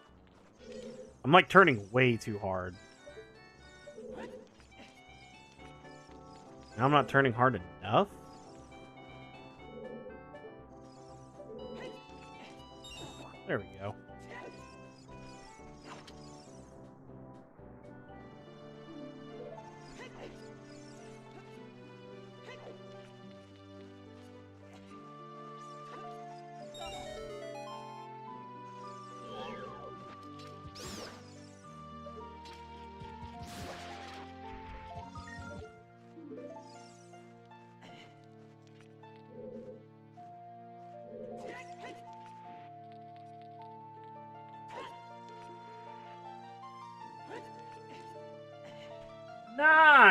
I'm like turning way too hard. Now I'm not turning hard enough? There we go.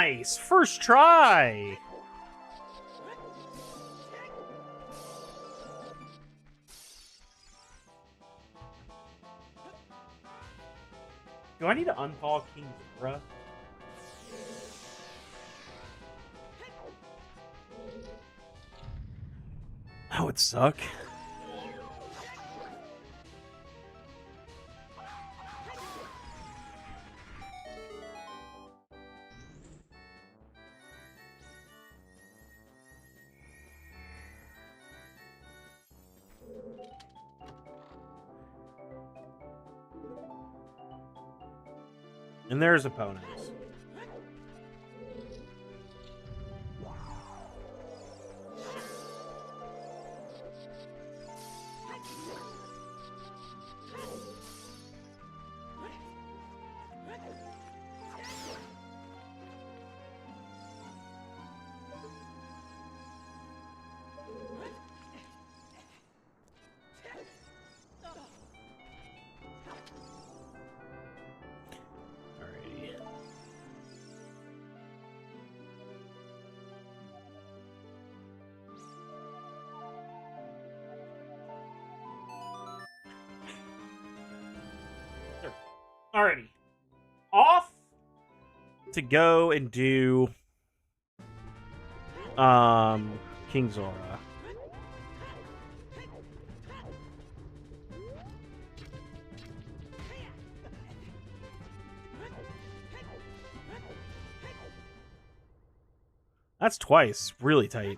Nice! First try! Do I need to unthaw King Zora? That would suck. And there's opponents. Alrighty. Off to go and do King Zora. That's twice. Really tight.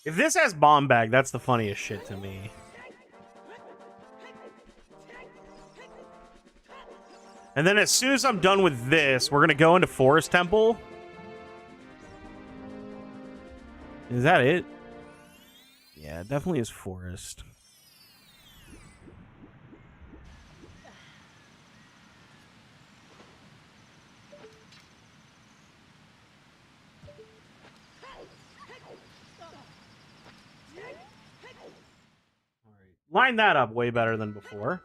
If this has bomb bag, that's the funniest shit to me. And then as soon as I'm done with this, we're gonna go into Forest Temple. Is that it? Yeah, it definitely is Forest. Line that up way better than before.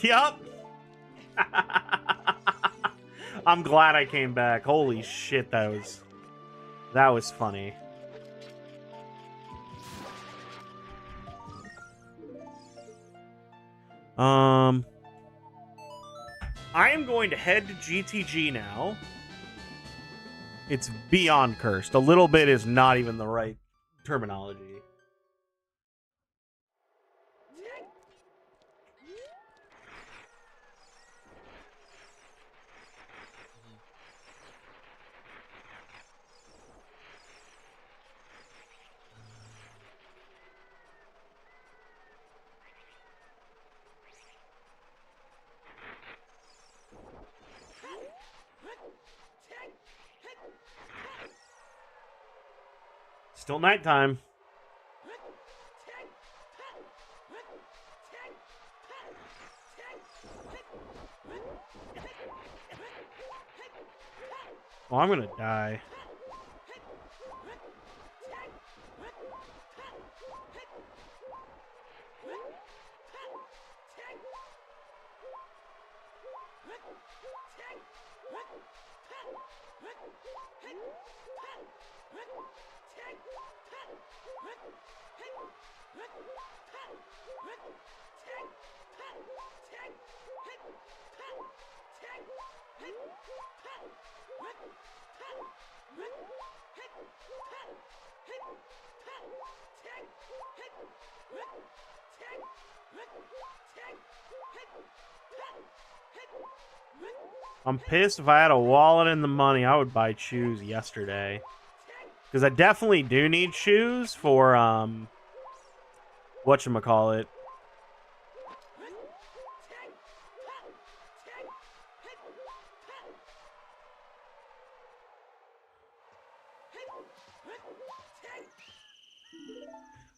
Yup. I'm glad I came back. Holy shit, that was funny. I am going to head to GTG now. It's beyond cursed. A little bit is not even the right terminology. Still nighttime. Oh, I'm gonna die. I'm pissed. If I had a wallet and the money, I would buy shoes yesterday. Because I definitely do need shoes for, whatchamacallit.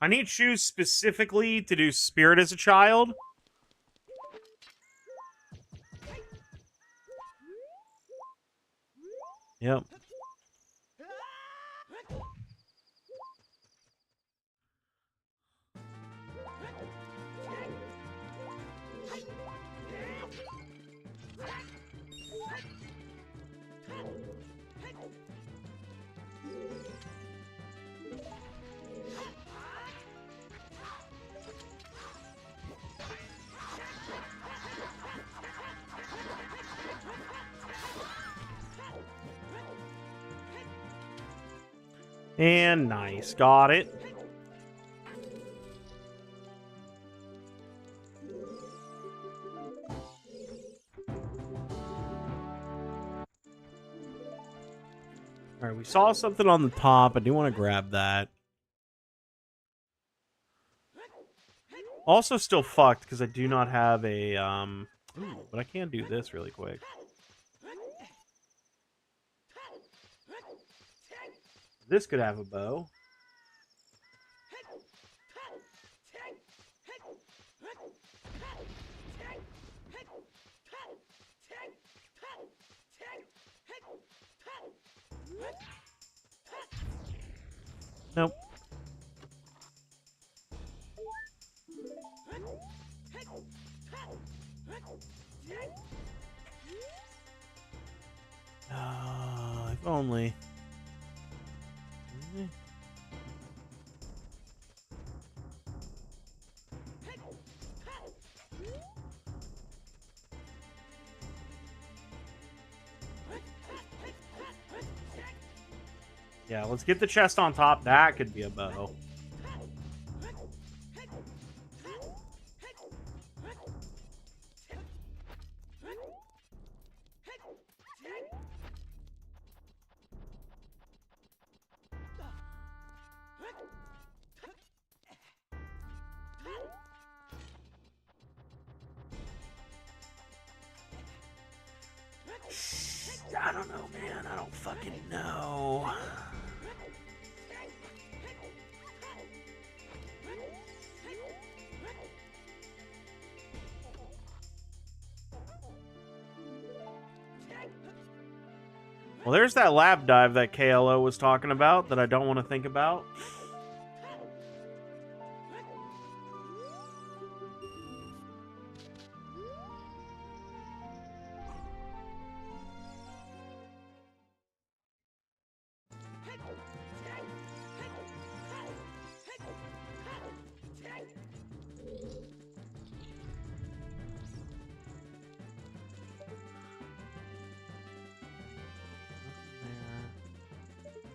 I need shoes specifically to do Spirit as a Child. Yep. And nice. Got it. Alright, we saw something on the top. I do want to grab that. Also still fucked because I do not have a, ooh, but I can do this really quick. This could have a bow. Nope. If only. Yeah, let's get the chest on top. That could be a bow. I don't know, man. I don't fucking know. Well, there's that lab dive that KLO was talking about that I don't want to think about.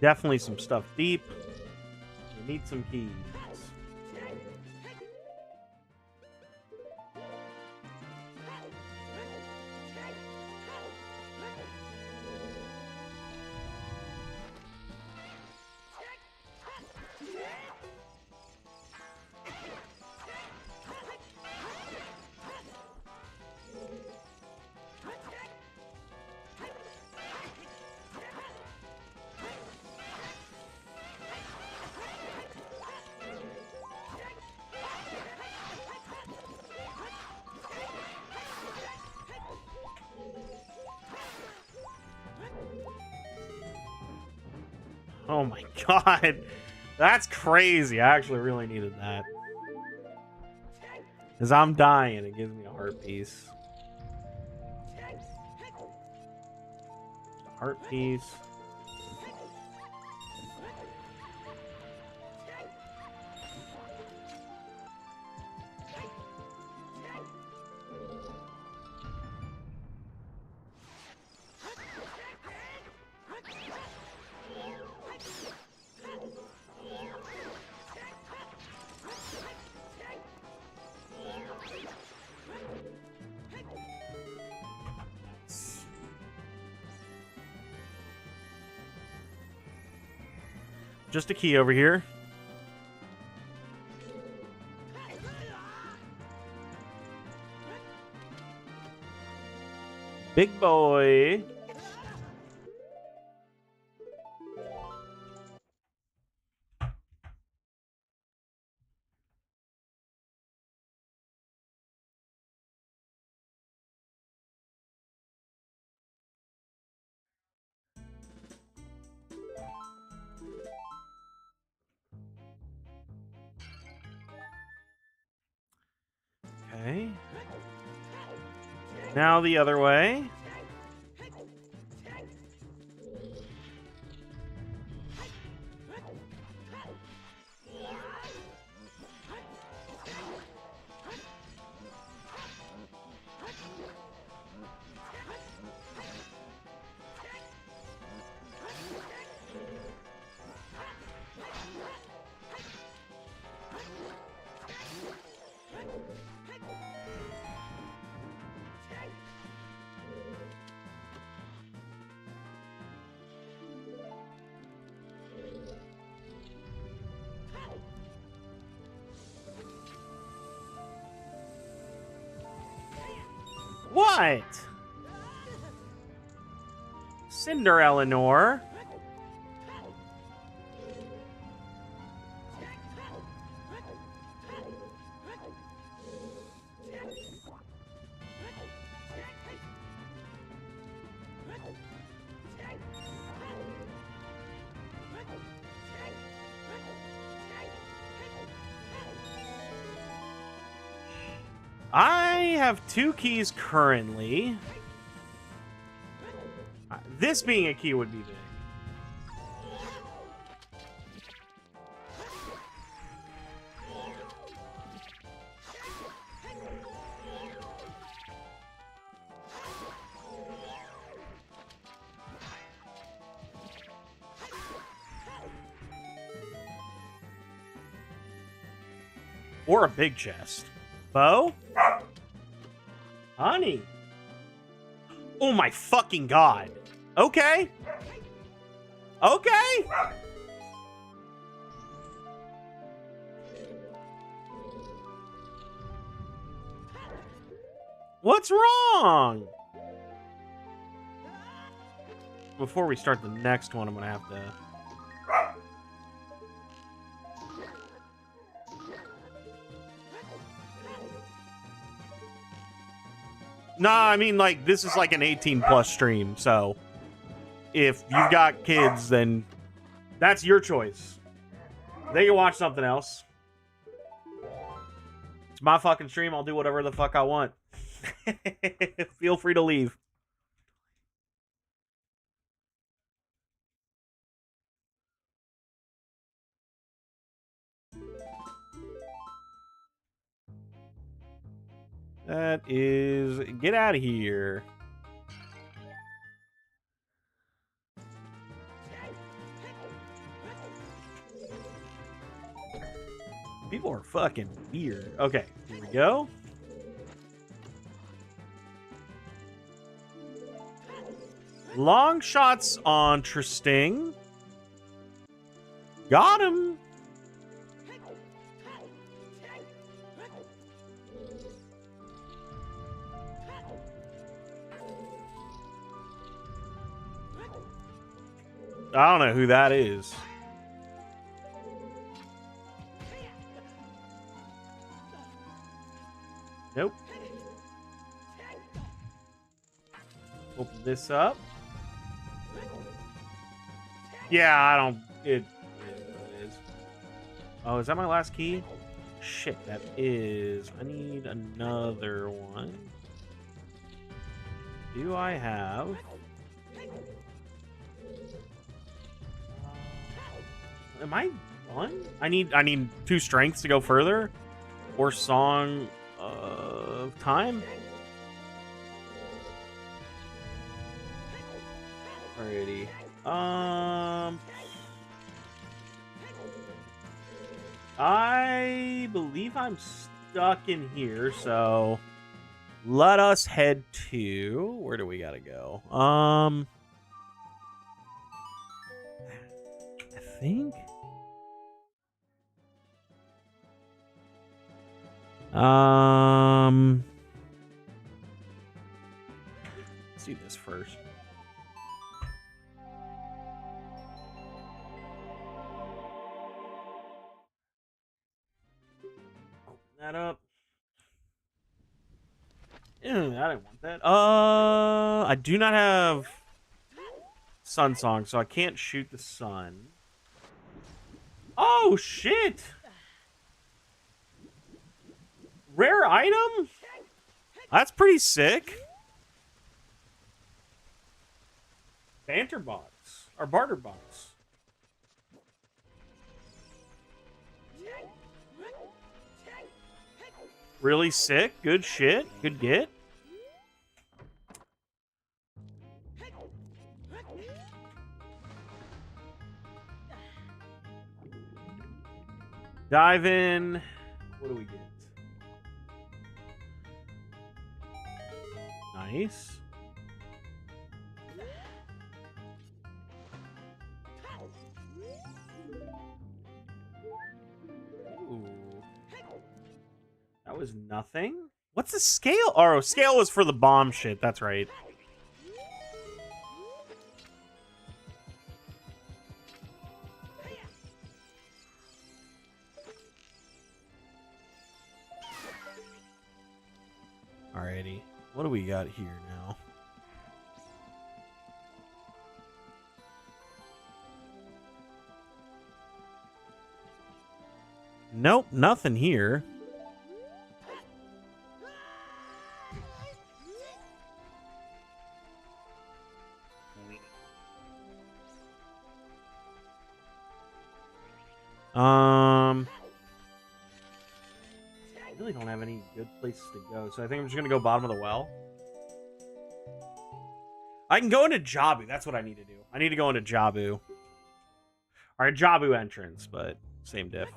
Definitely some stuff deep. We need some keys. Oh my god. That's crazy. I actually really needed that. Because I'm dying. It gives me a heart piece. A heart piece. Just a key over here. Big boy. Okay. Now the other way. What? Cinderella. I have 2 keys currently. This being a key would be big. Or a big chest. Bo? Honey. Oh my fucking god. Okay. Okay. What's wrong? Before we start the next one, I'm gonna have to... Nah, I mean, like, this is like an 18+ stream, so if you've got kids, then that's your choice. They can watch something else. It's my fucking stream. I'll do whatever the fuck I want. Feel free to leave. That is... Get out of here. People are fucking weird. Okay, here we go. Long shots on Tristing. Got him. I don't know who that is. Nope. Open this up. Yeah, I don't... It is. Oh, is that my last key? Shit, that is... I need another one. Do I have... Am I done? I need 2 strengths to go further, or Song of Time. Alrighty. I believe I'm stuck in here, so let us head to... Where do we gotta go? I think Let's do this first. Open that up. Ew, I didn't want that. I do not have sun song, so I can't shoot the sun. Oh shit! Rare item? That's pretty sick. Banter box. Or barter box. Really sick. Good shit. Good get. Dive in. What do we get? Nice. Ooh. That was nothing. What's the scale? Oh, scale was for the bomb shit. That's right. Alrighty. What do we got here now? Nope, nothing here. I really don't have any good places to go, so I think I'm just gonna go bottom of the well. I can go into Jabu. That's what I need to do. I need to go into Jabu. Alright, Jabu entrance, but same diff.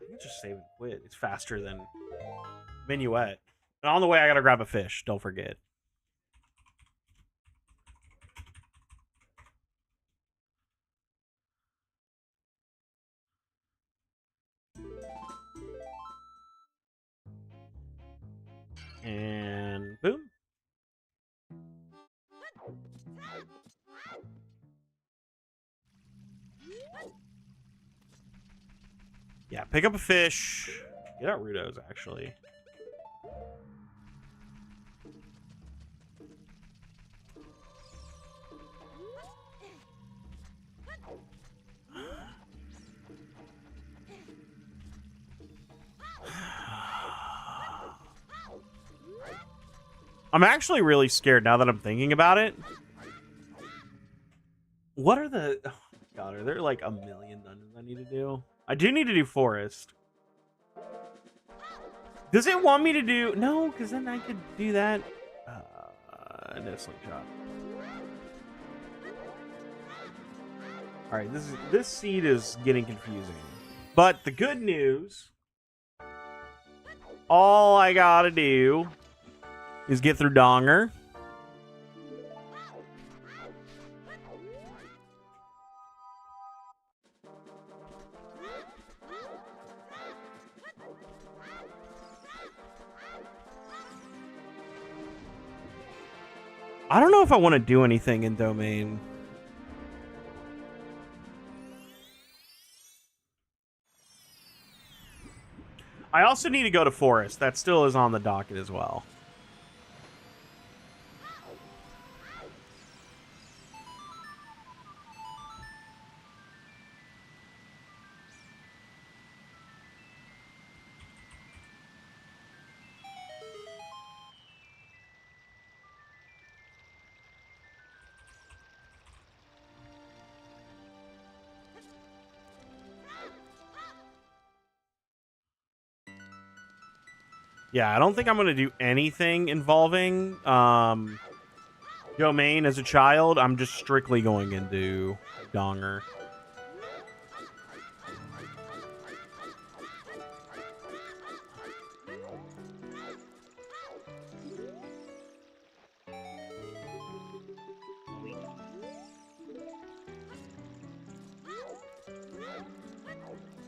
I think just save and quit. It's faster than Minuet. And on the way, I gotta grab a fish. Don't forget. And boom. Yeah, pick up a fish. Get out Rudos, actually. I'm actually really scared now that I'm thinking about it. What are the... Oh, God, are there like a million dungeons I need to do? I do need to do Forest. Does it want me to do... No, because then I could do that. No slingshot. Alright, this seed is getting confusing. But the good news... All I gotta do... is get through Donger. I don't know if I want to do anything in Domain. I also need to go to Forest. That still is on the docket as well. Yeah, I don't think I'm going to do anything involving domain as a child, I'm just strictly going into Donger.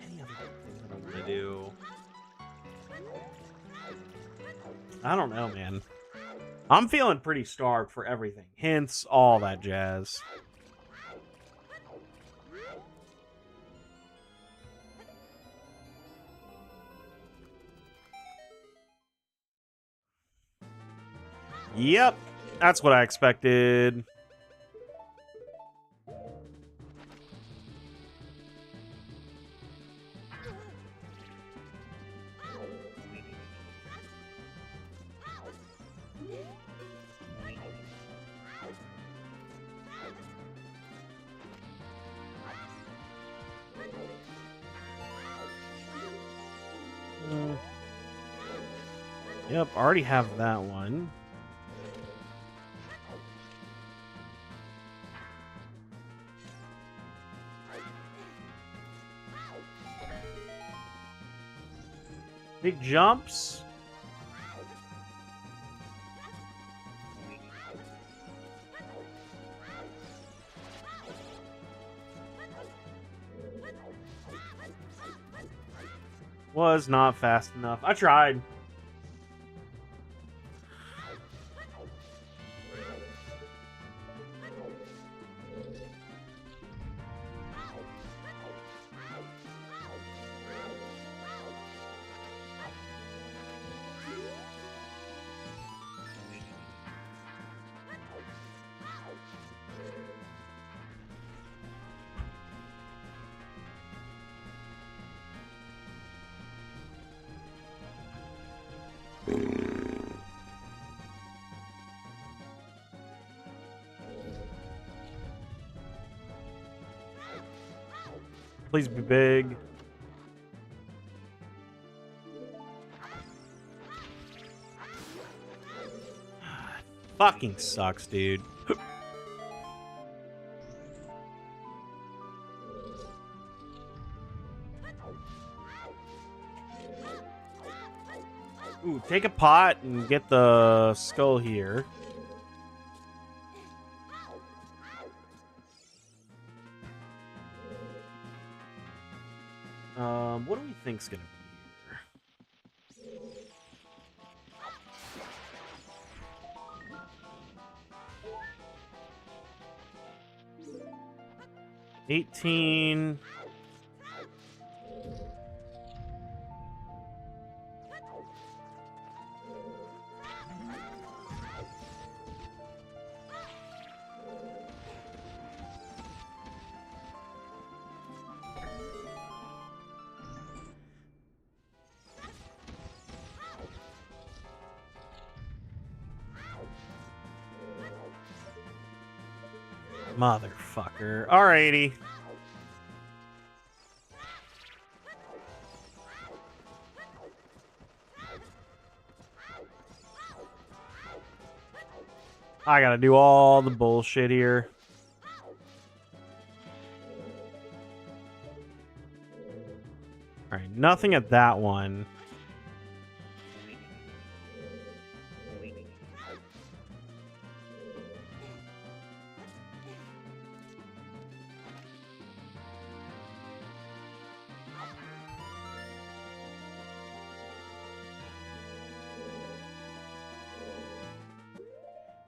Any other things that I want to do? I don't know, man. I'm feeling pretty starved for everything. Hence, all that jazz. Yep, that's what I expected. Yep, already have that one. Big jumps. Was not fast enough. I tried. Please be big. Fucking sucks, dude. Ooh, take a pot and get the skull here. What do we think's gonna be here? 18. Motherfucker. Alrighty. I gotta do all the bullshit here. Alright, nothing at that one.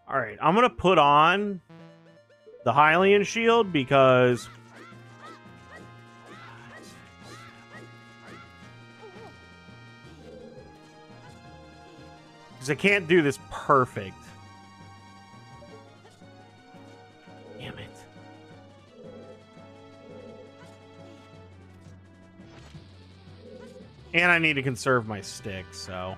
Alright, I'm gonna put on the Hylian shield because I can't do this perfect. Damn it. And I need to conserve my stick, so...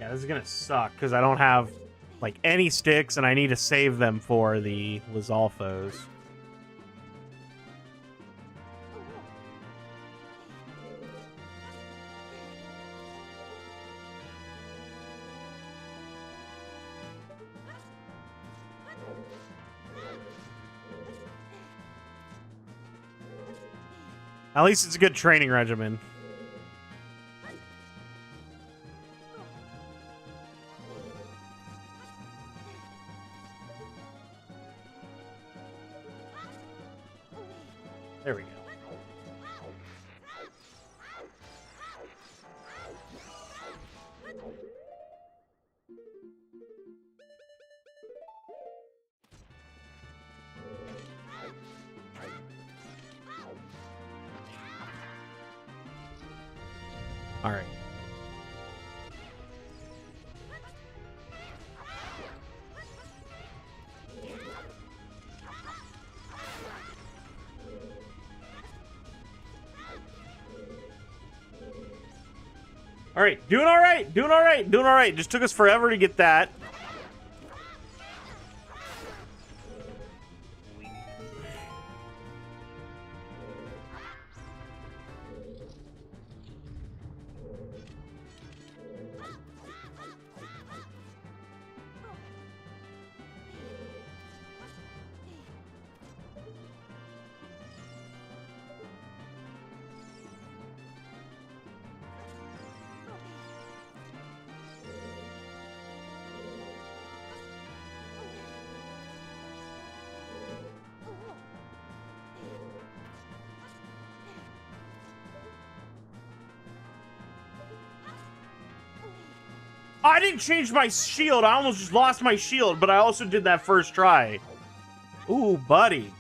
Yeah, this is gonna suck because I don't have like any sticks, and I need to save them for the Lizalfos. At least it's a good training regimen. There we go. All right. All right, doing all right, doing all right, doing all right. Just took us forever to get that. I didn't change my shield. I almost just lost my shield, but I also did that first try. Ooh, buddy.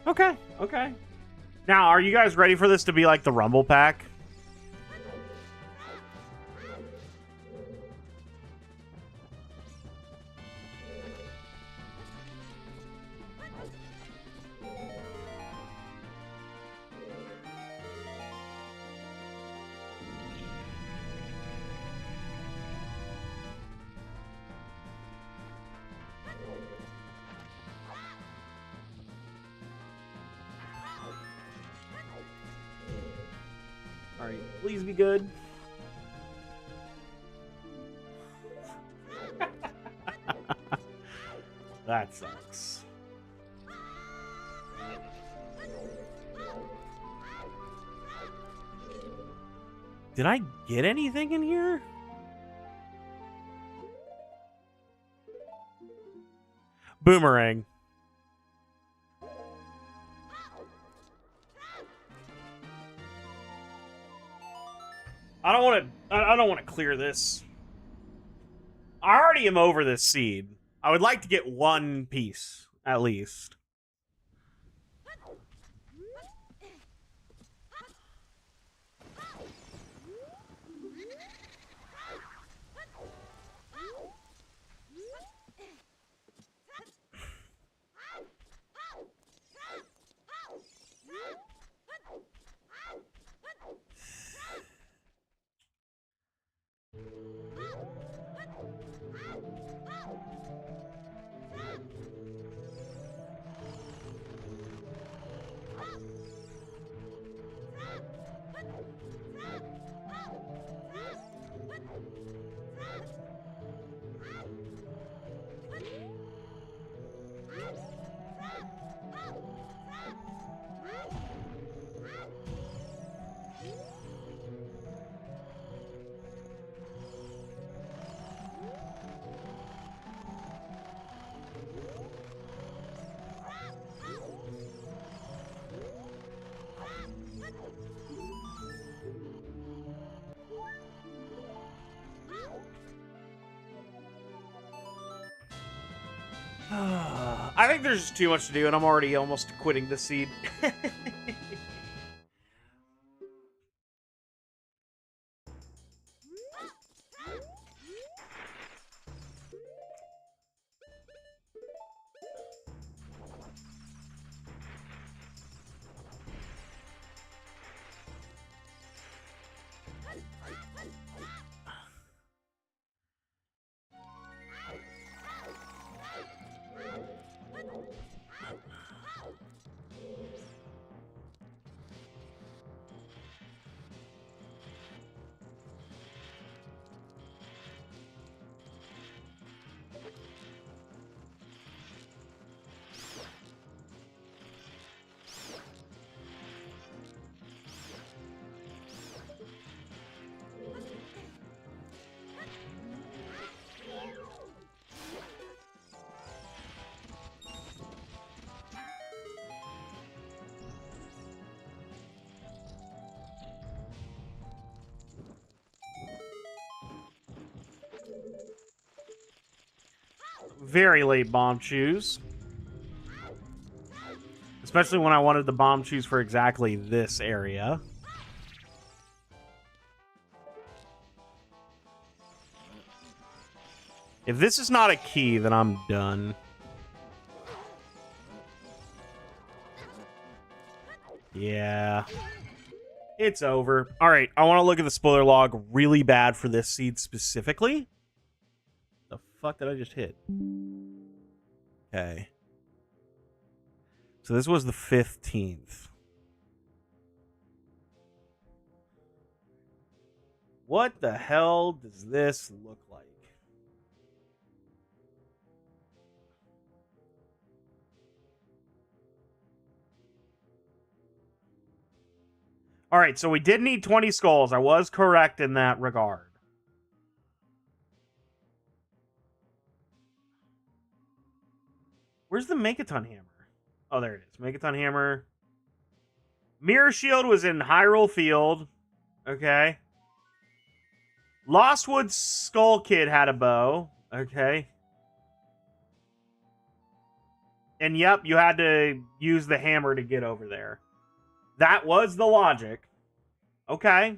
Okay, okay. Now, are you guys ready for this to be like the Rumble Pack? Alright, please be good. That sucks. Did I get anything in here? Boomerang. I don't want to clear this. I already am over this seed. I would like to get one piece, at least. I think there's just too much to do, and I'm already almost quitting the seed. very late bomb choose. Especially when I wanted the bomb choose for exactly this area. If this is not a key, then I'm done. Yeah. It's over. All right, I want to look at the spoiler log really bad for this seed specifically. The fuck did I just hit? Okay. So this was the 15th. What the hell does this look like? All right, so we did need 20 skulls. I was correct in that regard. Where's the Megaton Hammer? Oh, there it is. Megaton Hammer. Mirror Shield was in Hyrule Field. Okay. Lostwood Skull Kid had a bow. Okay. And yep, you had to use the hammer to get over there. That was the logic. Okay.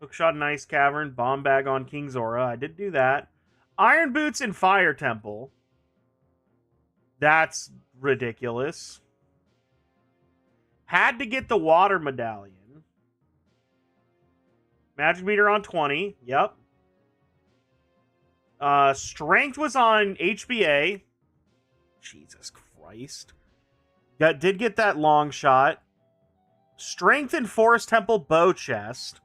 Hookshot in Ice Cavern. Bomb Bag on King Zora. I did do that. Iron Boots in Fire Temple. That's ridiculous. Had to get the Water Medallion. Magic Meter on 20. Yep. Strength was on HBA. Jesus Christ. Did get that long shot. Strength in Forest Temple Bow Chest.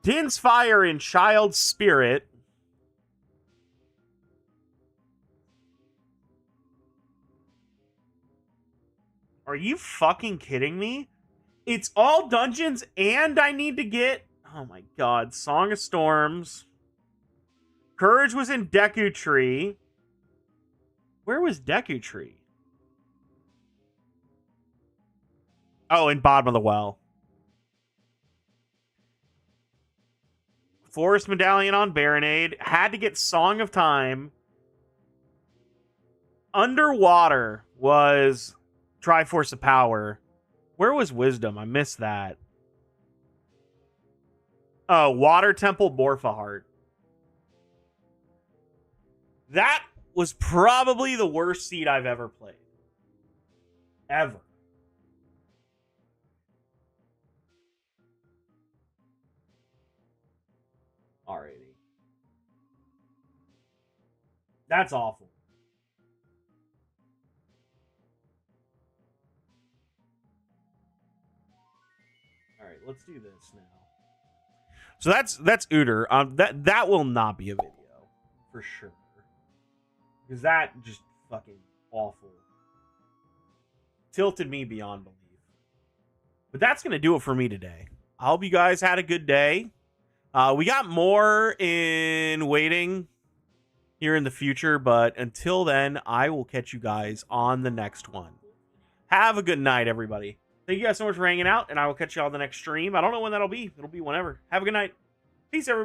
Din's Fire in Child Spirit. Are you fucking kidding me? It's all dungeons and I need to get... Oh my god. Song of Storms. Courage was in Deku Tree. Where was Deku Tree? Oh, in Bottom of the Well. Forest Medallion on Baronade. Had to get Song of Time. Underwater was Triforce of Power. Where was Wisdom? I missed that. Oh, Water Temple Morpha Heart. That was probably the worst seed I've ever played. Ever. Alrighty. That's awful. Alright, let's do this now. So that's Uter. That will not be a video. For sure. Because that just fucking awful. Tilted me beyond belief. But that's going to do it for me today. I hope you guys had a good day. We got more in waiting here in the future. But until then, I will catch you guys on the next one. Have a good night, everybody. Thank you guys so much for hanging out. And I will catch you on the next stream. I don't know when that'll be. It'll be whenever. Have a good night. Peace, everybody.